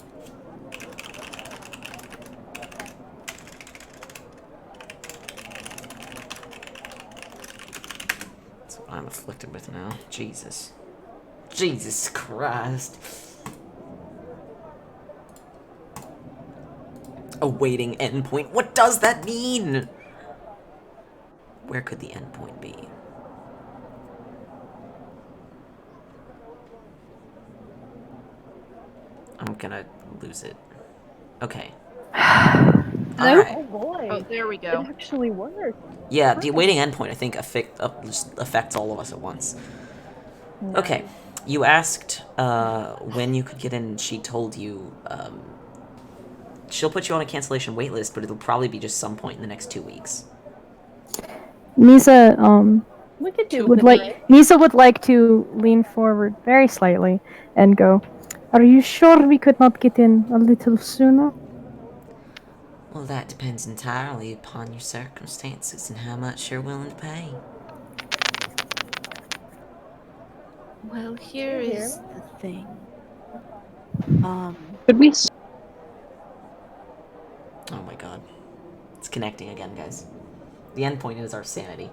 That's what I'm afflicted with now. Jesus. Jesus Christ. Awaiting endpoint. What does that mean? Where could the endpoint be? I'm gonna lose it. Okay. Alright. Oh boy. Oh, there we go. It actually worked. Yeah, the awaiting endpoint, I think, just affects all of us at once. Okay. You asked when you could get in, and she told you she'll put you on a cancellation waitlist, but it'll probably be just some point in the next 2 weeks. Misa We could do would Misa would like to lean forward very slightly and go, "Are you sure we could not get in a little sooner?" Well, that depends entirely upon your circumstances and how much you're willing to pay. Well, here is the thing. Could we? Oh my god. It's connecting again, guys. The endpoint is our sanity.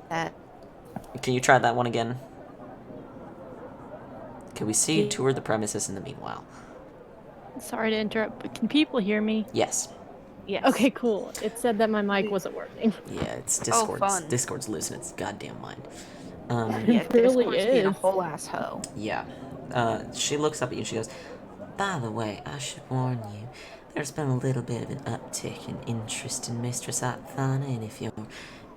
That. Can you try that one again? Can we see tour the premises in the meanwhile? Sorry to interrupt, but can people hear me? Yes. Yes. Okay, cool. It said that my mic wasn't working. Yeah, it's Oh, Discord's, fun. Discord's losing its goddamn mind. Yeah, It really Discord's being a is. whole asshole. Yeah. She looks up at you and she goes, by the way, I should warn you, there's been a little bit of an uptick in interest in Mistress Athana, and if you're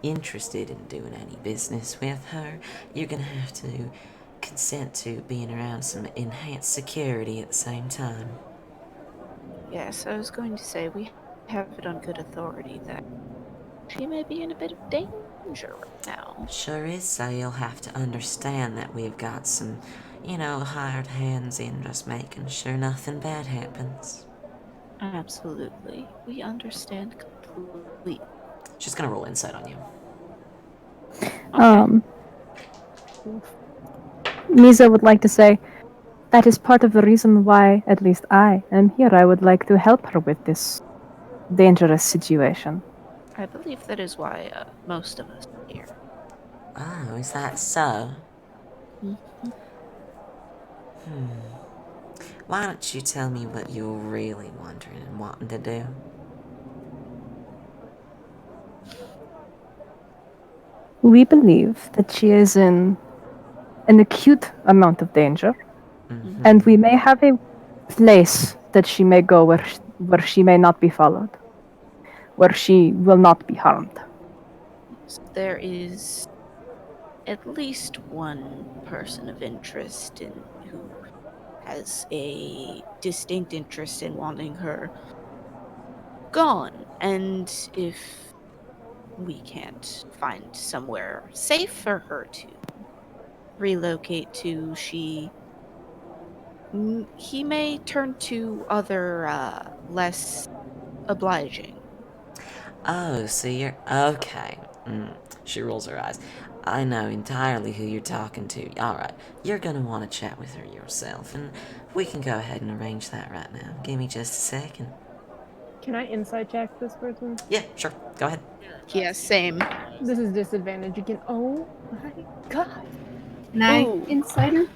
interested in doing any business with her, you're gonna have to consent to being around some enhanced security at the same time. Yes, I was going to say, we have it on good authority that she may be in a bit of danger right now. Sure is, so you'll have to understand that we've got some, hired hands in just making sure nothing bad happens. Absolutely. We understand completely. She's gonna roll insight on you. Misa would like to say, that is part of the reason why, at least I am here. I would like to help her with this dangerous situation. I believe that is why most of us are here. Oh, is that so? Why don't you tell me what you're really wondering and wanting to do? We believe that she is in an acute amount of danger, and we may have a place that she may go where she may not be followed, where she will not be harmed. There is at least one person of interest who has a distinct interest in wanting her gone, and if we can't find somewhere safe for her to relocate to, he may turn to other less obliging. Oh, so you're... Okay. She rolls her eyes. I know entirely who you're talking to. Alright, you're gonna want to chat with her yourself, and we can go ahead and arrange that right now. Give me just a second. Can I insight check this person? Yeah, sure. Go ahead. Yeah, same. This is disadvantage again. Oh my god. Can I Ooh. insider?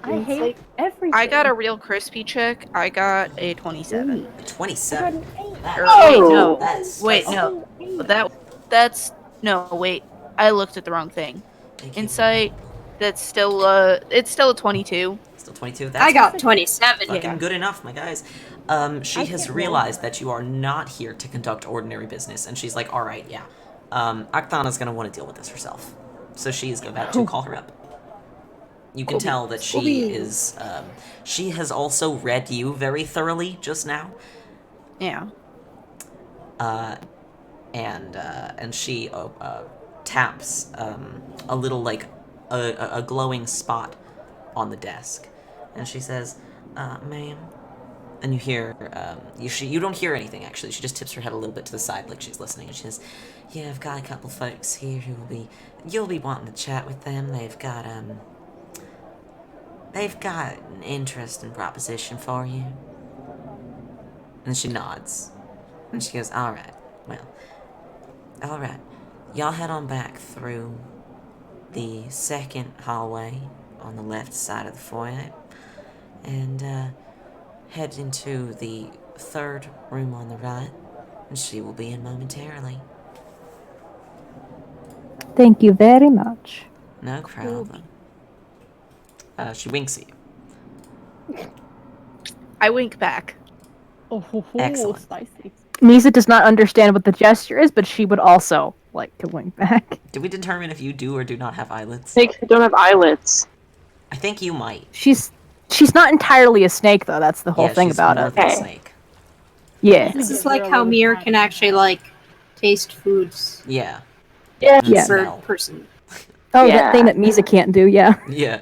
I hate Insight? everything. I got a real crispy check. I got a 27. Ooh. 27. That- Or wait, no. That's... Wait, no. That's no, wait. I looked at the wrong thing. Thank you. Insight, that's still it's still a 22. Still 22. That's I got 27. fucking good enough, my guys. She has can't realized that you are not here to conduct ordinary business, and she's like, alright, yeah. Akthana's gonna want to deal with this herself. So she is about to call her up. You can tell that she is, she has also read you very thoroughly just now. Yeah. And she taps a little, like, a glowing spot on the desk. And she says, ma'am. And you hear, you don't hear anything, actually. She just tips her head a little bit to the side like she's listening. And she says, yeah, I've got a couple folks here you'll be wanting to chat with them. They've got an interesting proposition for you. And she nods. And she goes, alright, well, alright. Y'all head on back through the second hallway on the left side of the foyer. And, head into the third room on the right. And she will be in momentarily. Thank you very much. No problem. She winks at you. I wink back. Oh, Excellent. spicy. Misa does not understand what the gesture is, but she would also like to wink back. Do we determine if you do or do not have eyelids? Snakes who don't have eyelids. I think you might. She's not entirely a snake, though. That's the whole thing she's about more it. than a Okay. snake. Yeah. This is like how Mir can actually, like, taste foods. Yeah. Yeah. And Yeah. smell. Bird person. Oh, Yeah. that thing that Misa can't do, yeah. Yeah.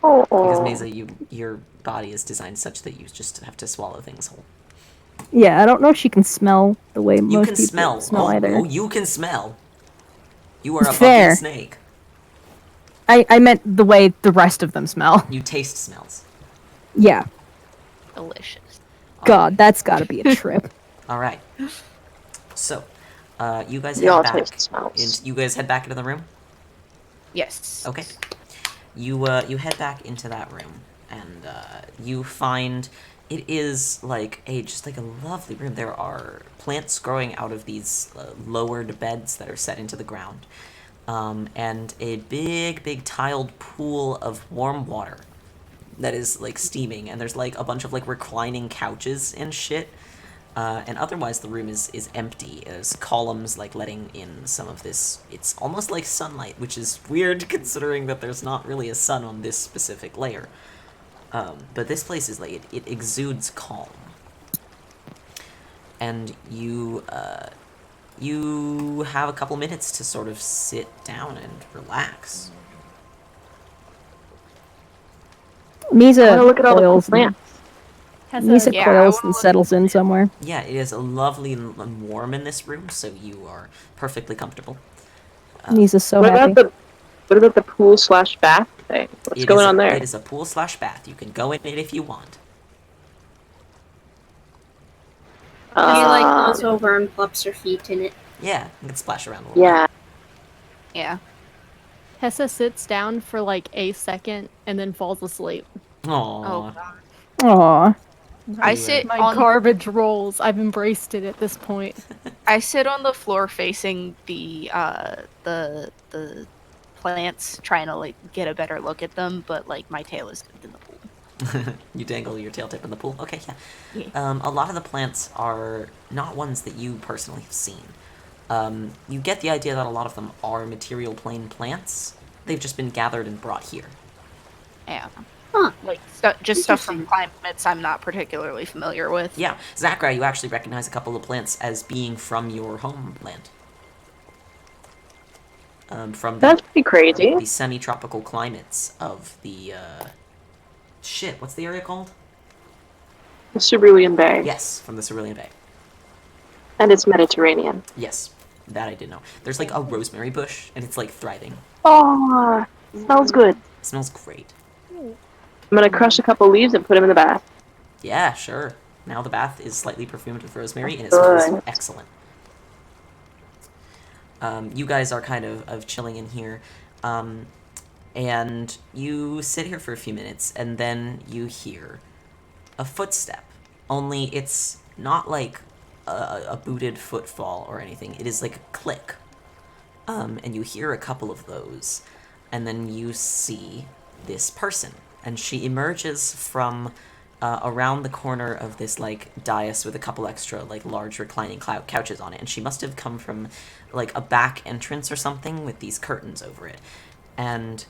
Oh. Because Mesa, your body is designed such that you just have to swallow things whole. Yeah, I don't know if she can smell the way You most can people smell. either. Oh, you can smell. You are a Fair. fucking snake. I meant the way the rest of them smell. You taste smells. Yeah. Delicious. God, that's gotta be a trip. All right. So, you guys Y'all head back. taste smells. You guys head back into the room. Yes. Okay. You head back into that room, and you find it is like just a lovely room. There are plants growing out of these lowered beds that are set into the ground, and a big tiled pool of warm water that is like steaming. And there's like a bunch of like reclining couches and shit. And otherwise, the room is empty. There's columns, like, letting in some of this. It's almost like sunlight, which is weird considering that there's not really a sun on this specific layer. But this place is, like, it exudes calm. And you have a couple minutes to sort of sit down and relax. Misa I want to look at all the coils, plants. Misa Yeah, coils I and settles in somewhere. Yeah, it is lovely and warm in this room, so you are perfectly comfortable. Misa's so What happy. about the pool/bath thing? What's going on there? It is a pool/bath. You can go in it if you want. She, like, goes over and plops her feet in it. Yeah, you can splash around a little Yeah. Yeah. Hessa sits down for like a second and then falls asleep. bit. Aww. Oh god. Aw. I sit My on garbage rolls. I've embraced it at this point. I sit on the floor facing the plants, trying to like get a better look at them, but like my tail is in the pool. You dangle your tail tip in the pool. Okay, yeah. Yeah. A lot of the plants are not ones that you personally have seen. You get the idea that a lot of them are material plane plants. They've just been gathered and brought here. Yeah. Huh. Like just stuff from climates I'm not particularly familiar with. Yeah, Zachary, you actually recognize a couple of plants as being from your homeland. From That's pretty crazy. the semi-tropical climates of the, shit, what's the area called? The Cerulean Bay. Yes, from the Cerulean Bay. And it's Mediterranean. Yes, that I did know. There's like a rosemary bush, and it's like thriving. Oh, smells good. It smells great. I'm gonna crush a couple leaves and put them in the bath. Yeah, sure. Now the bath is slightly perfumed with rosemary, and it smells excellent. You guys are kind of chilling in here, and you sit here for a few minutes, and then you hear a footstep. Only it's not like a booted footfall or anything. It is like a click. And you hear a couple of those, and then you see this person, and she emerges from around the corner of this like dais with a couple extra like large reclining couches on it, and she must have come from like a back entrance or something with these curtains over it, and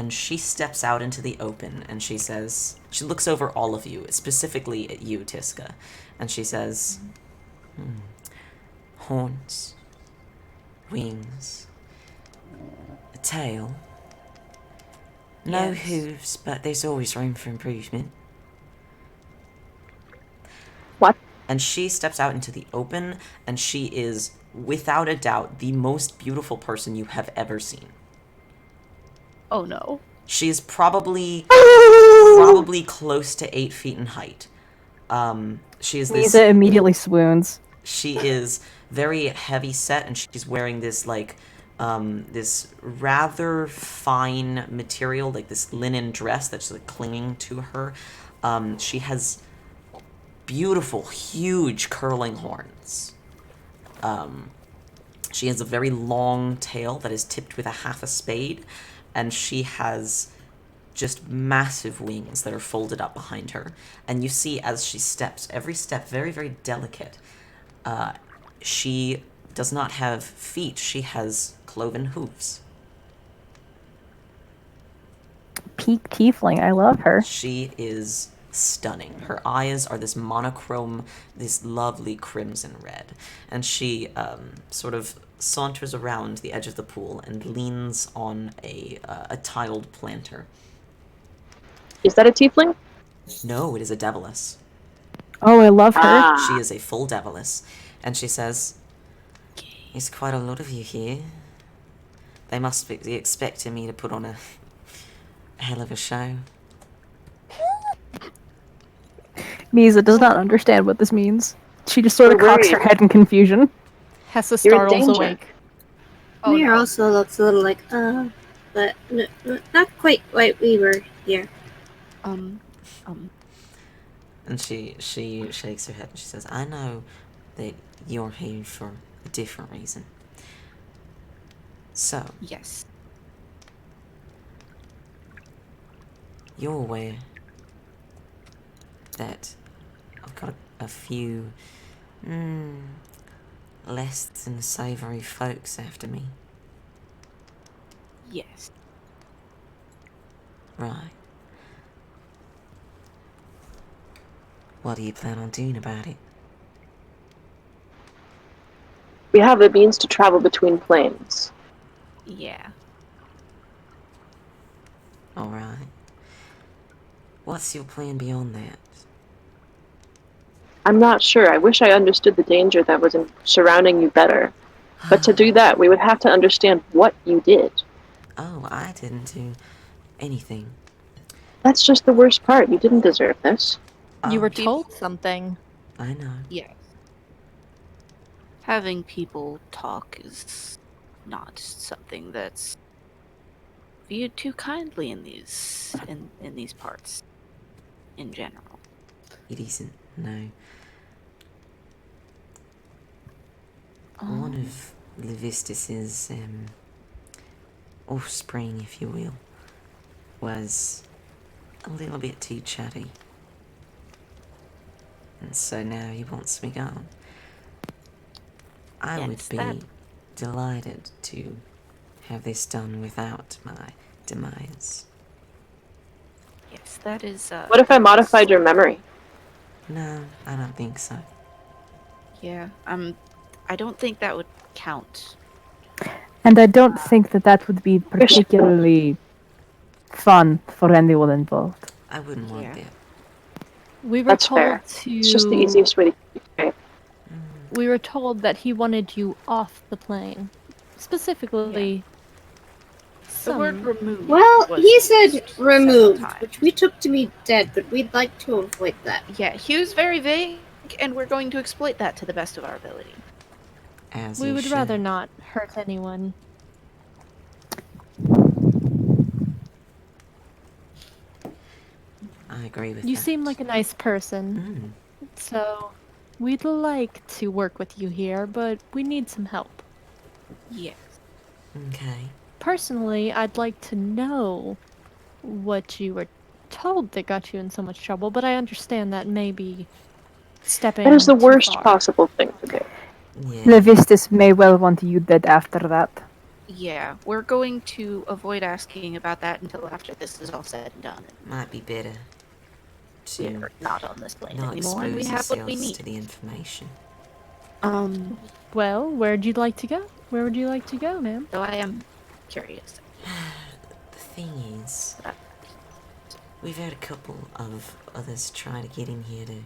she steps out into the open, and she says, she looks over all of you, specifically at you, Tiska, and she says, horns, wings, a tail, no hooves, but there's always room for improvement. What? And she steps out into the open, and she is, without a doubt, the most beautiful person you have ever seen. Oh no. She is probably close to 8 feet in height. She is this. Lisa immediately swoons. She is very heavy set, and she's wearing this like this rather fine material, like this linen dress that's like clinging to her. She has beautiful, huge curling horns. She has a very long tail that is tipped with a half a spade, and she has just massive wings that are folded up behind her. And you see as she steps, every step very, very delicate. She does not have feet, she has cloven hooves. Peak tiefling, I love her. She is stunning. Her eyes are this monochrome, this lovely crimson red. And she sort of saunters around the edge of the pool and leans on a tiled planter. Is that a tiefling? No, it is a deviless. Oh, I love her. She is a full deviless. And she says, "There's quite a lot of you here. They must be expecting me to put on a hell of a show." Misa does not understand what this means. She just sort of cocks her head in confusion. Hessa You're in startles danger. awake. Oh, Mir no. also looks a little like, but not quite why we were here. And she shakes her head and she says, "I know that you're here for a different reason. So, Yes. you're aware that I've got a few less than savoury folks after me. Yes. Right. What do you plan on doing about it?" We have the means to travel between planes. Yeah. Alright. What's your plan beyond that? I'm not sure. I wish I understood the danger that was surrounding you better. But to do that, we would have to understand what you did. Oh, I didn't do anything. That's just the worst part. You didn't deserve this. You were People- told something. I know. Yes. Having people talk is not something that's viewed too kindly in these in these parts in general. It isn't, no. One of LaVistus's offspring, if you will, was a little bit too chatty. And so now he wants me gone. I would Yes, be that- delighted to have this done without my demise. Yes, that is What if I modified your memory? No, I don't think so. Yeah. I don't think that would count. And I don't think that that would be particularly fun for anyone involved. I wouldn't want Yeah. that. We were That's told fair. to. It's just the easiest way to keep it. we were told that he wanted you off the plane. Specifically, The word some... removed. Well, was he said used several removed, times. which we took to mean dead, but we'd like to avoid that. Yeah, he was very vague, and we're going to exploit that to the best of our ability. As We you would should. rather not hurt anyone. I agree with You that. seem like a nice person, so we'd like to work with you here, but we need some help. Yes. Okay. Personally, I'd like to know what you were told that got you in so much trouble, but I understand that may be stepping That is the too worst far. possible thing to do. Yeah. LaVistus may well want you dead after that. Yeah, we're going to avoid asking about that until after this is all said and done. Might be better to We're not on this plane not anymore, and we expose have what we yourselves need. to the information. Well, where'd you like to go? Where would you like to go, ma'am? So I am curious. The thing is, we've had a couple of others try to get in here to,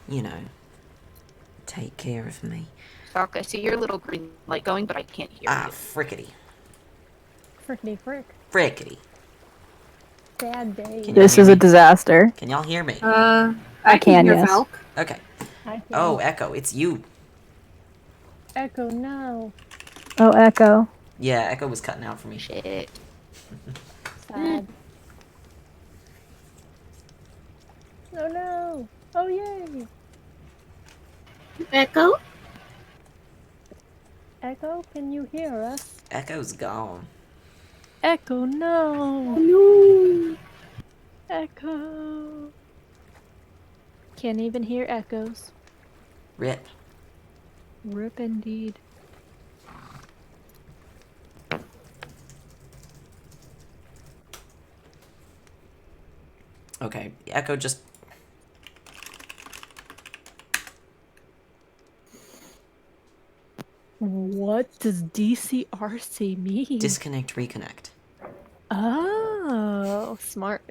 you know, take care of me. Doc, I see your little green light going, but I can't hear you. Frickety. Frickety frick. Frickety. Bad day. Can This y'all is hear a me? disaster. Can y'all hear me? I can, can hear yes. Valk. Okay. I can. Oh, Echo, it's you. Echo, no. Oh, Echo. Yeah, Echo was cutting out for me. Shit. Sad. Oh no! Oh yay! Echo? Echo, can you hear us? Echo's gone. Echo, no! No. Echo! Can't even hear echoes. Rip. Rip indeed. Okay, Echo just... What does DCRC mean? Disconnect, reconnect. Oh, smart.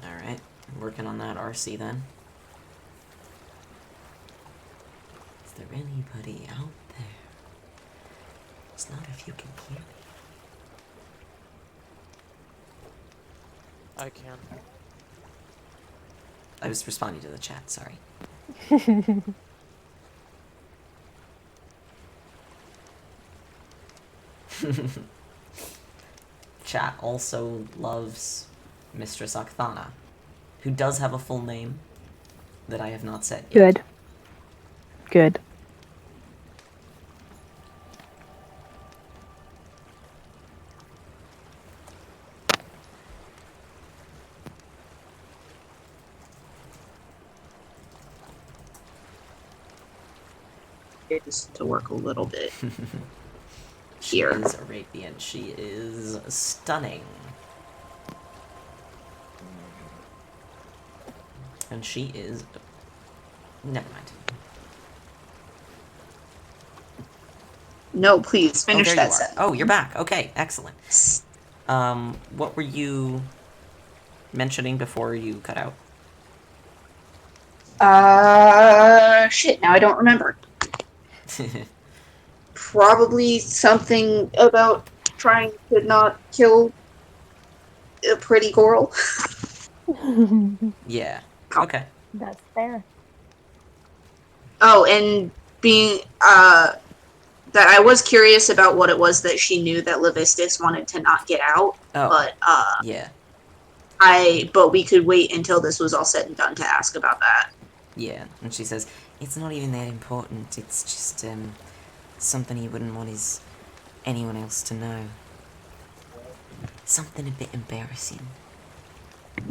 Alright, working on that RC then. Is there anybody out there? It's not if you can hear me. I can. I was responding to the chat, sorry. Chat also loves Mistress Octhana, who does have a full name that I have not said yet. Good. Good. Is to work a little bit She here. is Arabian. She is stunning. And she is... Never mind. No, please finish there that you are. sentence. Oh, you're back. Okay, excellent. What were you mentioning before you cut out? Shit, now I don't remember. Probably something about trying to not kill a pretty girl. Yeah. Okay. That's fair. Oh, and being, that I was curious about what it was that she knew that LaVistus wanted to not get out, Oh. but, Yeah. but we could wait until this was all said and done to ask about that. Yeah. And she says, it's not even that important. It's just, something he wouldn't want anyone else to know. Something a bit embarrassing.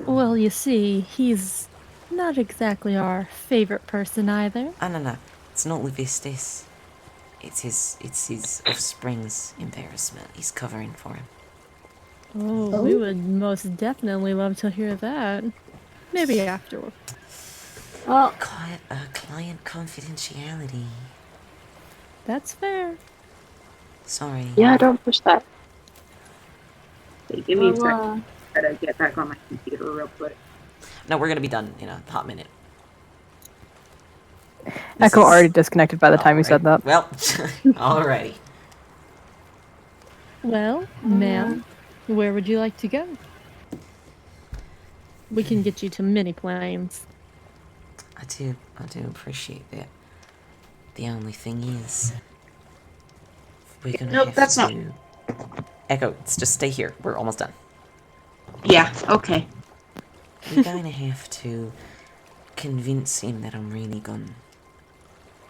Well, you see, he's not exactly our favorite person either. Oh, no. It's not LaVistus. It's his offspring's embarrassment. He's covering for him. Oh, we would most definitely love to hear that. Maybe afterward. Well, Client confidentiality. That's fair. Sorry. Yeah, don't push that. Okay, give me a Well, second. Gotta get back on my computer real quick. No, we're gonna be done in a hot minute. Echo already disconnected by the time you said that. Well, alrighty. Well, ma'am, where would you like to go? We can get you to many planes. I do appreciate that. The only thing is, we're gonna Nope, have that's not. to... Echo, just stay here. We're almost done. Yeah, okay. We're gonna have to convince him that I'm really gone.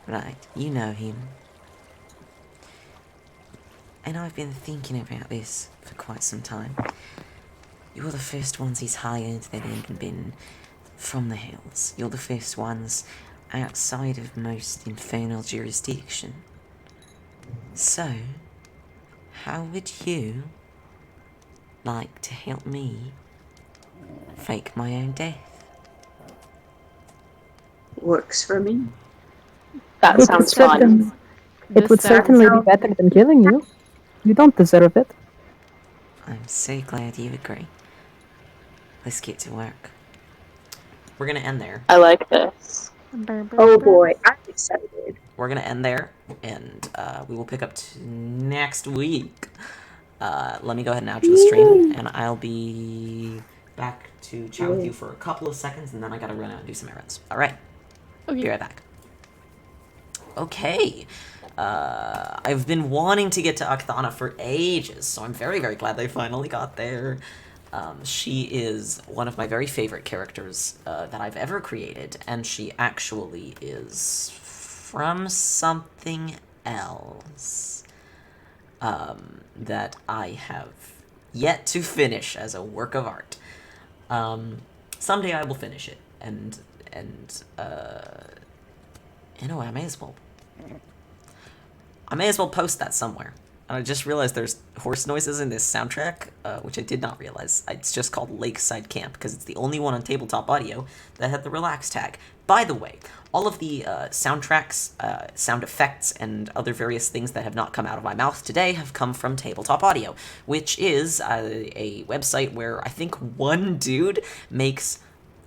Right, you know him. And I've been thinking about this for quite some time. You're the first ones he's hired that haven't been from the hills. You're the first ones outside of most infernal jurisdiction. So, how would you like to help me fake my own death? Works for me. That sounds fun. It would certainly be better than killing you. You don't deserve it. I'm so glad you agree. Let's get to work. We're gonna end there. I like this. Oh boy, I'm excited. We're gonna end there, and we will pick up next week. Let me go ahead and outro the stream, and I'll be back to chat with you for a couple of seconds, and then I gotta run out and do some errands. Alright. Okay. Be right back. Okay. I've been wanting to get to Akthana for ages, so I'm very, very glad they finally got there. She is one of my very favorite characters that I've ever created, and she actually is from something else that I have yet to finish as a work of art. Someday I will finish it, and you know, I may as well post that somewhere. And I just realized there's horse noises in this soundtrack, which I did not realize. It's just called Lakeside Camp, because it's the only one on Tabletop Audio that had the relax tag. By the way, all of the soundtracks, sound effects, and other various things that have not come out of my mouth today have come from Tabletop Audio, which is a website where I think one dude makes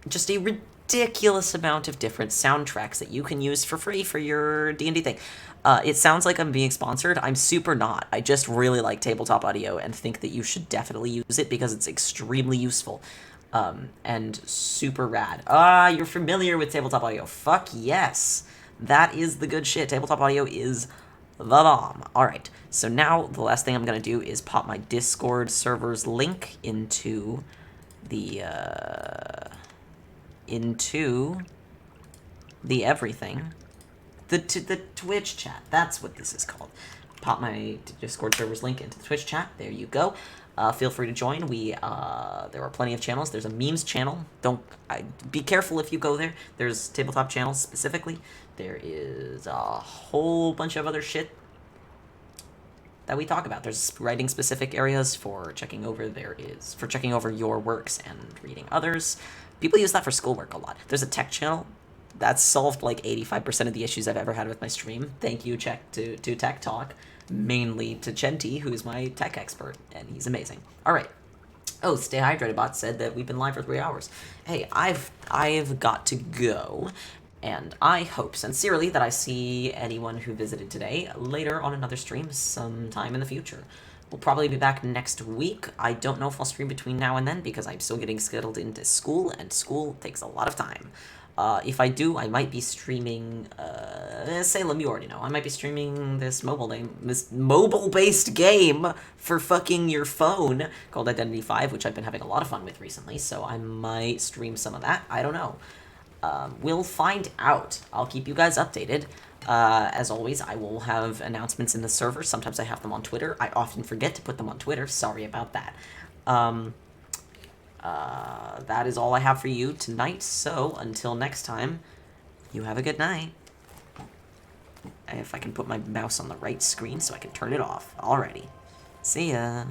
just a ridiculous amount of different soundtracks that you can use for free for your D&D thing. It sounds like I'm being sponsored. I'm super not. I just really like Tabletop Audio and think that you should definitely use it because it's extremely useful and super rad. You're familiar with Tabletop Audio. Fuck yes. That is the good shit. Tabletop Audio is the bomb. Alright, so now the last thing I'm going to do is pop my Discord server's link into the everything. The Twitch chat. That's what this is called. Pop my Discord server's link into the Twitch chat. There you go. Feel free to join. There are plenty of channels. There's a memes channel. Be careful if you go there. There's tabletop channels specifically. There is a whole bunch of other shit that we talk about. There's writing specific areas for checking over. There is for checking over your works and reading others. People use that for schoolwork a lot. There's a tech channel. That's solved like 85% of the issues I've ever had with my stream. Thank you, to Tech Talk. Mainly to Chenti, who's my tech expert, and he's amazing. Alright. Oh, Stay Hydrated Bot said that we've been live for 3 hours. Hey, I've got to go, and I hope sincerely that I see anyone who visited today later on another stream sometime in the future. We'll probably be back next week. I don't know if I'll stream between now and then because I'm still getting scheduled into school, and school takes a lot of time. If I do, I might be streaming, Salem, you already know. I might be streaming this mobile-based game for fucking your phone called Identity 5, which I've been having a lot of fun with recently, so I might stream some of that. I don't know. We'll find out. I'll keep you guys updated. As always, I will have announcements in the server. Sometimes I have them on Twitter. I often forget to put them on Twitter. Sorry about that. That is all I have for you tonight, so until next time, you have a good night. If I can put my mouse on the right screen so I can turn it off. Alrighty. See ya.